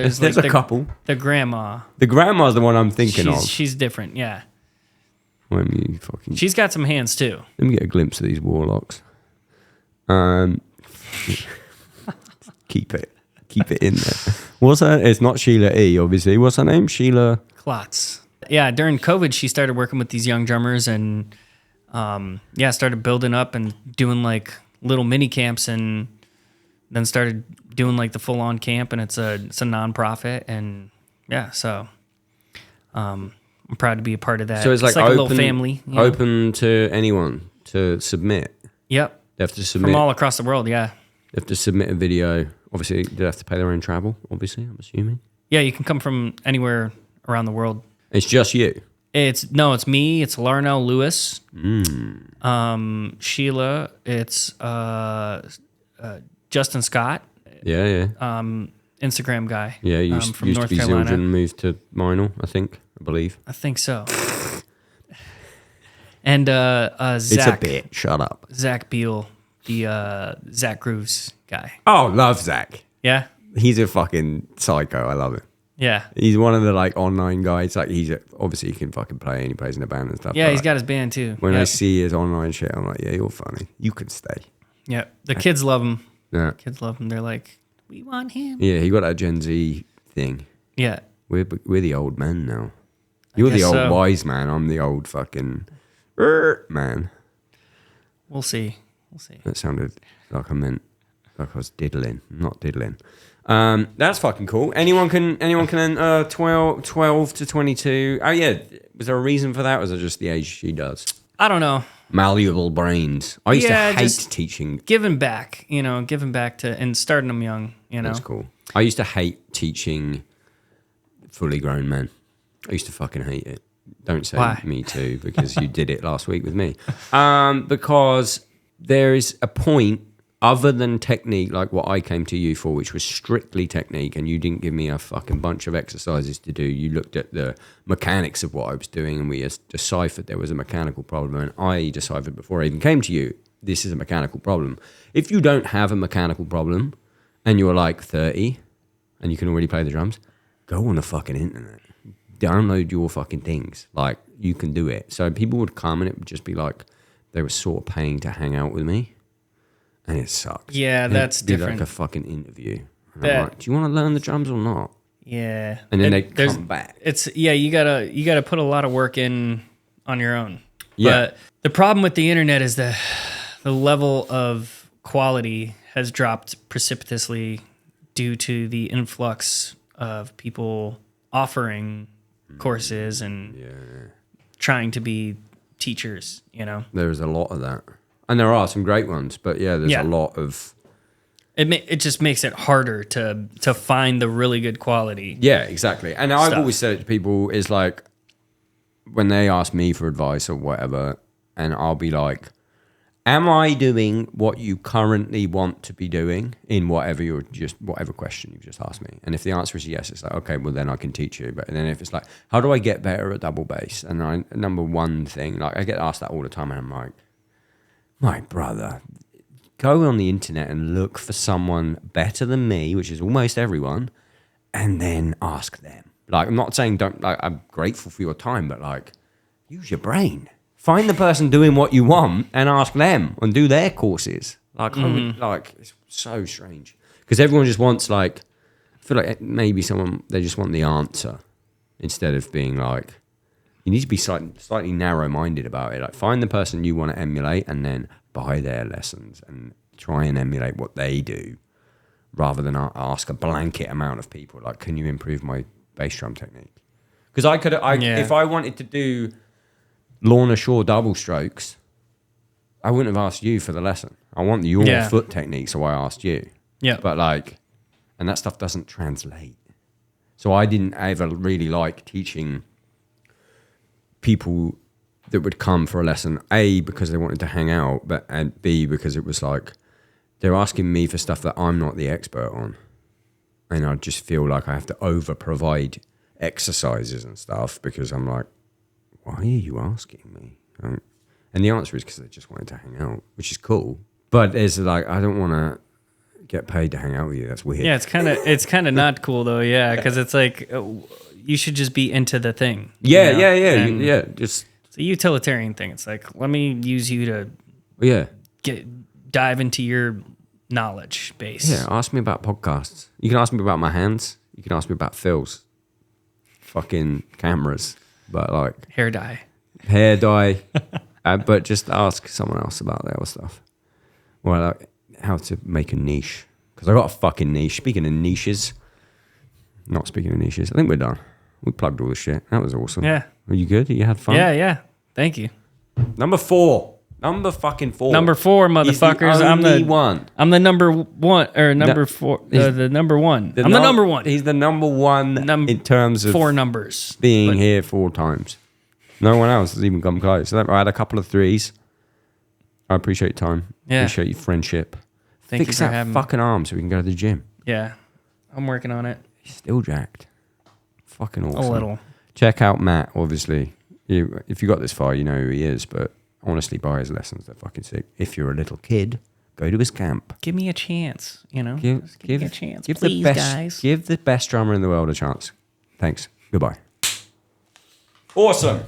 couple. The grandma. The grandma's the one I'm thinking of. She's different, yeah. Let me fucking. She's got some hands too. Let me get a glimpse of these warlocks. Keep it in there. What's her? It's not Sheila E. Obviously. What's her name? Sheila Klotz. Yeah, during COVID, she started working with these young drummers and started building up and doing like little mini camps and then started doing like the full on camp, and it's a nonprofit, and yeah, so I'm proud to be a part of that. So it's like a open, little family, open to anyone to submit. Yep, They have to submit from all across the world. Yeah, they have to submit a video. Obviously, they have to pay their own travel. Obviously, I'm assuming. Yeah, you can come from anywhere around the world. It's just you. It's me. It's Larnell Lewis. Sheila. It's Justin Scott. Yeah. Instagram guy. Yeah, from used North to be Carolina. Zildjian, moved to Minor, I believe. I think so. And Zach. It's a bit. Shut up. Zach Beal, the Zach Grooves guy. Oh, love Zach. Yeah? He's a fucking psycho. I love him. Yeah. He's one of the like online guys. Like obviously he can fucking play and he plays in a band and stuff. Yeah, but, he's like, got his band too. when I see his online shit, I'm like, yeah, you're funny. You can stay. Yeah. The kids love him. Yeah. Kids love him. They're like, we want him. Yeah, he got that Gen Z thing. Yeah. We're the old men now. You're the old wise man. I'm the old fucking man. We'll see. We'll see. That sounded like I was diddling. I'm not diddling. That's fucking cool. Anyone can enter 12 to 22. Oh yeah, was there a reason for that? Or was it just the age she does? I don't know. Malleable brains. I used to hate just teaching. Giving back to and starting them young. That's cool. I used to hate teaching fully grown men. I used to fucking hate it. Don't say Why? me too, because you did it last week with me. Because there is a point other than technique, like what I came to you for, which was strictly technique, and you didn't give me a fucking bunch of exercises to do. You looked at the mechanics of what I was doing, and we deciphered there was a mechanical problem, and I deciphered before I even came to you, this is a mechanical problem. If you don't have a mechanical problem, and you're like 30, and you can already play the drums, go on the fucking internet. Download your fucking things. Like, you can do it. So people would come, and it would just be like, they were sort of paying to hang out with me. And it sucks. Yeah, that's It'd be different. like a fucking interview. And I'm like, do you want to learn the drums or not? Yeah. And then they come back. You gotta put a lot of work in on your own. Yeah. But the problem with the internet is the level of quality has dropped precipitously due to the influx of people offering courses and trying to be teachers, There's a lot of that. And there are some great ones, but there's a lot of... It just makes it harder to find the really good quality. Yeah, exactly. And I've always said it to people is like, when they ask me for advice or whatever, and I'll be like, am I doing what you currently want to be doing in whatever question you've just asked me? And if the answer is yes, it's like, okay, well then I can teach you. But then if it's like, how do I get better at double bass? And number one thing, like I get asked that all the time, and I'm like, my brother, go on the internet and look for someone better than me, which is almost everyone, and then ask them. Like, I'm not saying I'm grateful for your time, but like, use your brain. Find the person doing what you want and ask them and do their courses. Like, it's so strange. Because everyone just wants, like, I feel like maybe they just want the answer instead of being like, you need to be slightly narrow-minded about it. Like, find the person you want to emulate and then buy their lessons and try and emulate what they do rather than ask a blanket amount of people. Like, can you improve my bass drum technique? Because if I wanted to do Lorna Shore double strokes, I wouldn't have asked you for the lesson. I want your foot technique, so I asked you. Yeah. But and that stuff doesn't translate. So I didn't ever really like teaching people that would come for a lesson, A, because they wanted to hang out, and B, because it was like, they're asking me for stuff that I'm not the expert on. And I just feel like I have to over-provide exercises and stuff because I'm like, why are you asking me? And the answer is because they just wanted to hang out, which is cool. But it's like, I don't want to get paid to hang out with you. That's weird. Yeah, it's kind of not cool though. Yeah, because it's like you should just be into the thing. Yeah. Just it's a utilitarian thing. It's like, let me use you to dive into your knowledge base. Yeah, ask me about podcasts. You can ask me about my hands. You can ask me about fills, fucking cameras. But like hair dye, but just ask someone else about the other stuff. Well, like how to make a niche, because I got a fucking niche. Speaking of niches, I think we're done. We plugged all the shit. That was awesome. Yeah. Were you good? You had fun? Yeah. Thank you. Number four, motherfuckers. I'm the one. I'm the number one or number four. The number one. I'm the number one. He's the number one in terms of 4 numbers being here 4 times. No one else has even come close. So I had a couple of 3s. I appreciate your time. Yeah. Appreciate your friendship. Thank Fix you for that having fucking arm so we can go to the gym. Yeah, I'm working on it. He's still jacked. Fucking awesome. A little. Check out Matt, obviously. if you got this far, you know who he is. But honestly, buy his lessons. They're fucking sick. If you're a little kid, go to his camp. Give me a chance, you know? Give me a chance, give please, the best, guys. Give the best drummer in the world a chance. Thanks. Goodbye. Awesome.